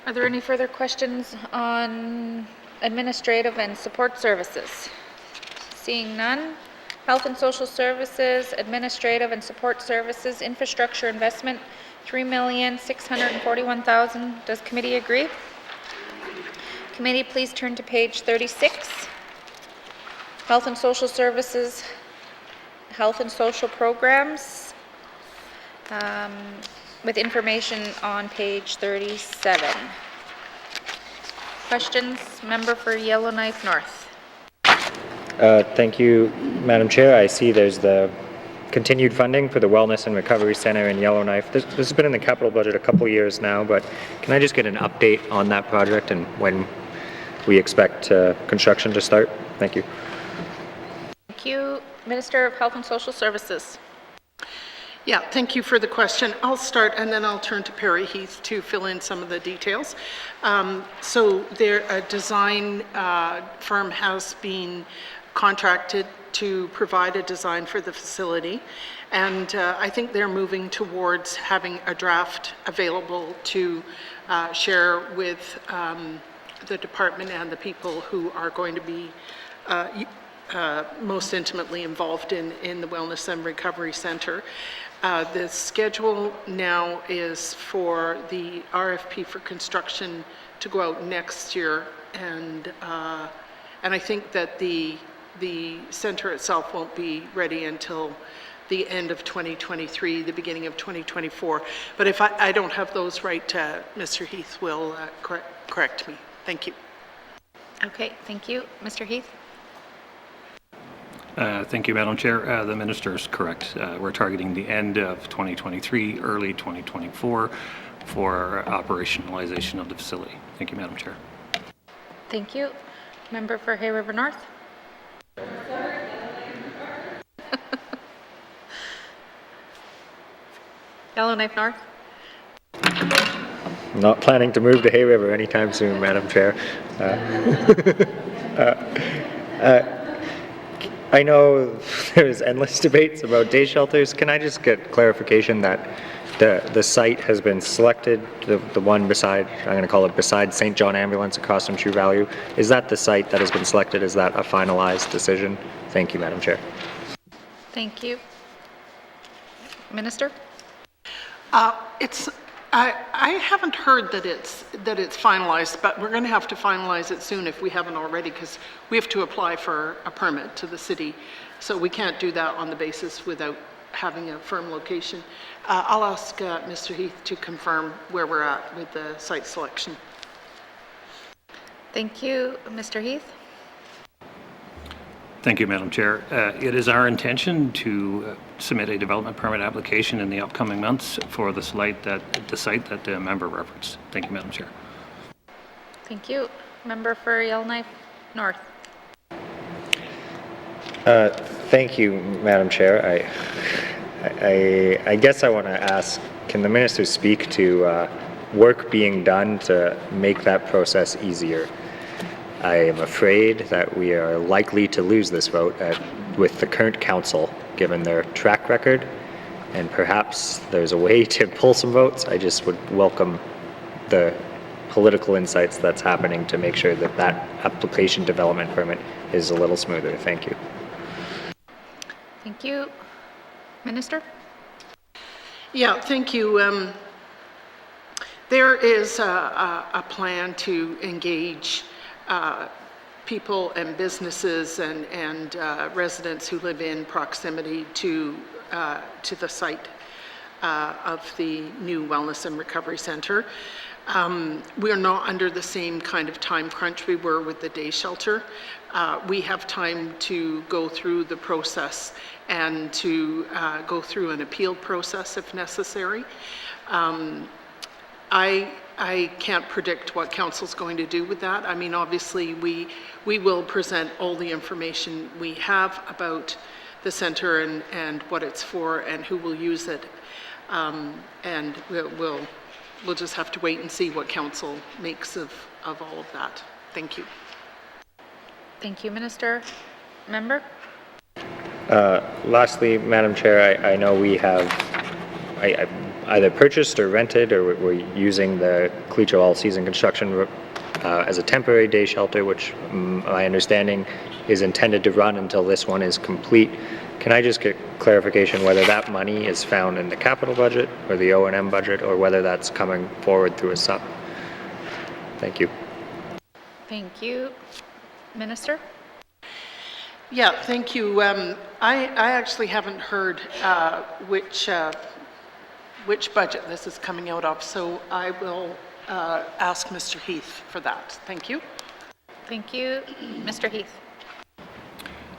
Are there any further questions on administrative and support services? Seeing none. Health and Social Services, Administrative and Support Services, Infrastructure Investment, $3,641,000. Does committee agree? Committee, please turn to page 36. Health and Social Services, Health and Social Programs, with information on page 37. Questions? Member for Yellowknife North. Thank you, Madam Chair. I see there's the continued funding for the Wellness and Recovery Center in Yellowknife. This has been in the capital budget a couple years now, but can I just get an update on that project and when we expect construction to start? Thank you. Thank you. Minister of Health and Social Services. Yeah, thank you for the question. I'll start and then I'll turn to Perry Heath to fill in some of the details. So a design firm has been contracted to provide a design for the facility, and I think they're moving towards having a draft available to share with the department and the people who are going to be most intimately involved in the Wellness and Recovery Center. The schedule now is for the RFP for construction to go out next year, and I think that the center itself won't be ready until the end of 2023, the beginning of 2024. But if I don't have those right, Mr. Heath will correct me. Thank you. Okay, thank you. Mr. Heath? Thank you, Madam Chair. The Minister is correct. We're targeting the end of 2023, early 2024 for operationalization of the facility. Thank you, Madam Chair. Thank you. Member for Hay River North? Yellowknife North? Not planning to move to Hay River anytime soon, Madam Chair. I know there's endless debates about day shelters. Can I just get clarification that the site has been selected, the one beside, I'm going to call it beside St. John Ambulance across from True Value? Is that the site that has been selected? Is that a finalized decision? Thank you, Madam Chair. Thank you. Minister? I haven't heard that it's finalized, but we're going to have to finalize it soon if we haven't already, because we have to apply for a permit to the city. So we can't do that on the basis without having a firm location. I'll ask Mr. Heath to confirm where we're at with the site selection. Thank you. Mr. Heath? Thank you, Madam Chair. It is our intention to submit a development permit application in the upcoming months for the site that the member referenced. Thank you, Madam Chair. Thank you. Member for Yellowknife North? Thank you, Madam Chair. I guess I want to ask, can the Minister speak to work being done to make that process easier? I am afraid that we are likely to lose this vote with the current council, given their track record, and perhaps there's a way to pull some votes. I just would welcome the political insights that's happening to make sure that that application development permit is a little smoother. Thank you. Thank you. Minister? Yeah, thank you. There is a plan to engage people and businesses and residents who live in proximity to the site of the new Wellness and Recovery Centre. We are not under the same kind of time crunch we were with the day shelter. We have time to go through the process and to go through an appeal process if necessary. I can't predict what council's going to do with that. I mean, obviously, we will present all the information we have about the centre and what it's for and who will use it. And we'll just have to wait and see what council makes of all of that. Thank you. Thank you, Minister. Member? Lastly, Madam Chair, I know we have either purchased or rented, or we're using the Cleacho all-season construction as a temporary day shelter, which my understanding is intended to run until this one is complete. Can I just get clarification whether that money is found in the capital budget or the O&M budget, or whether that's coming forward through a SUP? Thank you. Thank you. Minister? Yeah, thank you. I actually haven't heard which budget this is coming out of, so I will ask Mr. Heath for that. Thank you. Thank you. Mr. Heath?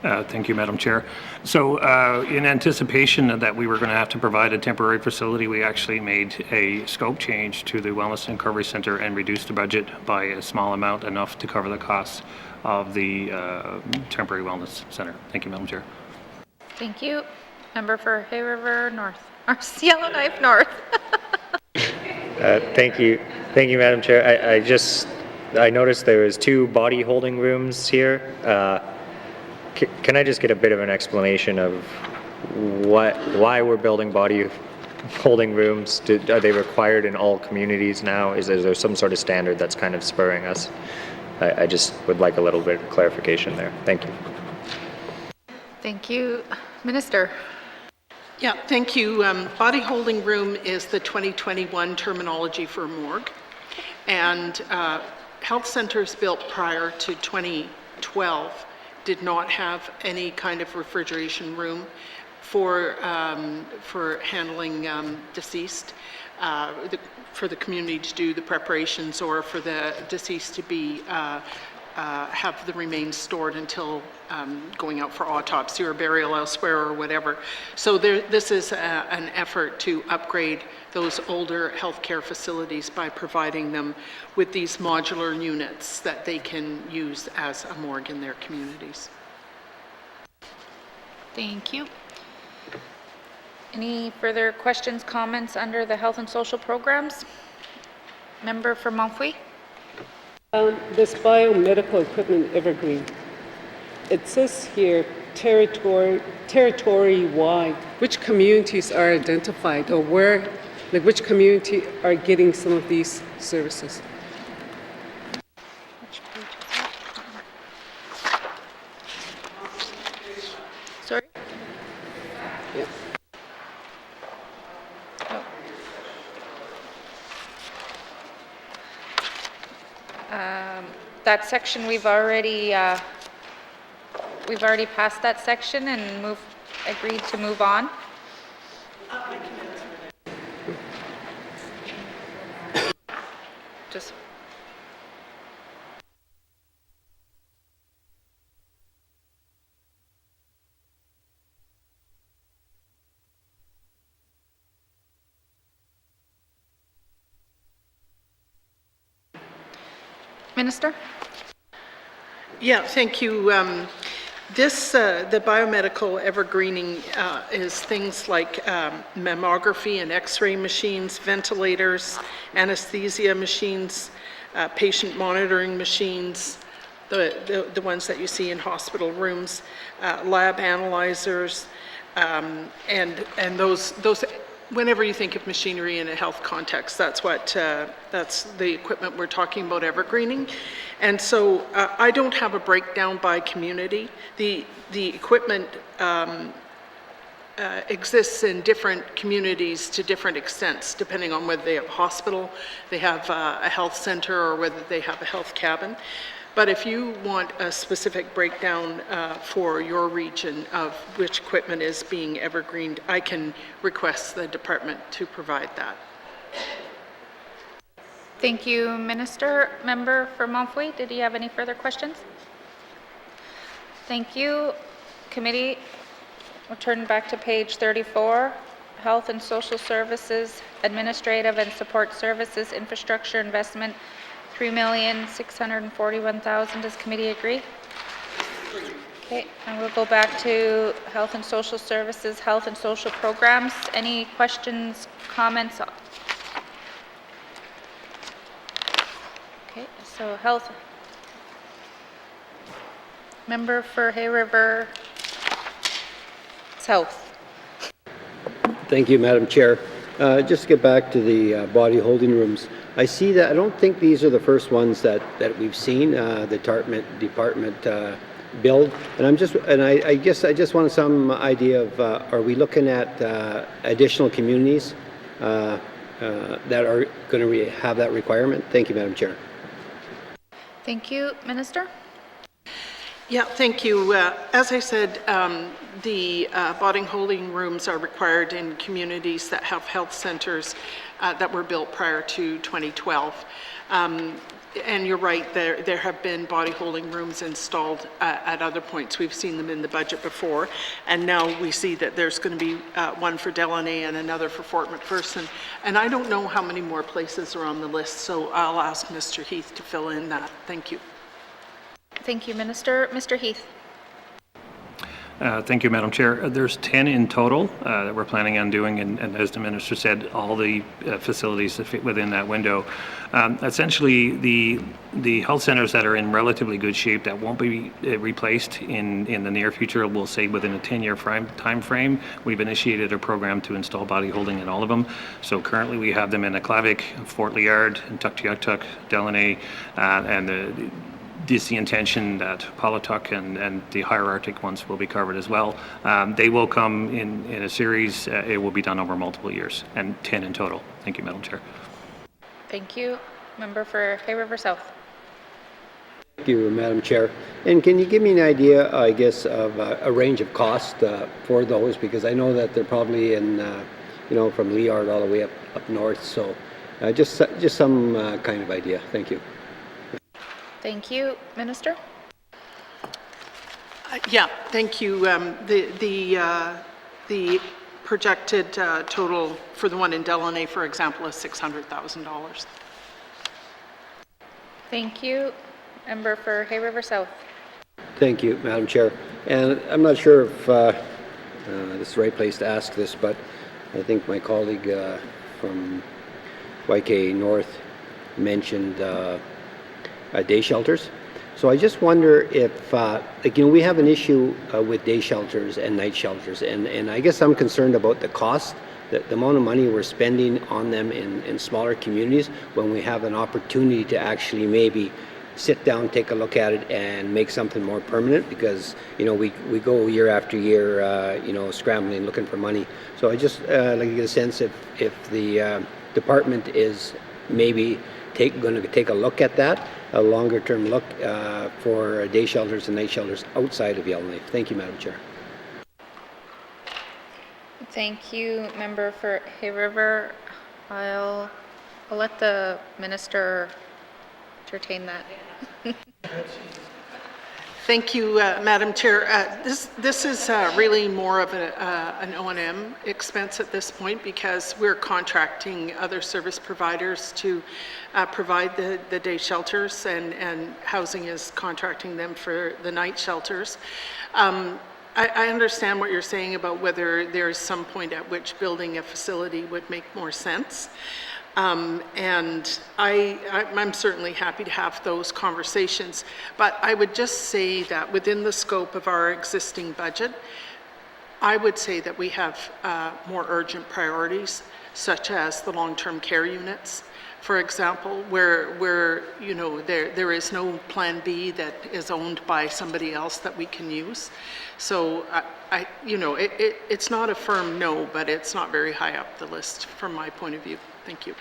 Thank you, Madam Chair. So in anticipation that we were going to have to provide a temporary facility, we actually made a scope change to the Wellness and Recovery Centre and reduced the budget by a small amount, enough to cover the costs of the temporary wellness centre. Thank you, Madam Chair. Thank you. Member for Hay River North, or Yellowknife North? Thank you, Madam Chair. I noticed there was 2 body holding rooms here. Can I just get a bit of an explanation of why we're building body holding rooms? Are they required in all communities now? Is there some sort of standard that's kind of spurring us? I just would like a little bit of clarification there. Thank you. Thank you. Minister? Yeah, thank you. Body holding room is the 2021 terminology for morgue. And health centers built prior to 2012 did not have any kind of refrigeration room. for handling deceased, for the community to do the preparations, or for the deceased to be have the remains stored until going out for autopsy or burial elsewhere or whatever. So this is an effort to upgrade those older healthcare facilities by providing them with these modular units that they can use as a morgue in their communities. Thank you. Any further questions, comments under the health and social programs? Member for Montfouille? This biomedical equipment evergreen, it says here territory-wide, which communities are identified, or where, like which community are getting some of these services? Which page is that? Sorry? Yeah. That section we've already passed that section and agreed to move on. Just Minister? Yeah, thank you. The biomedical evergreening is things like mammography and x-ray machines, ventilators, anesthesia machines, patient monitoring machines, the ones that you see in hospital rooms, lab analyzers, and those whenever you think of machinery in a health context, that's the equipment we're talking about evergreening. And so I don't have a breakdown by community. The equipment exists in different communities to different extents, depending on whether they have a hospital, they have a health center, or whether they have a health cabin. But if you want a specific breakdown for your region of which equipment is being evergreened, I can request the department to provide that. Thank you, Minister. Member for Montfouille, did you have any further questions? Thank you. Committee, we'll turn back to page 34. Health and Social Services, Administrative and Support Services, Infrastructure Investment, $3,641,000. Does committee agree? Okay, and we'll go back to Health and Social Services, Health and Social Programs. Any questions, comments? Okay, so Health. Member for Hay River South. Thank you, Madam Chair. Just to get back to the body holding rooms, I see that I don't think these are the first ones that we've seen the department build, and I guess I just want some idea of are we looking at additional communities that are going to have that requirement? Thank you, Madam Chair. Thank you, Minister. Yeah, thank you. As I said, the body holding rooms are required in communities that have health centers that were built prior to 2012. And you're right, there have been body holding rooms installed at other points. We've seen them in the budget before, and now we see that there's going to be one for Delaney and another for Fort McPherson. And I don't know how many more places are on the list, so I'll ask Mr. Heath to fill in that. Thank you. Thank you, Minister. Mr. Heath. Thank you, Madam Chair. There's 10 in total that we're planning on doing, and as the Minister said, all the facilities that fit within that window. Essentially, the health centers that are in relatively good shape that won't be replaced in the near future, we'll say within a 10-year time frame, we've initiated a program to install body holding in all of them. So currently we have them in Aklavik, Fort Liard, Tuktoyaktuk, Delaney, and it's the intention that Paulatuk and the higher Arctic ones will be covered as well. They will come in a series. It will be done over multiple years, and 10 in total. Thank you, Madam Chair. Thank you. Member for Hay River South. Thank you, Madam Chair. And can you give me an idea, I guess, of a range of cost for those? Because I know that they're probably in, from Leard all the way up north. So just some kind of idea. Thank you. Thank you. Minister? Yeah, thank you. The projected total for the one in Delaunay, for example, is $600,000. Thank you. Member for Hay River South. Thank you, Madam Chair. And I'm not sure if this is the right place to ask this, but I think my colleague from YK North mentioned day shelters. So I just wonder if, we have an issue with day shelters and night shelters, and I guess I'm concerned about the cost, the amount of money we're spending on them in smaller communities when we have an opportunity to actually maybe sit down, take a look at it, and make something more permanent, because we go year after year, scrambling, looking for money. So I just like to get a sense if the department is maybe going to take a look at that, a longer term look for day shelters and night shelters outside of Yellowknife. Thank you, Madam Chair. Thank you, Member for Hay River. I'll let the minister entertain that. Thank you, Madam Chair. This is really more of an O&M expense at this point, because we're contracting other service providers to provide the day shelters, and housing is contracting them for the night shelters. I understand what you're saying about whether there's some point at which building a facility would make more sense. And I'm certainly happy to have those conversations. But I would just say that within the scope of our existing budget, I would say that we have more urgent priorities, such as the long-term care units, for example, where there is no Plan B that is owned by somebody else that we can use. So it's not a firm no, but it's not very high up the list from my point of view. Thank you.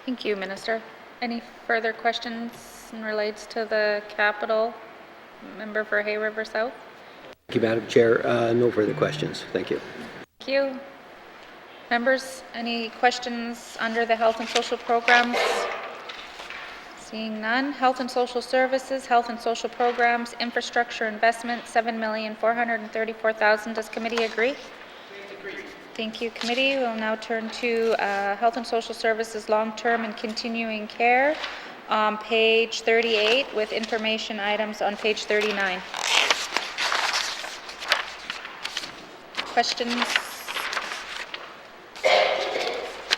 Thank you, Minister. Any further questions in relates to the capital? Member for Hay River South. Thank you, Madam Chair. No further questions. Thank you. Thank you. Members, any questions under the health and social programs? Seeing none. Health and social services, health and social programs, infrastructure investment, $7,434,000. Does committee agree? Agree. Thank you, committee. We'll now turn to health and social services, long-term and continuing care on page 38, with information items on page 39. Questions?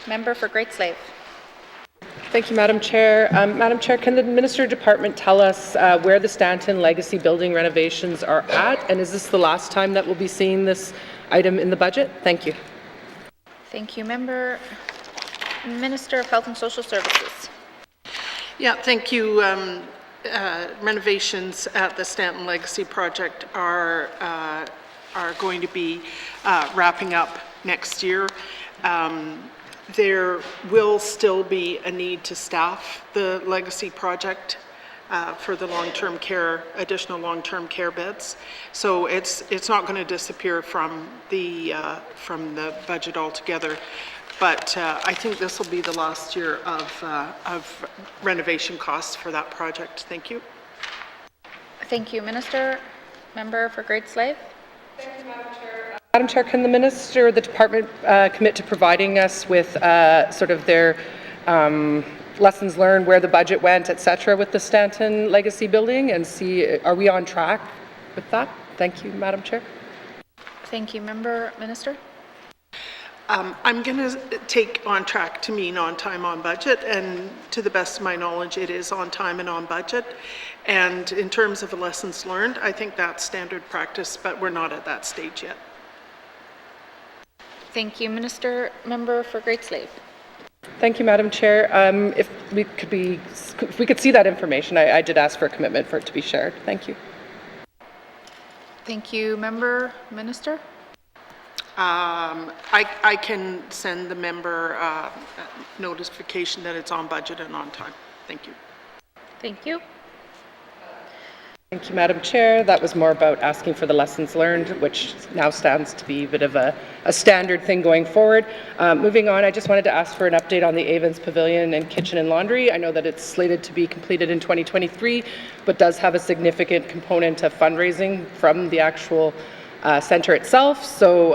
Member for Great Slave. Thank you, Madam Chair. Madam Chair, can the Minister Department tell us where the Stanton Legacy building renovations are at, and is this the last time that we'll be seeing this item in the budget? Thank you. Thank you, Member. Minister of Health and Social Services. Yeah, thank you. Renovations at the Stanton Legacy project are going to be wrapping up next year. There will still be a need to staff the Legacy project for the long-term care, additional long-term care beds. So it's not going to disappear from the budget altogether. But I think this will be the last year of renovation costs for that project. Thank you. Thank you, Minister. Member for Great Slave. Thank you, Madam Chair. Madam Chair, can the Minister or the Department commit to providing us with sort of their lessons learned, where the budget went, etc., with the Stanton Legacy building, and see, are we on track with that? Thank you, Madam Chair. Thank you, Member. Minister. I'm going to take on track to mean on time, on budget, and to the best of my knowledge, it is on time and on budget. And in terms of the lessons learned, I think that's standard practice, but we're not at that stage yet. Thank you, Minister. Member for Great Slave. Thank you, Madam Chair. If we could see that information, I did ask for a commitment for it to be shared. Thank you. Thank you, Member. Minister. I can send the member notification that it's on budget and on time. Thank you. Thank you. Thank you, Madam Chair. That was more about asking for the lessons learned, which now stands to be a bit of a standard thing going forward. Moving on, I just wanted to ask for an update on the Avens Pavilion and Kitchen and Laundry. I know that it's slated to be completed in 2023, but does have a significant component of fundraising from the actual centre itself. So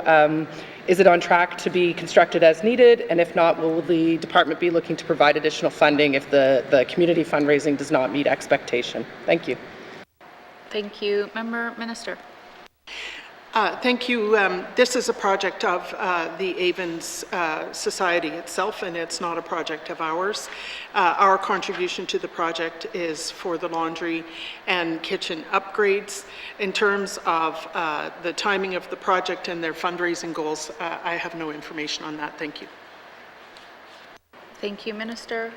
is it on track to be constructed as needed? And if not, will the department be looking to provide additional funding if the community fundraising does not meet expectation? Thank you. Thank you. Member Minister. Thank you. This is a project of the Avens Society itself, and it's not a project of ours. Our contribution to the project is for the laundry and kitchen upgrades. In terms of the timing of the project and their fundraising goals, I have no information on that. Thank you. Thank you, Minister.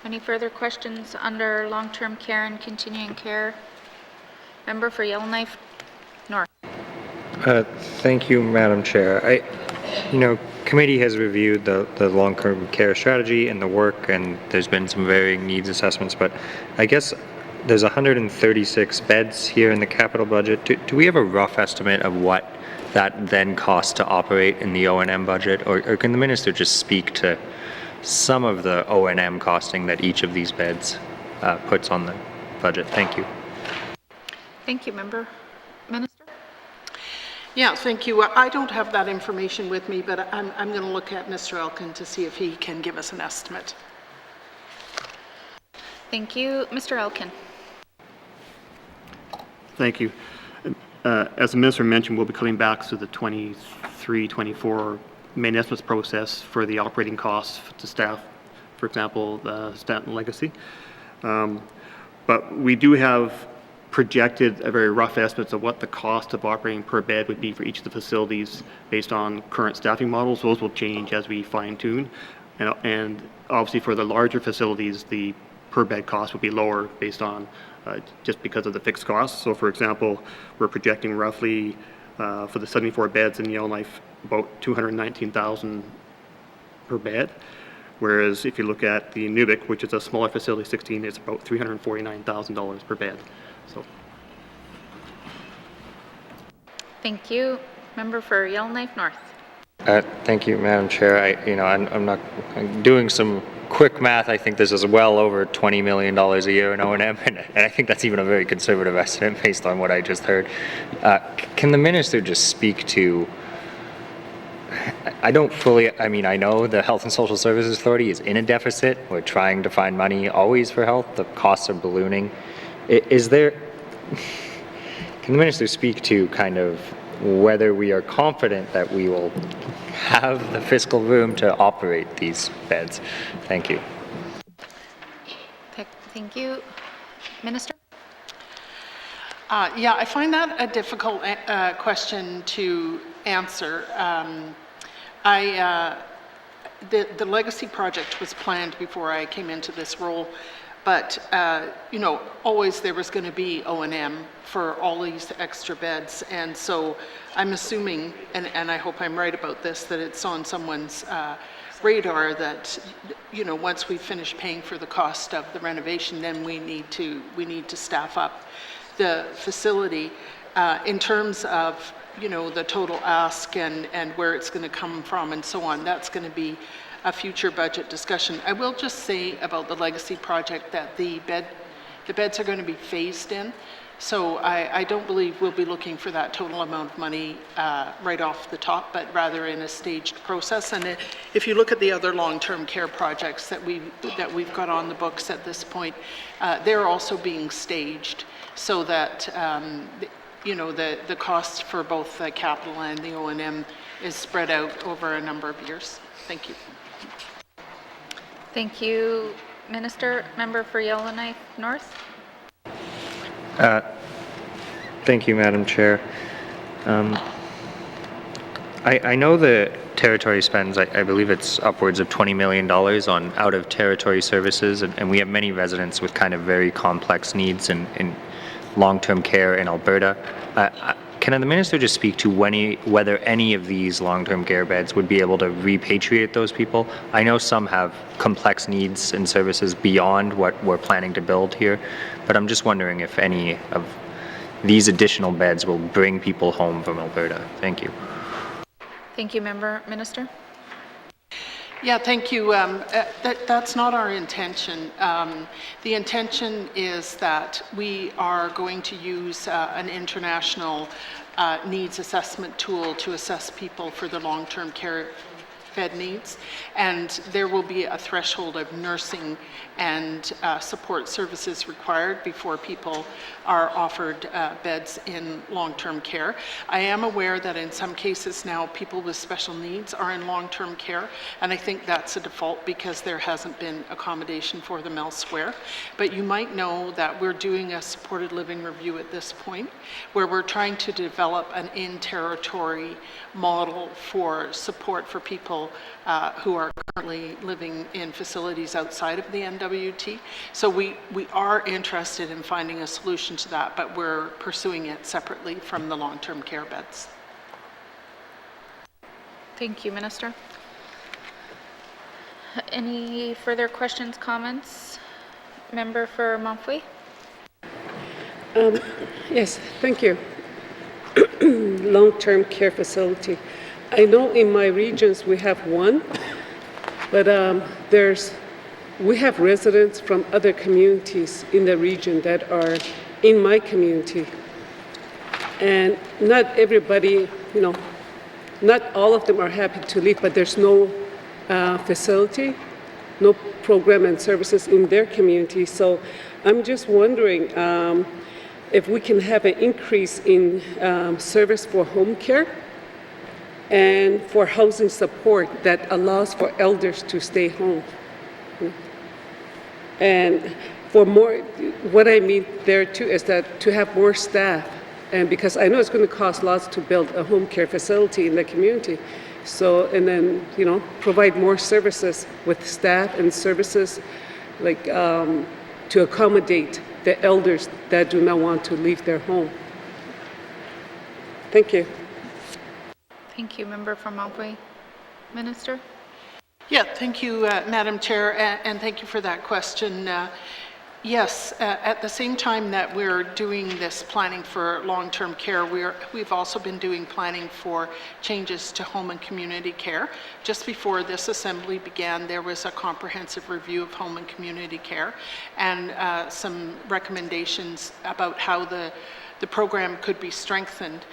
Any further questions under long-term care and continuing care? Member for Yellowknife North. Thank you, Madam Chair. Committee has reviewed the long-term care strategy and the work, and there's been some varying needs assessments, but I guess there's 136 beds here in the capital budget. Do we have a rough estimate of what that then costs to operate in the O&M budget, or can the Minister just speak to some of the O&M costing that each of these beds puts on the budget? Thank you. Thank you, Member. Minister? Yeah, thank you. I don't have that information with me, but I'm going to look at Mr. Elkin to see if he can give us an estimate. Thank you. Mr. Elkin. Thank you. As the Minister mentioned, we'll be coming back to the 23-24 main estimates process for the operating costs to staff, for example, the Stanton Legacy. But we do have projected a very rough estimates of what the cost of operating per bed would be for each of the facilities based on current staffing models. Those will change as we fine tune. And obviously for the larger facilities, the per bed cost will be lower based on just because of the fixed costs. So for example, we're projecting roughly for the 74 beds in Yellowknife, about $219,000 per bed. Whereas if you look at the N.W.T, which is a smaller facility, 16, it's about $349,000 per bed. So. Thank you. Member for Yellowknife North. Thank you, Madam Chair. I'm doing some quick math. I think this is well over $20 million a year in O&M, and I think that's even a very conservative estimate based on what I just heard. Can the Minister just speak to, I know the Health and Social Services Authority is in a deficit. We're trying to find money always for health. The costs are ballooning. Can the Minister speak to kind of whether we are confident that we will have the fiscal room to operate these beds? Thank you. Thank you. Minister? Yeah, I find that a difficult question to answer. The Legacy project was planned before I came into this role, but always there was going to be O&M for all these extra beds, and so I'm assuming, and I hope I'm right about this, that it's on someone's radar that once we finish paying for the cost of the renovation, then we need to staff up the facility. In terms of the total ask and where it's going to come from and so on, that's going to be a future budget discussion. I will just say about the Legacy project that the beds are going to be phased in, so I don't believe we'll be looking for that total amount of money right off the top, but rather in a staged process. And if you look at the other long-term care projects that we've got on the books at this point, they're also being staged so that the cost for both the capital and the O&M is spread out over a number of years. Thank you. Thank you, Minister. Member for Yellowknife North. Thank you, Madam Chair. I know the territory spends, I believe it's upwards of $20 million on out-of-territory services, and we have many residents with kind of very complex needs in long-term care in Alberta. can the minister just speak to whether any of these long-term care beds would be able to repatriate those people? I know some have complex needs and services beyond what we're planning to build here, but I'm just wondering if any of these additional beds will bring people home from Alberta. Thank you. Thank you, Minister. Yeah, thank you. That's not our intention. The intention is that we are going to use an international needs assessment tool to assess people for the long-term care bed needs, and there will be a threshold of nursing and support services required before people are offered beds in long-term care. I am aware that in some cases now people with special needs are in long-term care, and I think that's a default because there hasn't been accommodation for them elsewhere. But you might know that we're doing a supported living review at this point where we're trying to develop an in-territory model for support for people who are currently living in facilities outside of the N.W.T. So we are interested in finding a solution to that, but we're pursuing it separately from the long-term care beds. Thank you, Minister. Any further questions, comments? Member for Montfouille? Yes, thank you. Long-term care facility. I know in my regions we have one, but we have residents from other communities in the region that are in my community. And not everybody, not all of them are happy to leave, but there's no facility, no program and services in their community. So I'm just wondering if we can have an increase in service for home care and for housing support that allows for elders to stay home. And for more, what I mean there too is that to have more staff, and because I know it's going to cost lots to build a home care facility in the community. So, and then, provide more services with staff and services like to accommodate the elders that do not want to leave their home. Thank you. Thank you, Member from Montfouille. Minister? Yeah, thank you, Madam Chair, and thank you for that question. Yes, at the same time that we're doing this planning for long-term care, we've also been doing planning for changes to home and community care. Just before this assembly began, there was a comprehensive review of home and community care and some recommendations about how the program could be strengthened.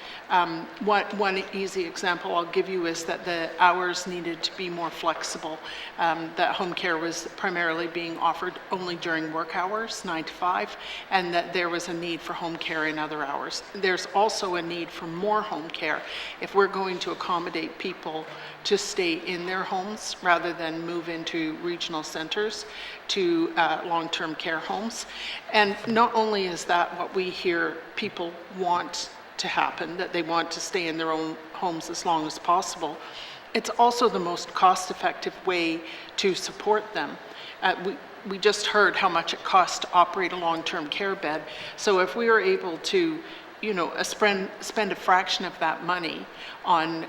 One easy example I'll give you is that the hours needed to be more flexible. That home care was primarily being offered only during work hours, 9 to 5, and that there was a need for home care in other hours. There's also a need for more home care if we're going to accommodate people to stay in their homes rather than move into regional centers to long-term care homes. And not only is that what we hear people want to happen, that they want to stay in their own homes as long as possible, it's also the most cost-effective way to support them. We just heard how much it costs to operate a long-term care bed. So if we are able to, spend a fraction of that money on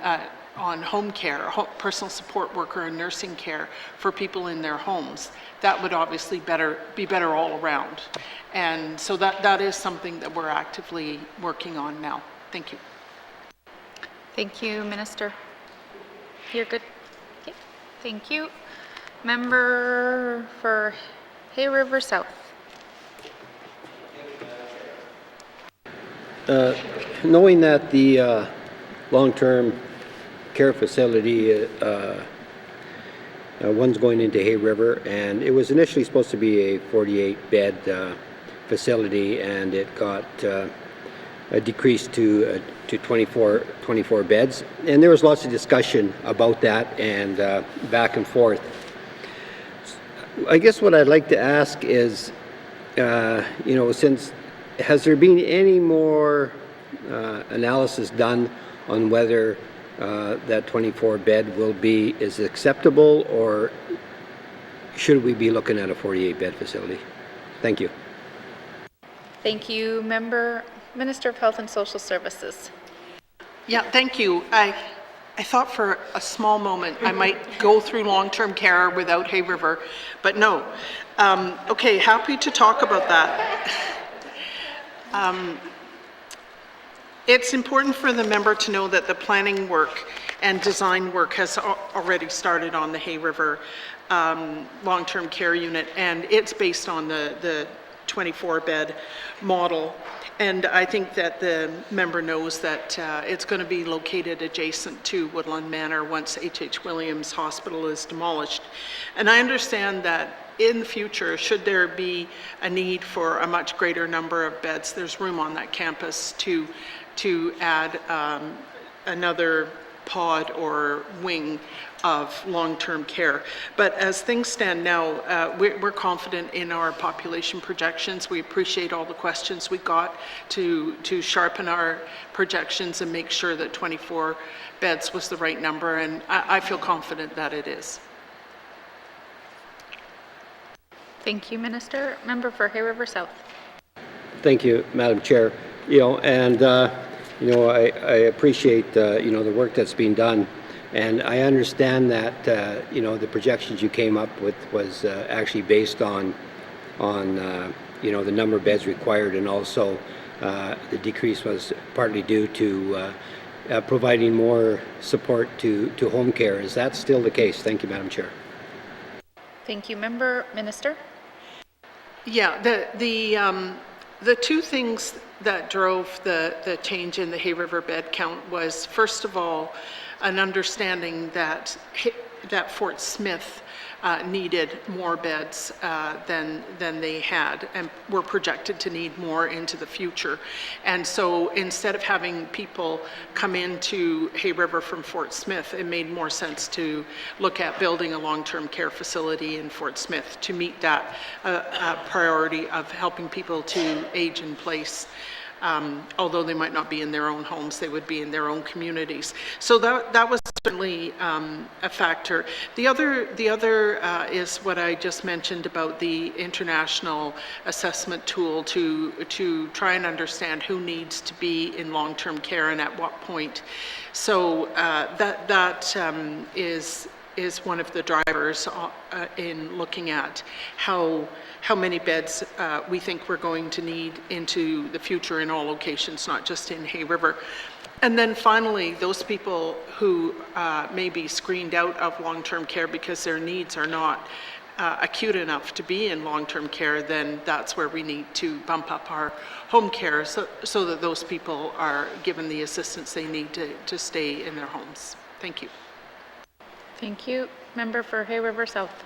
home care, personal support worker and nursing care for people in their homes, that would obviously be better all around. And so that is something that we're actively working on now. Thank you. Thank you, Minister. You're good. Okay. Thank you. Member for Hay River South. Knowing that the long-term care facility, one's going into Hay River, and it was initially supposed to be a 48-bed facility, and it got decreased to 24 beds. And there was lots of discussion about that and back and forth. I guess what I'd like to ask is, has there been any more analysis done on whether that 24-bed is acceptable, or should we be looking at a 48-bed facility? Thank you. Thank you, Minister of Health and Social Services. Yeah, thank you. I thought for a small moment I might go through long-term care without Hay River, but no. Okay, happy to talk about that. It's important for the member to know that the planning work and design work has already started on the Hay River long-term care unit, and it's based on the 24-bed model. And I think that the member knows that it's going to be located adjacent to Woodland Manor once H.H. Williams Hospital is demolished. And I understand that in the future, should there be a need for a much greater number of beds, there's room on that campus to add another pod or wing of long-term care. But as things stand now, we're confident in our population projections. We appreciate all the questions we got to sharpen our projections and make sure that 24 beds was the right number, and I feel confident that it is. Thank you, Minister. Member for Hay River South. Thank you, Madam Chair. I appreciate, the work that's being done. And I understand that, the projections you came up with was actually based on the number of beds required, and also the decrease was partly due to providing more support to home care. Is that still the case? Thank you, Madam Chair. Thank you, Member. Minister? Yeah, the two things that drove the change in the Hay River bed count was, first of all, an understanding that Fort Smith needed more beds than they had, and were projected to need more into the future. And so instead of having people come into Hay River from Fort Smith, it made more sense to look at building a long-term care facility in Fort Smith to meet that priority of helping people to age in place. Although they might not be in their own homes, they would be in their own communities. So that was certainly a factor. The other is what I just mentioned about the international assessment tool to try and understand who needs to be in long-term care and at what point. So that is one of the drivers in looking at how many beds we think we're going to need into the future in all locations, not just in Hay River. And then finally, those people who may be screened out of long-term care because their needs are not acute enough to be in long-term care, then that's where we need to bump up our home care so that those people are given the assistance they need to stay in their homes. Thank you. Thank you. Member for Hay River South.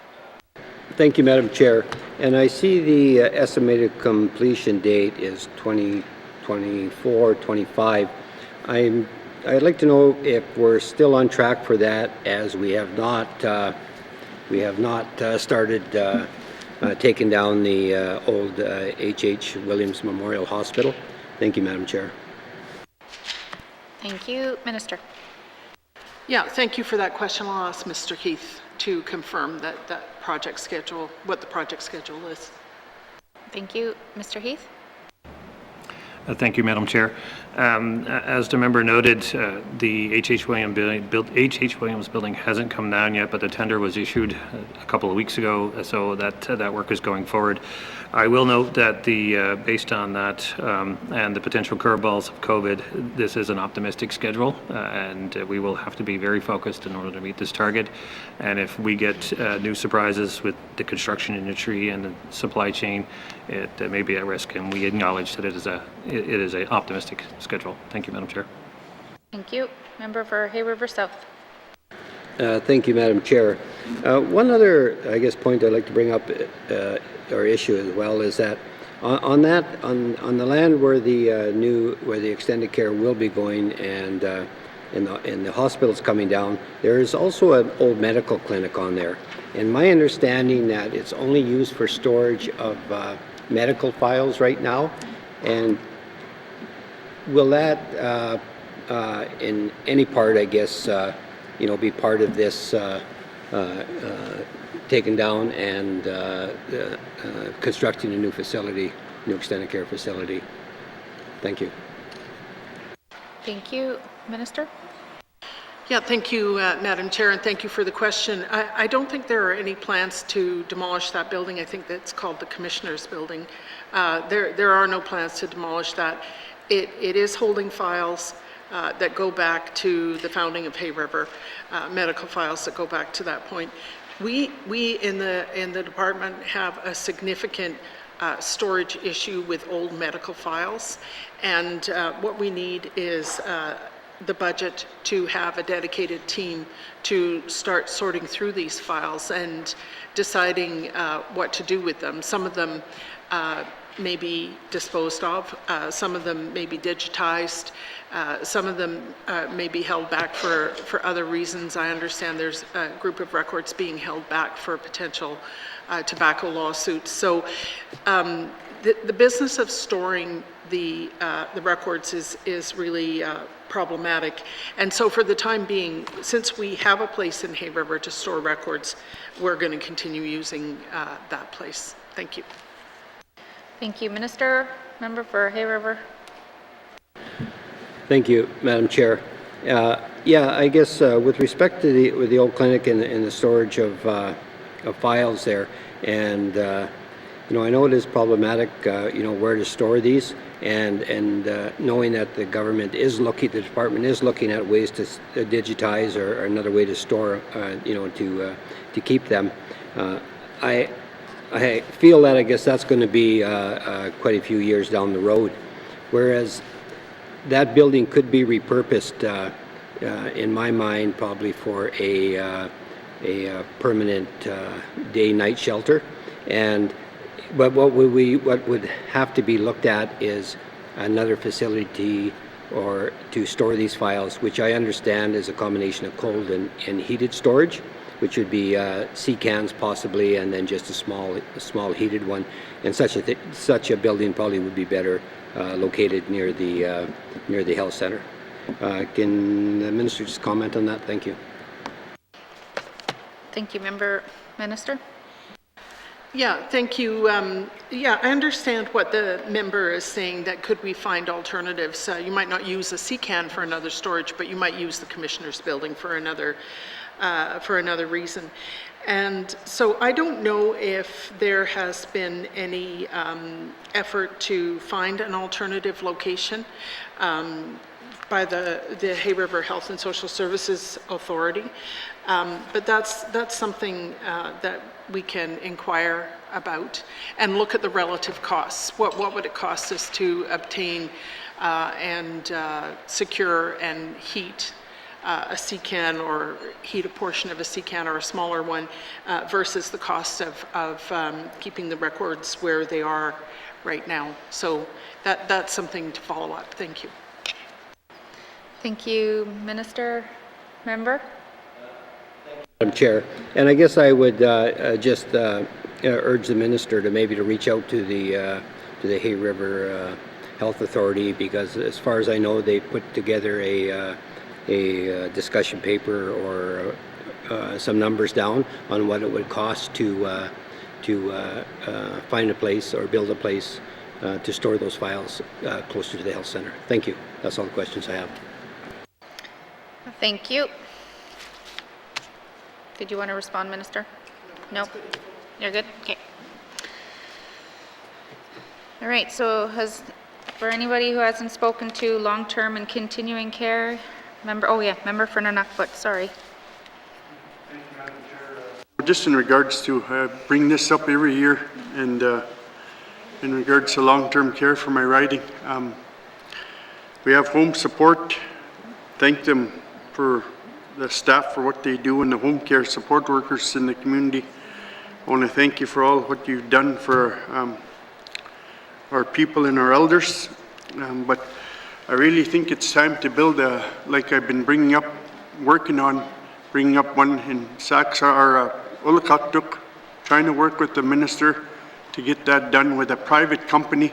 Thank you, Madam Chair. And I see the estimated completion date is 2024, 25. I'd like to know if we're still on track for that, as we have not started taking down the old H.H. Williams Memorial Hospital. Thank you, Madam Chair. Thank you. Minister. Yeah, thank you for that question. I'll ask Mr. Heath to confirm that project schedule, what the project schedule is. Thank you. Mr. Heath? Thank you, Madam Chair. As the member noted, the H.H. Williams building hasn't come down yet, but the tender was issued a couple of weeks ago, so that work is going forward. I will note that based on that and the potential curveballs of COVID, this is an optimistic schedule, and we will have to be very focused in order to meet this target. And if we get new surprises with the construction industry and the supply chain, it may be at risk, and we acknowledge that it is an optimistic schedule. Thank you, Madam Chair. Thank you. Member for Hay River South. Thank you, Madam Chair. One other, point I'd like to bring up, or issue as well, is that on the land where the extended care will be going, and in the hospitals coming down, there is also an old medical clinic on there. And my understanding that it's only used for storage of medical files right now, and will that in any part, be part of this taken down and constructing a new facility, new extended care facility? Thank you. Thank you. Minister? Yeah, thank you, Madam Chair, and thank you for the question. I don't think there are any plans to demolish that building. I think that's called the Commissioner's Building. There are no plans to demolish that. It is holding files that go back to the founding of Hay River, medical files that go back to that point. We in the department have a significant storage issue with old medical files, and what we need is the budget to have a dedicated team to start sorting through these files and deciding what to do with them. Some of them may be disposed of, some of them may be digitized, some of them may be held back for other reasons. I understand there's a group of records being held back for potential tobacco lawsuits. So the business of storing the records is really problematic. And so for the time being, since we have a place in Hay River to store records, we're going to continue using that place. Thank you. Thank you. Minister, member for Hay River. Thank you, Madam Chair. Yeah, I guess with respect to the old clinic and the storage of files there, and you know, I know it is problematic, you know, where to store these, and knowing that the government is the department is looking at ways to digitize or another way to store, you know, to keep them. I feel that I guess that's going to be quite a few years down the road, whereas that building could be repurposed, in my mind, probably for a permanent day-night shelter. But what would have to be looked at is another facility or to store these files, which I understand is a combination of cold and heated storage, which would be sea cans possibly, and then just a small heated one. And such a building probably would be better located near the health center. Can the minister just comment on that? Thank you. Thank you, member. Minister? Yeah, thank you. Yeah, I understand what the member is saying, that could we find alternatives. You might not use a CCAN for another storage, but you might use the Commissioner's Building for another reason. And so I don't know if there has been any effort to find an alternative location by the Hay River Health and Social Services Authority, but that's something that we can inquire about and look at the relative costs. What would it cost us to obtain and secure and heat a CCAN, or heat a portion of a CCAN or a smaller one, versus the cost of keeping the records where they are right now. So that's something to follow up. Thank you. Thank you, Minister. Member? Madam Chair, and I guess I would just urge the minister to maybe reach out to the Hay River Health Authority, because as far as I know, they put together a discussion paper or some numbers down on what it would cost to find a place or build a place to store those files closer to the health center. Thank you. That's all the questions I have. Thank you. Did you want to respond, Minister? No? You're good? Okay. All right, so for anybody who hasn't spoken to long-term and continuing care, member for N.W.T, sorry. Thank you, Madam Chair. Just in regards to, bring this up every year, and in regards to long-term care for my riding, we have home support. Thank them for the staff for what they do, and the home care support workers in the community. I want to thank you for all what you've done for our people and our elders, but I really think it's time to build like I've been bringing up one in Saxa or YELLOWKNIFE, trying to work with the minister to get that done with a private company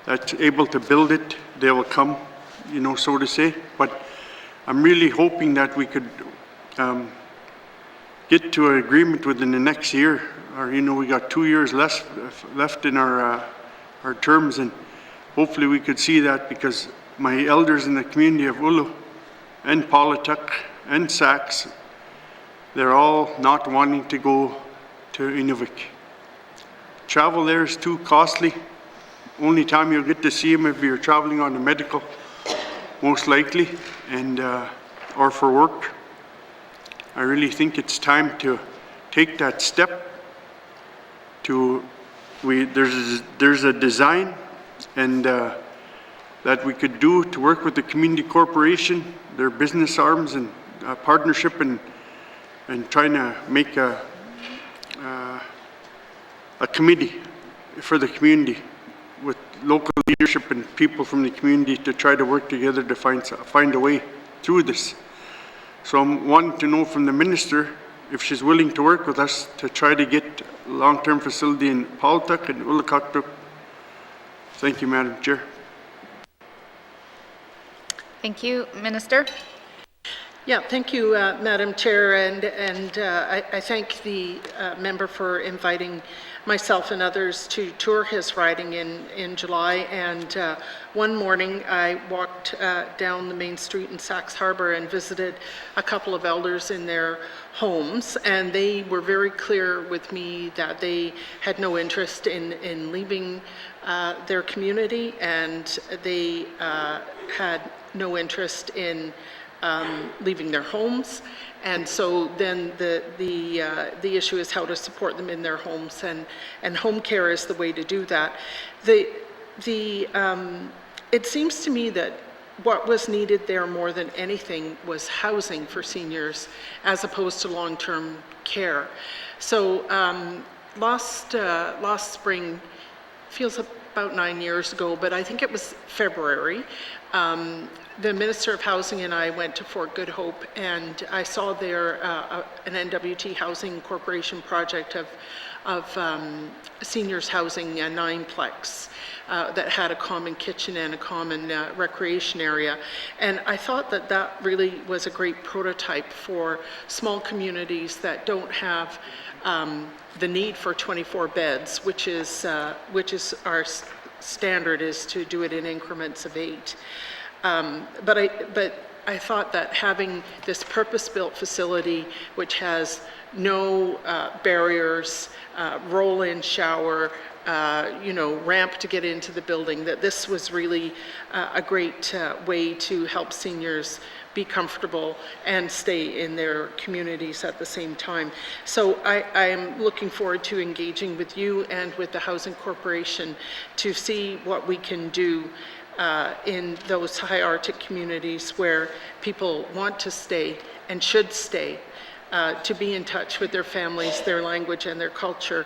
that's able to build it. They will come, you know, so to say, but I'm really hoping that we could get to an agreement within the next year, or, you know, we got 2 years left in our terms, and hopefully we could see that, because my elders in the community of Ullo and Paulituck and Sax, they're all not wanting to go to Inuvik. Travel there is too costly. Only time you'll get to see them if you're traveling on a medical, most likely, and or for work. I really think it's time to take that step. There's a design and that we could do to work with the community corporation, their business arms and partnership, and trying to make a committee for the community with local leadership and people from the community to try to work together to find a way through this. So I'm wanting to know from the minister if she's willing to work with us to try to get a long-term facility in Paulituck and YELLOWKNIFE. Thank you, Madam Chair. Thank you. Minister? Yeah, thank you, Madam Chair, and I thank the member for inviting myself and others to tour his riding in July. And one morning I walked down the main street in Sax Harbor and visited a couple of elders in their homes, and they were very clear with me that they had no interest in leaving their community, and they had no interest in leaving their homes. And so then the issue is how to support them in their homes, and home care is the way to do that. It seems to me that what was needed there more than anything was housing for seniors as opposed to long-term care. So last spring, feels about 9 years ago, but I think it was February, the Minister of Housing and I went to Fort Good Hope, and I saw there an N.W.T. Housing Corporation project of seniors housing, a 9-plex that had a common kitchen and a common recreation area. And I thought that that really was a great prototype for small communities that don't have the need for 24 beds, which is our standard, is to do it in increments of 8. But I thought that having this purpose-built facility, which has no barriers, roll-in shower, ramp to get into the building, that this was really a great way to help seniors be comfortable and stay in their communities at the same time. So I am looking forward to engaging with you and with the Housing Corporation to see what we can do in those high Arctic communities where people want to stay and should stay, to be in touch with their families, their language, and their culture.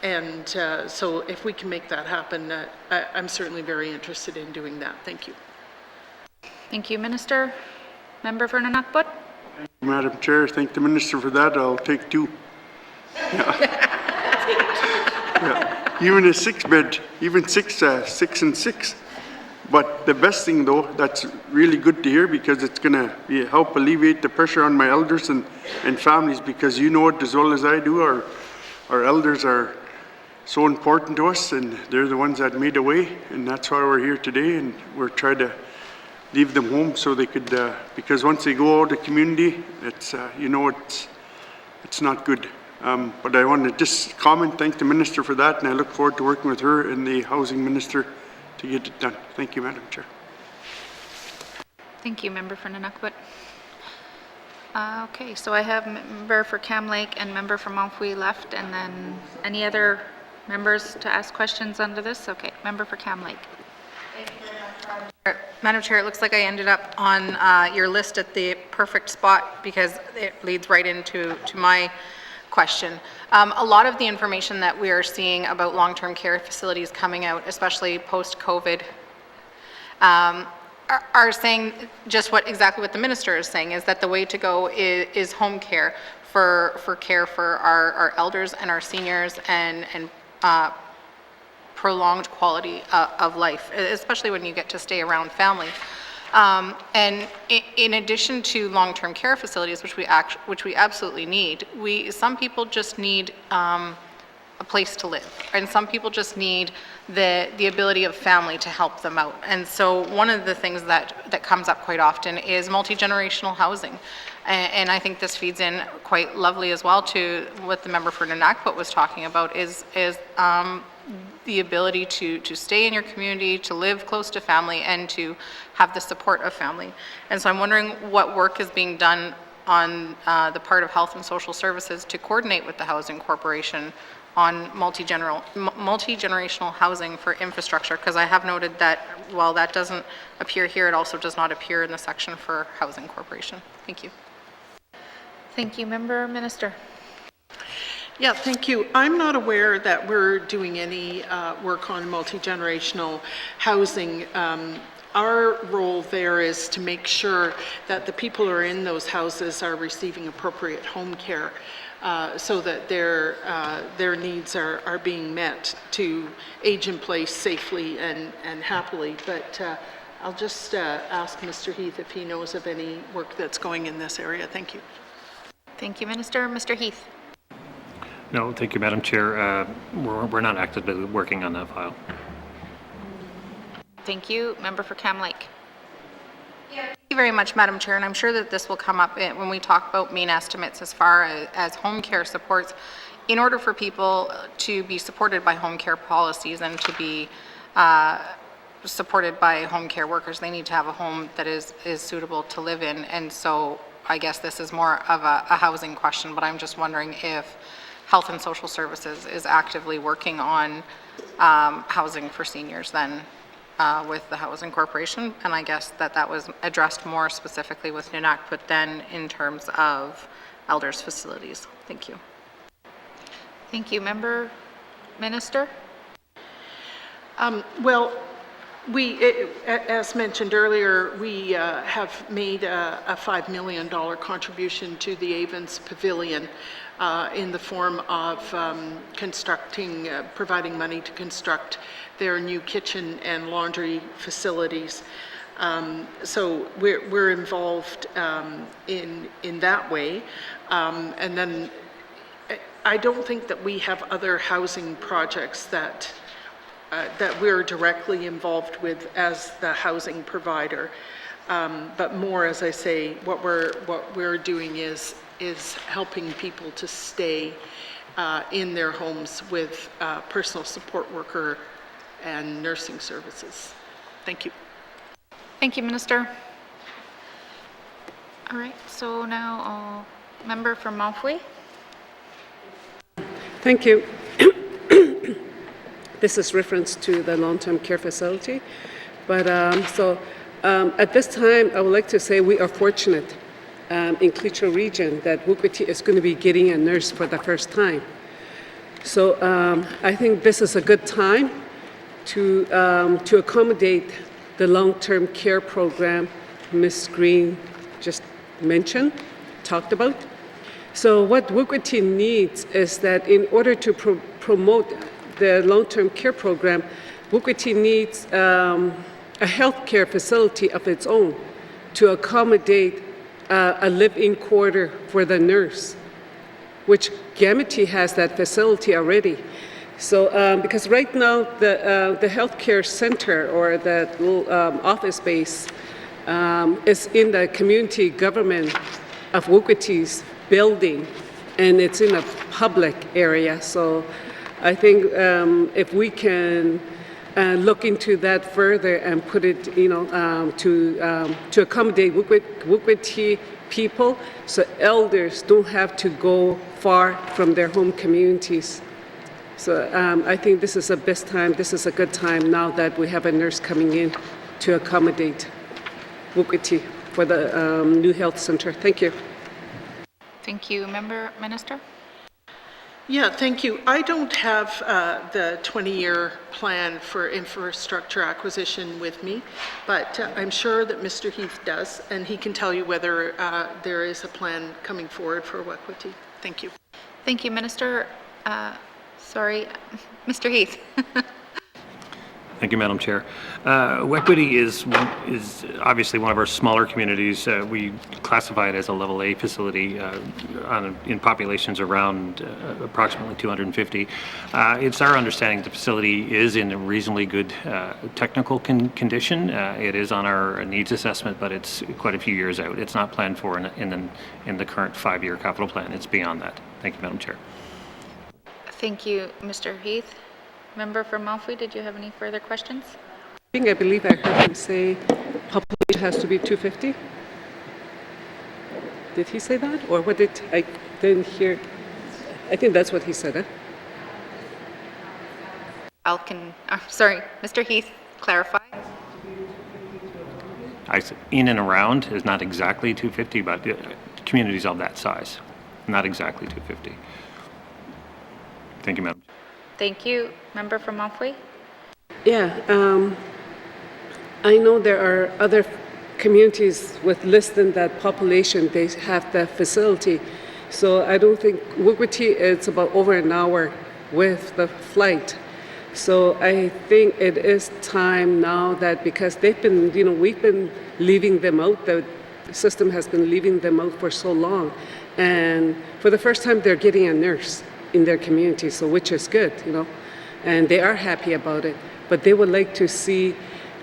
So if we can make that happen, I'm certainly very interested in doing that. Thank you. Thank you, Minister. Member for Nunavut? Madam Chair, thank the Minister for that. I'll take 2. Yeah. Even a 6-bed, even 6 and 6. But the best thing, though, that's really good to hear, because it's going to help alleviate the pressure on my elders and families, because you know it as well as I do. Our elders are so important to us, and they're the ones that made a way, and that's why we're here today, and we're trying to leave them home so they could, because once they go out of the community, it's, it's not good. But I want to just thank the Minister for that, and I look forward to working with her and the Housing Minister to get it done. Thank you, Madam Chair. Thank you, Member for Nunavut. Okay, so I have Member for Cam Lake and Member for Mount Fui left, and then any other members to ask questions under this? Okay, Member for Cam Lake. Madam Chair, it looks like I ended up on your list at the perfect spot, because it leads right into my question. A lot of the information that we are seeing about long-term care facilities coming out, especially post-COVID, are saying just exactly what the Minister is saying, is that the way to go is home care for care for our elders and our seniors, and prolonged quality of life, especially when you get to stay around family. And in addition to long-term care facilities, which we absolutely need, some people just need a place to live. And some people just need the ability of family to help them out. And so one of the things that comes up quite often is multi-generational housing. And I think this feeds in quite lovely as well to what the member for N.W.T was talking about is the ability to stay in your community, to live close to family, and to have the support of family. And so I'm wondering what work is being done on the part of Health and Social Services to coordinate with the Housing Corporation on multi-generational housing for infrastructure, because I have noted that while that doesn't appear here, it also does not appear in the section for Housing Corporation. Thank you. Thank you. Member Minister. Yeah, thank you. I'm not aware that we're doing any work on multi-generational housing. Our role there is to make sure that the people who are in those houses are receiving appropriate home care so that their needs are being met to age in place safely and happily. But I'll just ask Mr. Heath if he knows of any work that's going in this area. Thank you. Thank you, Minister. Mr. Heath. No, thank you, Madam Chair. We're not actively working on that file. Thank you. Member for Cam Lake. Yeah. Thank you very much, Madam Chair, and I'm sure that this will come up when we talk about mean estimates as far as home care supports. In order for people to be supported by home care policies and to be supported by home care workers, they need to have a home that is suitable to live in. And so I guess this is more of a housing question, but I'm just wondering if Health and Social Services is actively working on housing for seniors then with the Housing Corporation, and I guess that was addressed more specifically with N.W.T, but then in terms of elders facilities. Thank you. Thank you. Member Minister? Well, as mentioned earlier, we have made a $5 million contribution to the Avens Pavilion in the form of providing money to construct their new kitchen and laundry facilities. So we're involved in that way. And then I don't think that we have other housing projects that we're directly involved with as the housing provider. But more, as I say, what we're doing is helping people to stay in their homes with personal support worker and nursing services. Thank you. Thank you, Minister. All right, so now member from Montfouet. Thank you. This is reference to the long-term care facility. But at this time, I would like to say we are fortunate in Cleacher region that YELLOWKNIFE is going to be getting a nurse for the first time. So I think this is a good time to accommodate the long-term care program Ms. Green just talked about. So what YELLOWKNIFE needs is that in order to promote the long-term care program, YELLOWKNIFE needs a health care facility of its own to accommodate a live-in quarter for the nurse, which N.W.T has that facility already. So because right now the healthcare center or that little office space is in the community government of YELLOWKNIFE's building, and it's in a public area. So I think if we can look into that further and put it, to accommodate YELLOWKNIFE people, so elders don't have to go far from their home communities. So I think this is the best time. This is a good time now that we have a nurse coming in to accommodate YELLOWKNIFE for the new health center. Thank you. Thank you. Member Minister? Yeah, thank you. I don't have the 20-year plan for infrastructure acquisition with me, but I'm sure that Mr. Heath does, and he can tell you whether there is a plan coming forward for YELLOWKNIFE. Thank you. Thank you, Minister. Sorry, Mr. Heath. Thank you, Madam Chair. Wequity is obviously one of our smaller communities. We classify it as a level A facility in populations around approximately 250. It's our understanding the facility is in a reasonably good technical condition. It is on our needs assessment, but it's quite a few years out. It's not planned for in the current 5-year capital plan. It's beyond that. Thank you, Madam Chair. Thank you, Mr. Heath. Member from Malfoy, did you have any further questions? I believe I heard him say population has to be 250. Did he say that? Or what did I didn't hear? I think that's what he said. Sorry, Mr. Heath, clarify. In and around is not exactly 250, but communities of that size, not exactly 250. Thank you, Madam. Thank you. Member from Malfoy? Yeah, I know there are other communities with less than that population, they have that facility. So I don't think, Wequity, it's about over an hour with the flight. So I think it is time now that, because they've been, we've been leaving them out, the system has been leaving them out for so long. And for the first time, they're getting a nurse in their community, so which is good, and they are happy about it. But they would like to see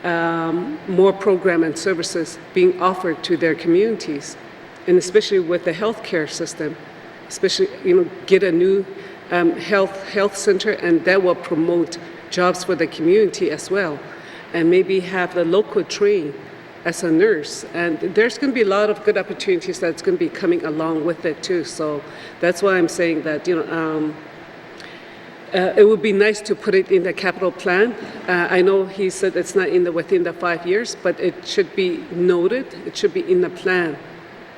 more program and services being offered to their communities, and especially with the healthcare system, especially get a new health center, and that will promote jobs for the community as well, and maybe have the local train as a nurse. And there's going to be a lot of good opportunities that's going to be coming along with it too. So that's why I'm saying that it would be nice to put it in the capital plan. I know he said it's not within the 5 years, but it should be noted. It should be in the plan.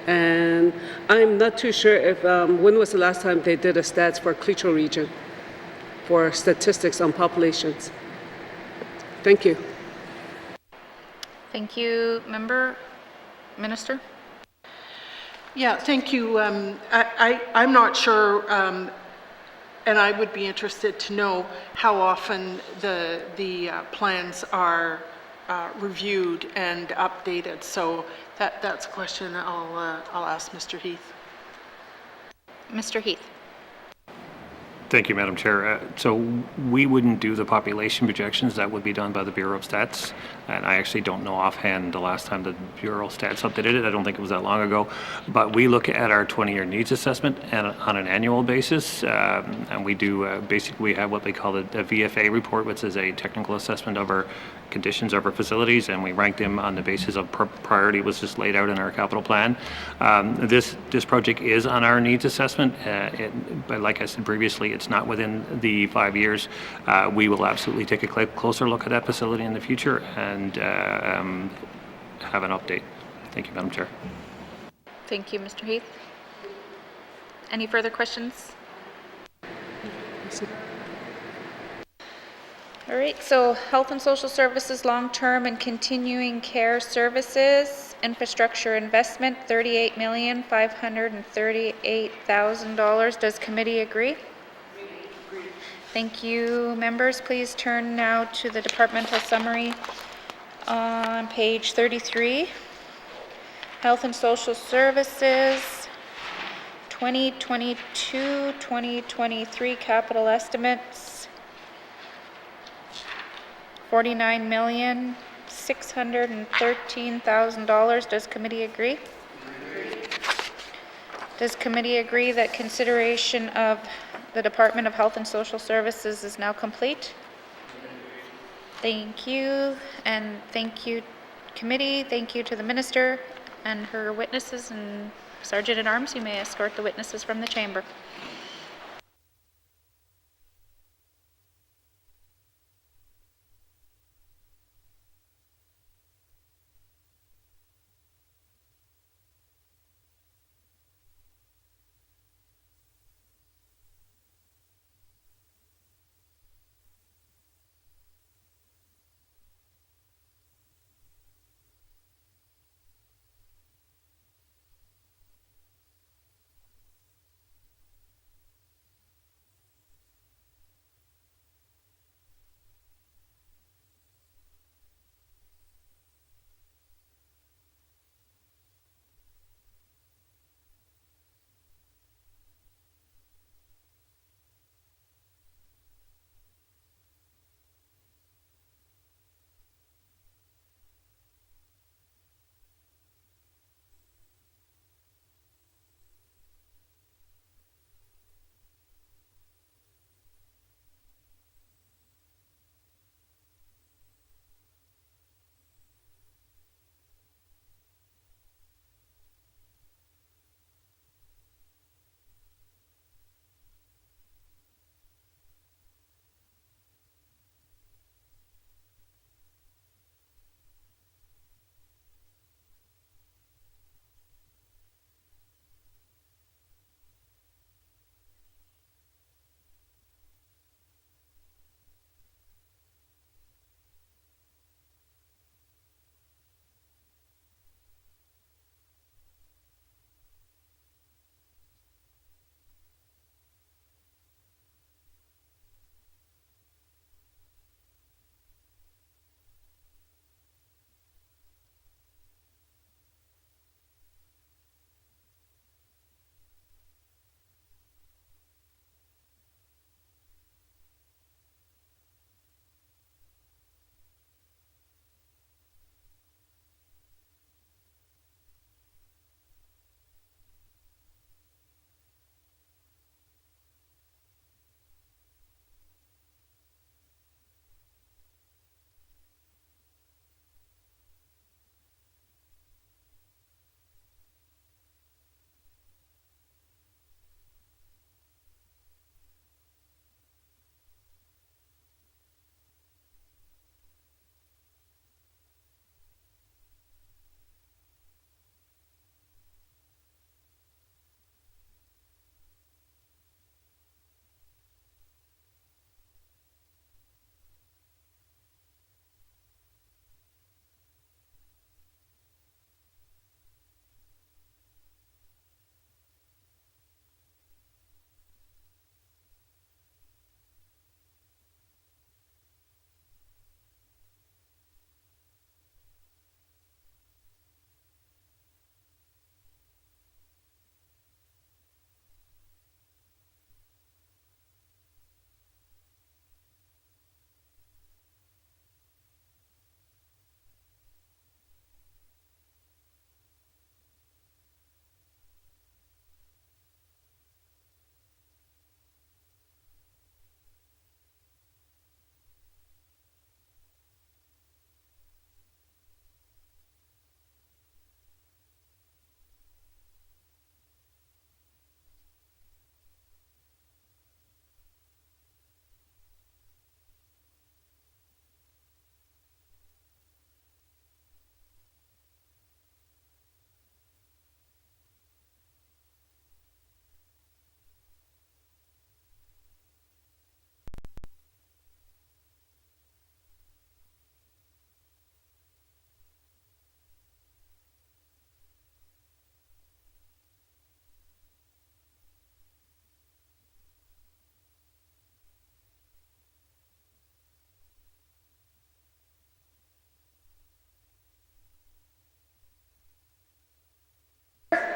And I'm not too sure if when was the last time they did a stats for Clecho region for statistics on populations. Thank you. Thank you, Member. Minister? Yeah, thank you. I'm not sure, and I would be interested to know how often the plans are reviewed and updated. So that's a question I'll ask Mr. Heath. Mr. Heath. Thank you, Madam Chair. So we wouldn't do the population projections. That would be done by the Bureau of Stats. And I actually don't know offhand the last time the Bureau of Stats updated it. I don't think it was that long ago. But we look at our 20-year needs assessment on an annual basis. And we do, basically, we have what they call a VFA report, which is a technical assessment of our conditions of our facilities, and we rank them on the basis of priority, was just laid out in our capital plan. This project is on our needs assessment, but like I said previously, it's not within the 5 years. We will absolutely take a closer look at that facility in the future and have an update. Thank you, Madam Chair. Thank you, Mr. Heath. Any further questions? All right, so Health and Social Services, Long-Term and Continuing Care Services, Infrastructure Investment, $38,538,000. Does committee agree? Thank you, members. Please turn now to the departmental summary on page 33. Health and Social Services, 2022-2023 capital estimates. $49,613,000. Does committee agree? Does committee agree that consideration of the Department of Health and Social Services is now complete? Thank you, and thank you, committee. Thank you to the minister and her witnesses, and Sergeant at Arms, you may escort the witnesses from the chamber.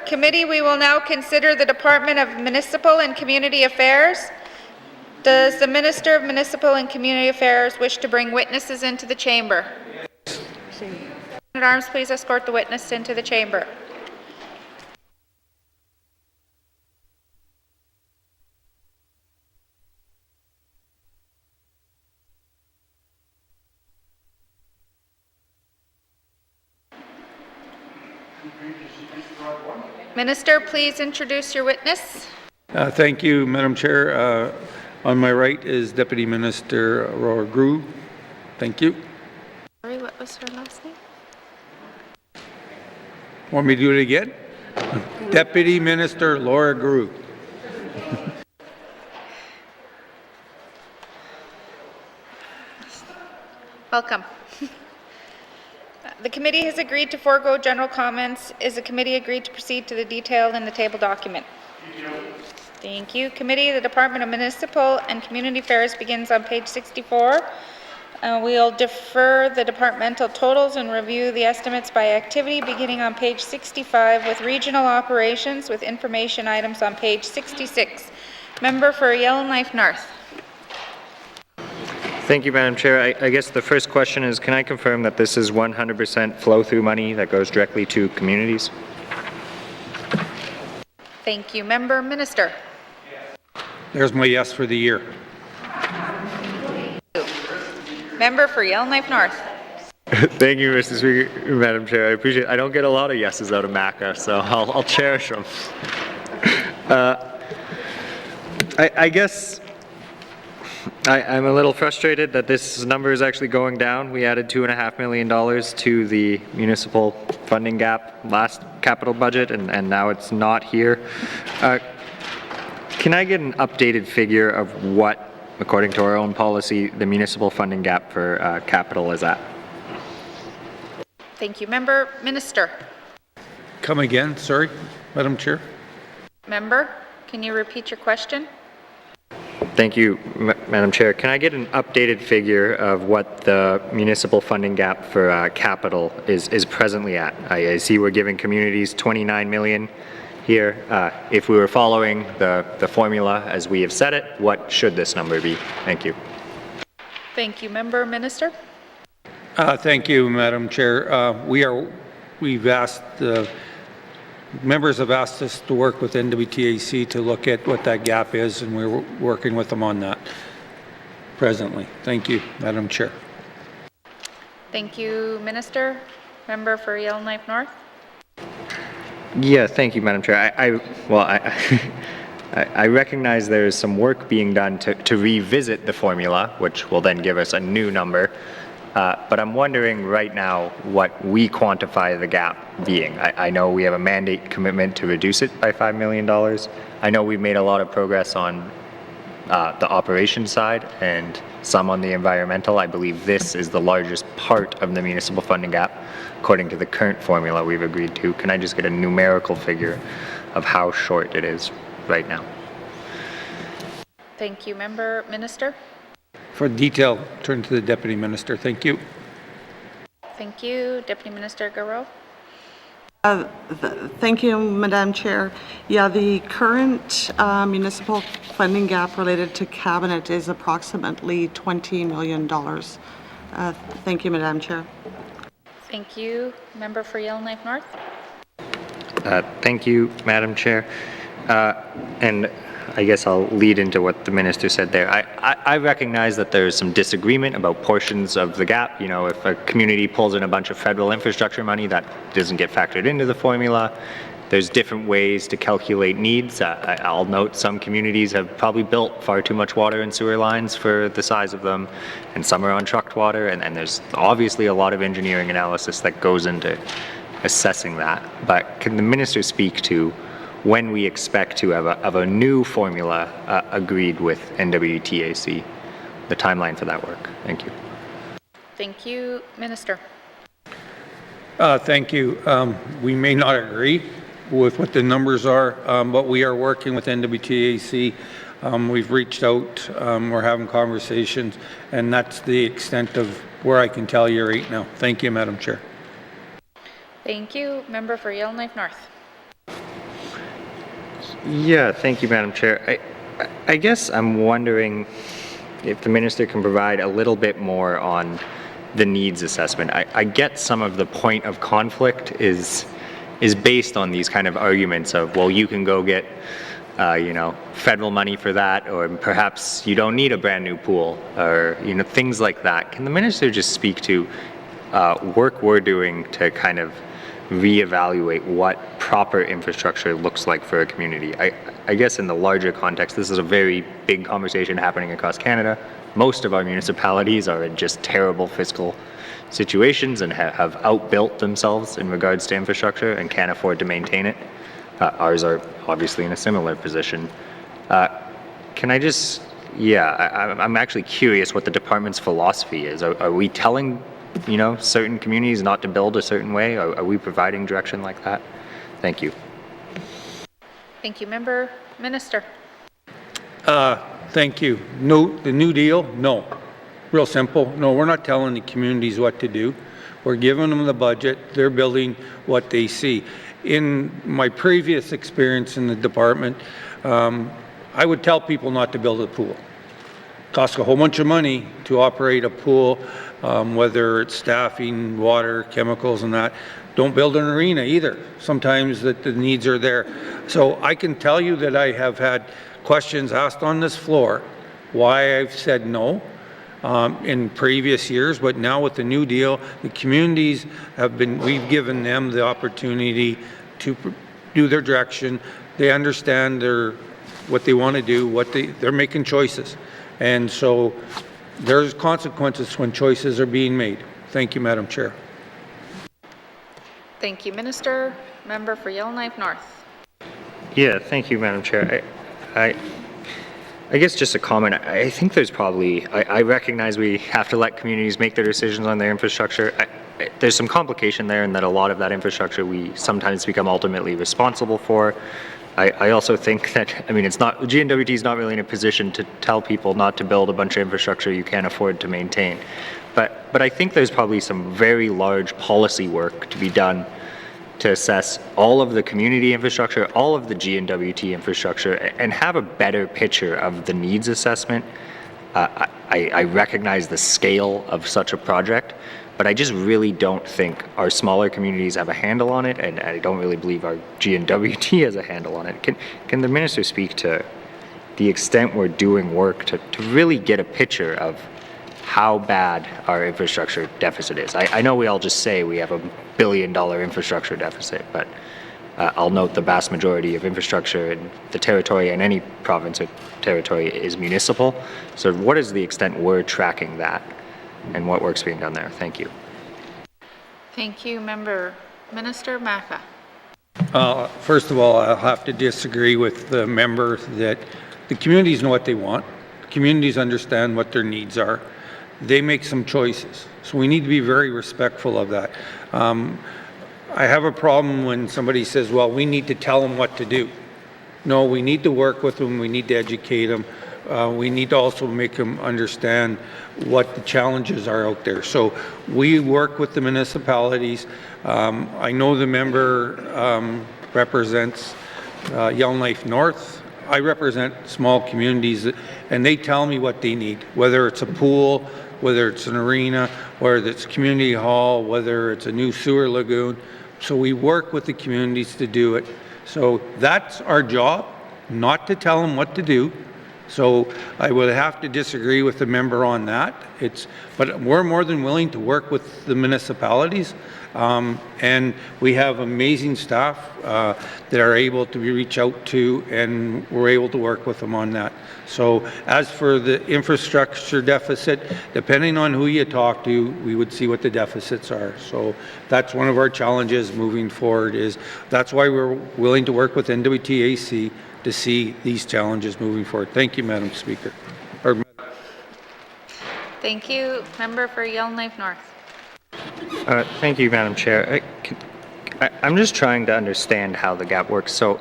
Committee, we will now consider the Department of Municipal and Community Affairs. Does the Minister of Municipal and Community Affairs wish to bring witnesses into the chamber? Men-at-Arms, please escort the witness into the chamber. Minister, please introduce your witness. Thank you, Madam Chair. On my right is Deputy Minister Aurora Grew. Thank you. Sorry, what was her last name? Want me to do it again? Deputy Minister Laura Grew. Welcome. The committee has agreed to forego general comments. Is the committee agreed to proceed to the detail in the table document? Thank you. Committee, the Department of Municipal and Community Affairs begins on page 64. We'll defer the departmental totals and review the estimates by activity beginning on page 65 with regional operations with information items on page 66. Member for Yellowknife North. Thank you, Madam Chair. I guess the first question is, can I confirm that this is 100% flow-through money that goes directly to communities? Thank you. Member Minister. There's my yes for the year. Member for Yellowknife North. Thank you, Mr. Speaker, Madam Chair. I appreciate it. I don't get a lot of yeses out of MACA, so I'll cherish them. I guess I'm a little frustrated that this number is actually going down. We added $2.5 million to the municipal funding gap last capital budget, and now it's not here. Can I get an updated figure of what, according to our own policy, the municipal funding gap for capital is at? Thank you. Member Minister. Come again, sorry, Madam Chair. Member, can you repeat your question? Thank you, Madam Chair. Can I get an updated figure of what the municipal funding gap for capital is presently at? I see we're giving communities 29 million here. If we were following the formula as we have set it, what should this number be? Thank you. Thank you. Member Minister. Thank you, Madam Chair. We've asked members have asked us to work with N.W.T to look at what that gap is, and we're working with them on that presently. Thank you, Madam Chair. Thank you, Minister. Member for Yellowknife North. Yeah, thank you, Madam Chair. I recognize there is some work being done to revisit the formula, which will then give us a new number. But I'm wondering right now what we quantify the gap being. I know we have a mandate commitment to reduce it by $5 million. I know we've made a lot of progress on the operations side and some on the environmental. I believe this is the largest part of the municipal funding gap according to the current formula we've agreed to. Can I just get a numerical figure of how short it is right now? Thank you. Member Minister. For detail, turn to the Deputy Minister. Thank you. Thank you. Deputy Minister Garreau. Thank you, Madam Chair. Yeah, the current municipal funding gap related to cabinet is approximately $20 million. Thank you, Madam Chair. Thank you. Member for Yellowknife North. Thank you, Madam Chair. And I guess I'll lead into what the minister said there. I recognize that there's some disagreement about portions of the gap. You know, if a community pulls in a bunch of federal infrastructure money, that doesn't get factored into the formula. There's different ways to calculate needs. I'll note some communities have probably built far too much water and sewer lines for the size of them, and some are on trucked water, and there's obviously a lot of engineering analysis that goes into assessing that. But can the minister speak to when we expect to have a new formula agreed with N.W.T, the timeline for that work? Thank you. Thank you. Minister. Thank you. We may not agree with what the numbers are, but we are working with N.W.T. We've reached out, we're having conversations, and that's the extent of where I can tell you right now. Thank you, Madam Chair. Thank you. Member for Yellowknife North. Yeah, thank you, Madam Chair. I guess I'm wondering if the minister can provide a little bit more on the needs assessment. I get some of the point of conflict is based on these kind of arguments of, well, you can go get federal money for that, or perhaps you don't need a brand new pool, or things like that. Can the minister just speak to work we're doing to kind of reevaluate what proper infrastructure looks like for a community? I guess in the larger context, this is a very big conversation happening across Canada. Most of our municipalities are in just terrible fiscal situations and have outbuilt themselves in regards to infrastructure and can't afford to maintain it. Ours are obviously in a similar position. Can I just, I'm actually curious what the department's philosophy is. Are we telling certain communities not to build a certain way? Are we providing direction like that? Thank you. Thank you, Member. Minister. Thank you. No, the New Deal, no. Real simple. No, we're not telling the communities what to do. We're giving them the budget. They're building what they see. In my previous experience in the department, I would tell people not to build a pool. It costs a whole bunch of money to operate a pool, whether it's staffing, water, chemicals, and that. Don't build an arena either. Sometimes the needs are there. So I can tell you that I have had questions asked on this floor why I've said no in previous years, but now with the New Deal, the communities we've given them the opportunity to do their direction. They understand what they want to do, they're making choices. And so there's consequences when choices are being made. Thank you, Madam Chair. Thank you, Minister. Member for Yellowknife North. Yeah, thank you, Madam Chair. I guess just a comment. I think there's probably, I recognize we have to let communities make their decisions on their infrastructure. There's some complication there in that a lot of that infrastructure we sometimes become ultimately responsible for. I also think that, it's not, N.W.T is not really in a position to tell people not to build a bunch of infrastructure you can't afford to maintain. But I think there's probably some very large policy work to be done to assess all of the community infrastructure, all of the N.W.T infrastructure, and have a better picture of the needs assessment. I recognize the scale of such a project, but I just really don't think our smaller communities have a handle on it, and I don't really believe our N.W.T has a handle on it. Can the minister speak to the extent we're doing work to really get a picture of how bad our infrastructure deficit is? I know we all just say we have a $1 billion infrastructure deficit, but I'll note the vast majority of infrastructure in the territory and any province or territory is municipal. So what is the extent we're tracking that and what work's being done there? Thank you. Thank you, Member. Minister Maka. First of all, I'll have to disagree with the member that the communities know what they want. The communities understand what their needs are. They make some choices. So we need to be very respectful of that. I have a problem when somebody says, well, we need to tell them what to do. No, we need to work with them. We need to educate them. We need to also make them understand what the challenges are out there. So we work with the municipalities. I know the member represents Yellowknife North. I represent small communities, and they tell me what they need, whether it's a pool, whether it's an arena, whether it's community hall, whether it's a new sewer lagoon. So we work with the communities to do it. So that's our job, not to tell them what to do. So I would have to disagree with the member on that. But we're more than willing to work with the municipalities. And we have amazing staff that are able to reach out to, and we're able to work with them on that. So as for the infrastructure deficit, depending on who you talk to, we would see what the deficits are. So that's one of our challenges moving forward. That's why we're willing to work with N.W.T to see these challenges moving forward. Thank you, Madam Speaker. Thank you. Member for Yellowknife North. Thank you, Madam Chair. I'm just trying to understand how the gap works. So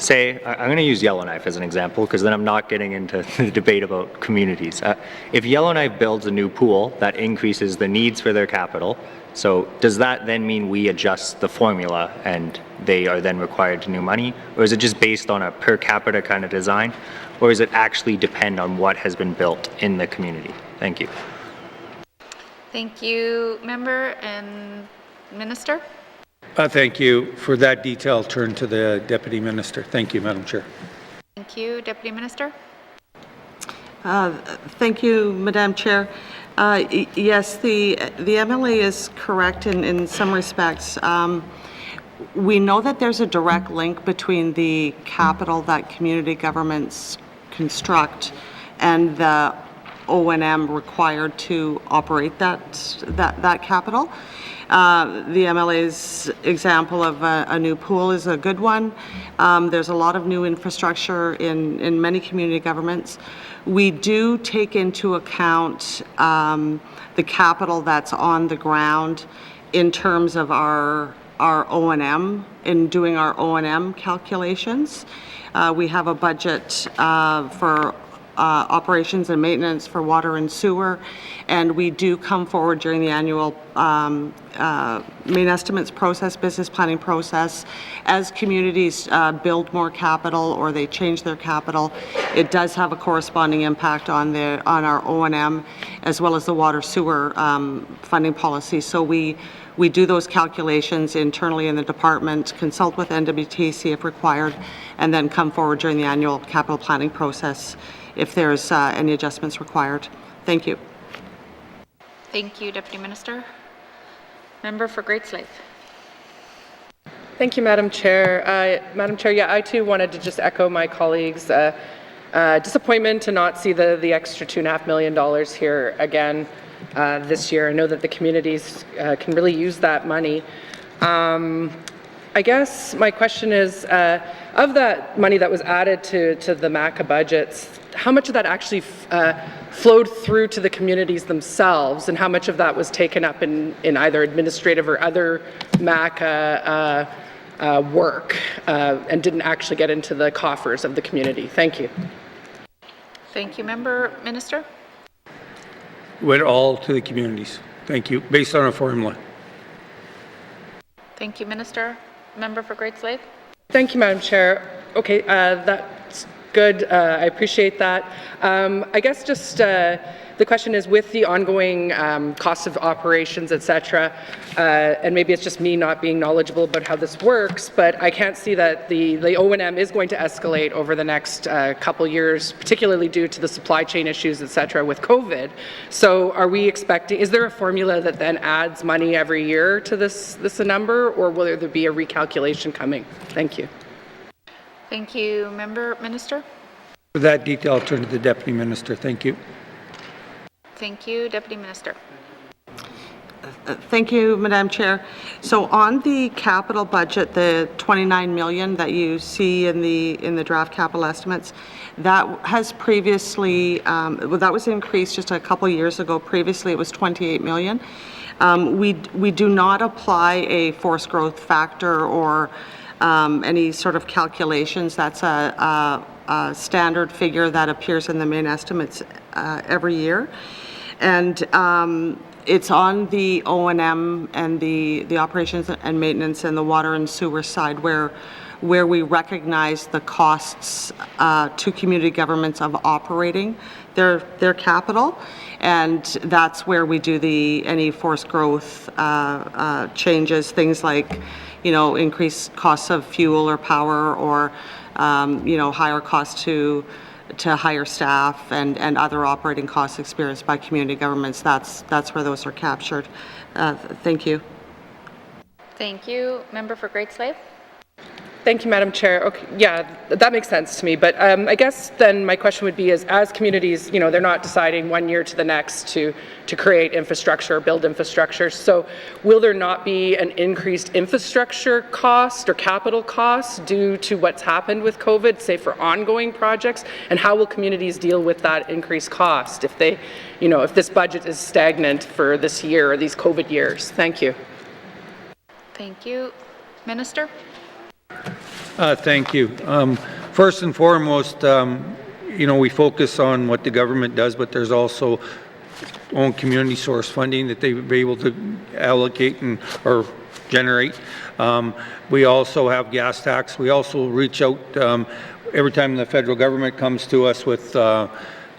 say, I'm going to use Yellowknife as an example because then I'm not getting into the debate about communities. If Yellowknife builds a new pool that increases the needs for their capital, so does that then mean we adjust the formula and they are then required to new money? Or is it just based on a per capita kind of design? Or does it actually depend on what has been built in the community? Thank you. Thank you, Member and Minister. Thank you. For that detail, I'll turn to the Deputy Minister. Thank you, Madam Chair. Thank you, Deputy Minister. Thank you, Madam Chair. Yes, the MLA is correct in some respects. We know that there's a direct link between the capital that community governments construct and the O&M required to operate that capital. The MLA's example of a new pool is a good one. There's a lot of new infrastructure in many community governments. We do take into account the capital that's on the ground in terms of our O&M, in doing our O&M calculations. We have a budget for operations and maintenance for water and sewer, and we do come forward during the annual main estimates process, business planning process. As communities build more capital or they change their capital, it does have a corresponding impact on our O&M as well as the water sewer funding policy. So we do those calculations internally in the department, consult with N.W.T, see if required, and then come forward during the annual capital planning process if there's any adjustments required. Thank you. Thank you, Deputy Minister. Member for Great Slave. Thank you, Madam Chair. Madam Chair, yeah, I too wanted to just echo my colleagues' disappointment to not see the extra $2.5 million here again this year. I know that the communities can really use that money. I guess my question is, of that money that was added to the MACA budgets, how much of that actually flowed through to the communities themselves, and how much of that was taken up in either administrative or other MACA work and didn't actually get into the coffers of the community? Thank you. Thank you, Member. Minister? Went all to the communities. Thank you. Based on a formula. Thank you, Minister. Member for Great Slave? Thank you, Madam Chair. Okay, that's good. I appreciate that. I guess just the question is, with the ongoing cost of operations, et cetera, and maybe it's just me not being knowledgeable about how this works, but I can't see that the O&M is going to escalate over the next couple years, particularly due to the supply chain issues, et cetera, with COVID. So are we expecting, is there a formula that then adds money every year to this number, or will there be a recalculation coming? Thank you. Thank you, Member. Minister? For that detail, I'll turn to the Deputy Minister. Thank you. Thank you, Deputy Minister. Thank you, Madam Chair. So on the capital budget, the $29 million that you see in the draft capital estimates, that has previously, that was increased just a couple years ago. Previously, it was $28 million. We do not apply a forced growth factor or any sort of calculations. That's a standard figure that appears in the main estimates every year. And it's on the O&M and the operations and maintenance and the water and sewer side where we recognize the costs to community governments of operating their capital. And that's where we do any forced growth changes, things like, increased costs of fuel or power, or, higher costs to hire staff and other operating costs experienced by community governments. That's where those are captured. Thank you. Thank you. Member for Great Slave? Thank you, Madam Chair. Okay, yeah, that makes sense to me. But I guess then my question would be is, as communities, they're not deciding one year to the next to create infrastructure or build infrastructure. So will there not be an increased infrastructure cost or capital cost due to what's happened with COVID, say for ongoing projects? And how will communities deal with that increased cost if they, if this budget is stagnant for this year or these COVID years? Thank you. Thank you. Minister? Thank you. First and foremost, we focus on what the government does, but there's also own community source funding that they would be able to allocate or generate. We also have gas tax. We also reach out every time the federal government comes to us with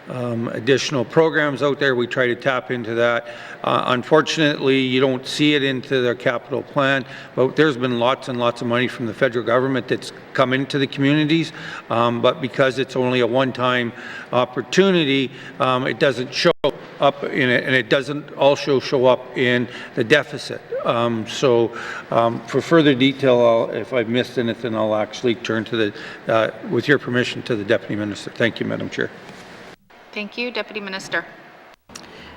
additional programs out there, we try to tap into that. Unfortunately, you don't see it into their capital plan, but there's been lots and lots of money from the federal government that's come into the communities, but because it's only a one-time opportunity, it doesn't show up in it, and it doesn't also show up in the deficit. For further detail, if I've missed anything, I'll actually turn to with your permission, to the Deputy Minister. Thank you, Madam Chair. Thank you, Deputy Minister.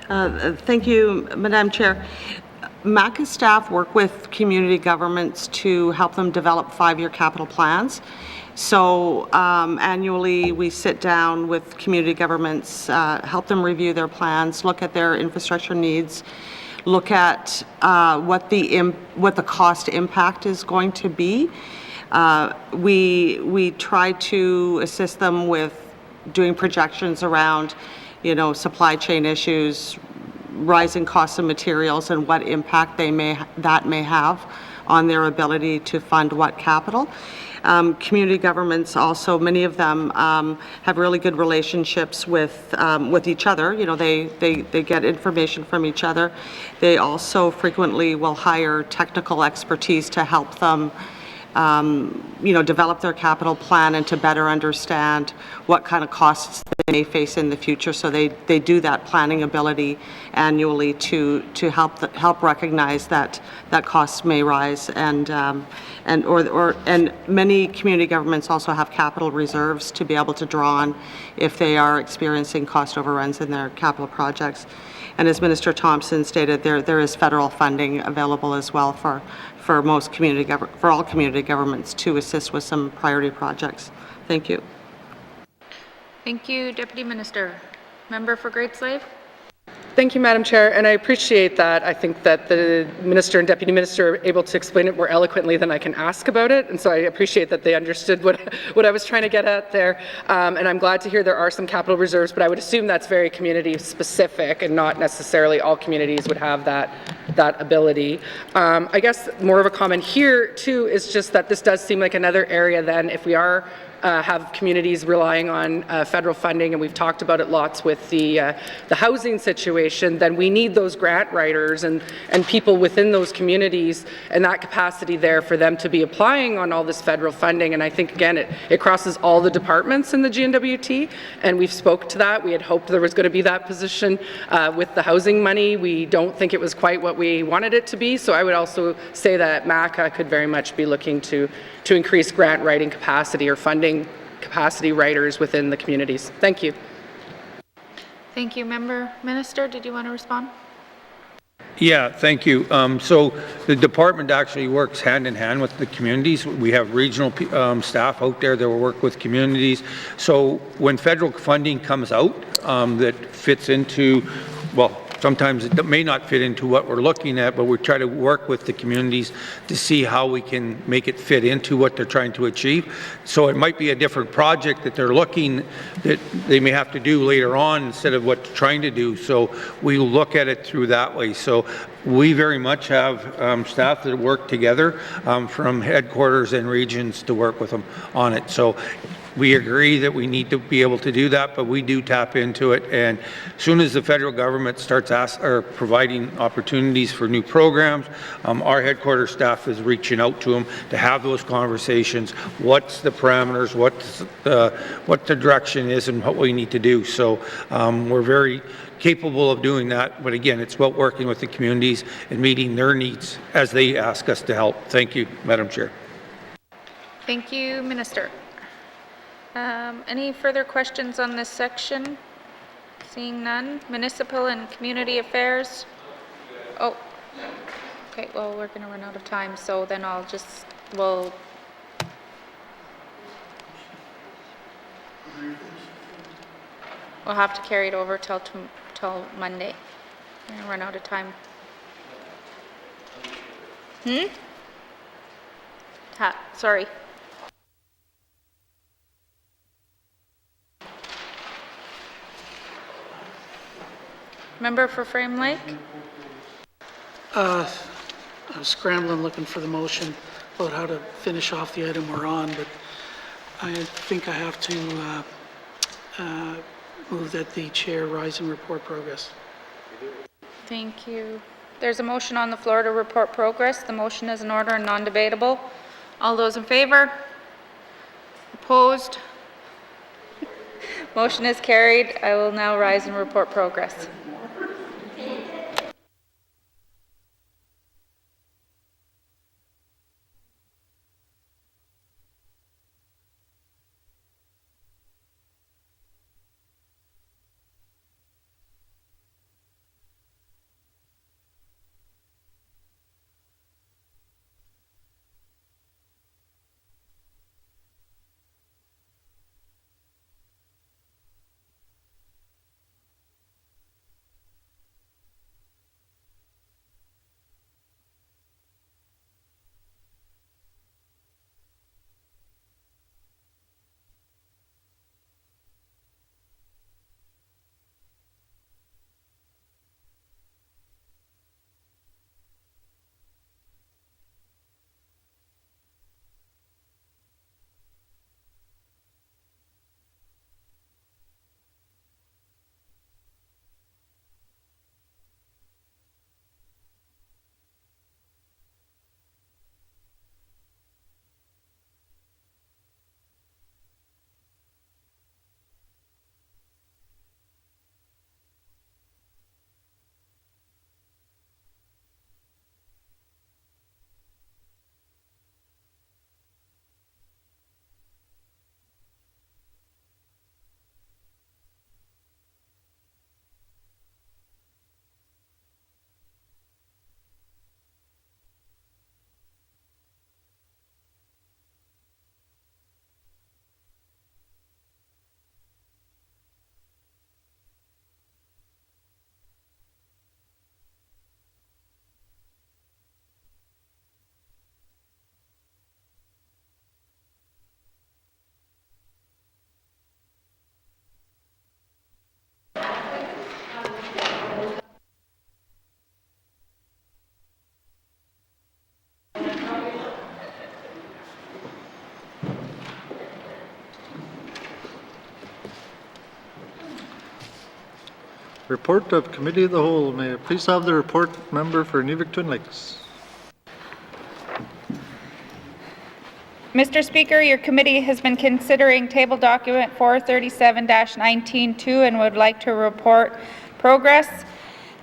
Thank you, Madam Chair. MACA staff work with community governments to help them develop 5-year capital plans. So annually, we sit down with community governments, help them review their plans, look at their infrastructure needs, look at what the cost impact is going to be. We try to assist them with doing projections around, supply chain issues, rising costs of materials, and what impact that may have on their ability to fund what capital. Community governments also, many of them have really good relationships with each other. They get information from each other. They also frequently will hire technical expertise to help them develop their capital plan and to better understand what kind of costs they may face in the future. So they do that planning ability annually to help recognize that costs may rise, and many community governments also have capital reserves to be able to draw on if they are experiencing cost overruns in their capital projects. And as Minister Thompson stated, there is federal funding available as well for all community governments to assist with some priority projects. Thank you. Thank you, Deputy Minister. Member for Great Slave. Thank you, Madam Chair, and I appreciate that. I think that the Minister and Deputy Minister are able to explain it more eloquently than I can ask about it, and so I appreciate that they understood what I was trying to get at there. And I'm glad to hear there are some capital reserves, but I would assume that's very community specific and not necessarily all communities would have that ability. I guess more of a comment here too is just that this does seem like another area then, if we are have communities relying on federal funding, and we've talked about it lots with the housing situation, then we need those grant writers and people within those communities and that capacity there for them to be applying on all this federal funding. And I think, again, it crosses all the departments in the N.W.T, and we've spoke to that. We had hoped there was going to be that position with the housing money. We don't think it was quite what we wanted it to be, so I would also say that MACA could very much be looking to increase grant writing capacity or funding capacity writers within the communities. Thank you. Thank you. Member Minister, did you want to respond? Yeah, thank you. So the department actually works hand in hand with the communities. We have regional staff out there that will work with communities. So when federal funding comes out that fits into, well, sometimes it may not fit into what we're looking at, but we try to work with the communities to see how we can make it fit into what they're trying to achieve. So it might be a different project that they're looking that they may have to do later on instead of what they're trying to do. So we look at it through that way. So we very much have staff that work together from headquarters and regions to work with them on it. So we agree that we need to be able to do that, but we do tap into it. And as soon as the federal government starts providing opportunities for new programs, our headquarters staff is reaching out to them to have those conversations. What's the parameters? What the direction is, and what we need to do. So we're very capable of doing that. But again, it's about working with the communities and meeting their needs as they ask us to help. Thank you, Madam Chair. Thank you, Minister. Any further questions on this section? Seeing none. Municipal and Community Affairs. Oh, okay, well, we're going to run out of time, so then we'll have to carry it over till Monday. We're going to run out of time. Sorry. Member for Frame Lake? I was scrambling looking for the motion about how to finish off the item we're on, but I think I have to move that the chair rise and report progress. Thank you. There's a motion on the floor to report progress. The motion is in order and non-debatable. All those in favor? Opposed? Motion is carried. I will now rise and report progress. Report of Committee of the Whole. May I please have the report, member for N.W.T. Lakes? Mr. Speaker, your committee has been considering table document 437-19-2 and would like to report progress.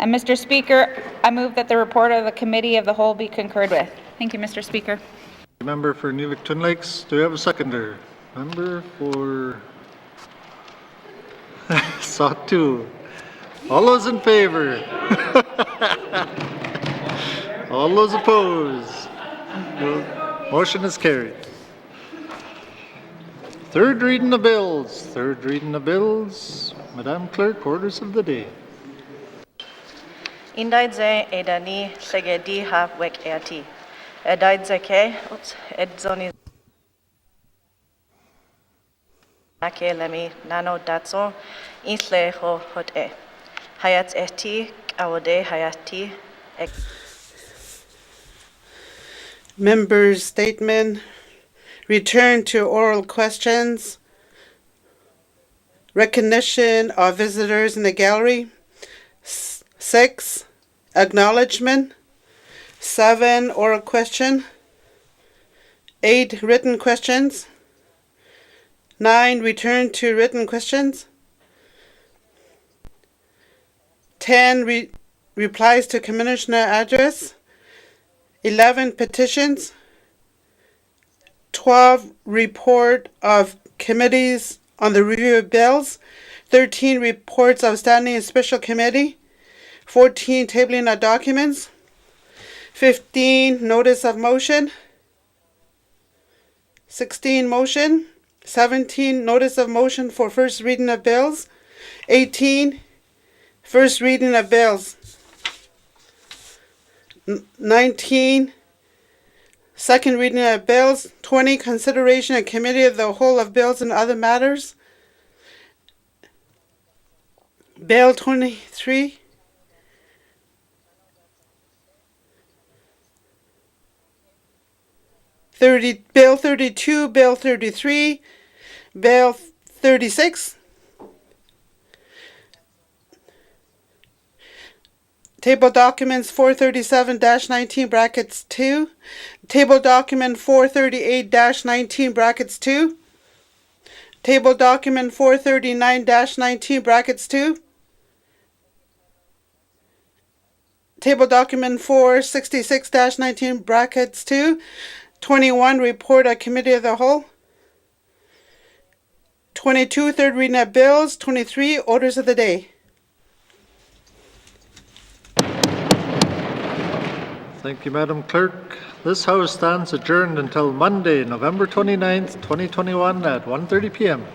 And Mr. Speaker, I move that the report of the Committee of the Whole be concurred with. Thank you, Mr. Speaker. Member for N.W.T. Lakes, do we have a seconder? Member for Sawtoo. All those in favor? All those opposed? Motion is carried. Third reading of bills. Third reading of bills. Madam Clerk, orders of the day. Indaidze edani segedi ha wek eati. Edaidze ke, edzoni ake lemi nano datso isle ho hote. Hayat eti awode hayati ek. Members' statement. Return to oral questions. Recognition of visitors in the gallery. 6. Acknowledgement. 7. Oral question. 8. Written questions. 9. Return to written questions. 10. Replies to Commissioner address. 11. Petitions. 12. Report of committees on the review of bills. 13. Reports of standing and special committee. 14. Tabling of documents. 15. Notice of motion. 16. Motion. 17. Notice of motion for first reading of bills. 18. First reading of bills. 19. Second reading of bills. 20. Consideration of committee of the whole of bills and other matters. Bill 23. Bill 32, Bill 33, Bill 36. Table documents 437-19 brackets 2. Table document 438-19 brackets 2. Table document 439-19 brackets 2. Table document 466-19 brackets 2. 21, report of committee of the whole. 22, third reading of bills. 23, orders of the day. Thank you, Madam Clerk. This House stands adjourned until Monday, November 29th, 2021 at 1:30 p.m.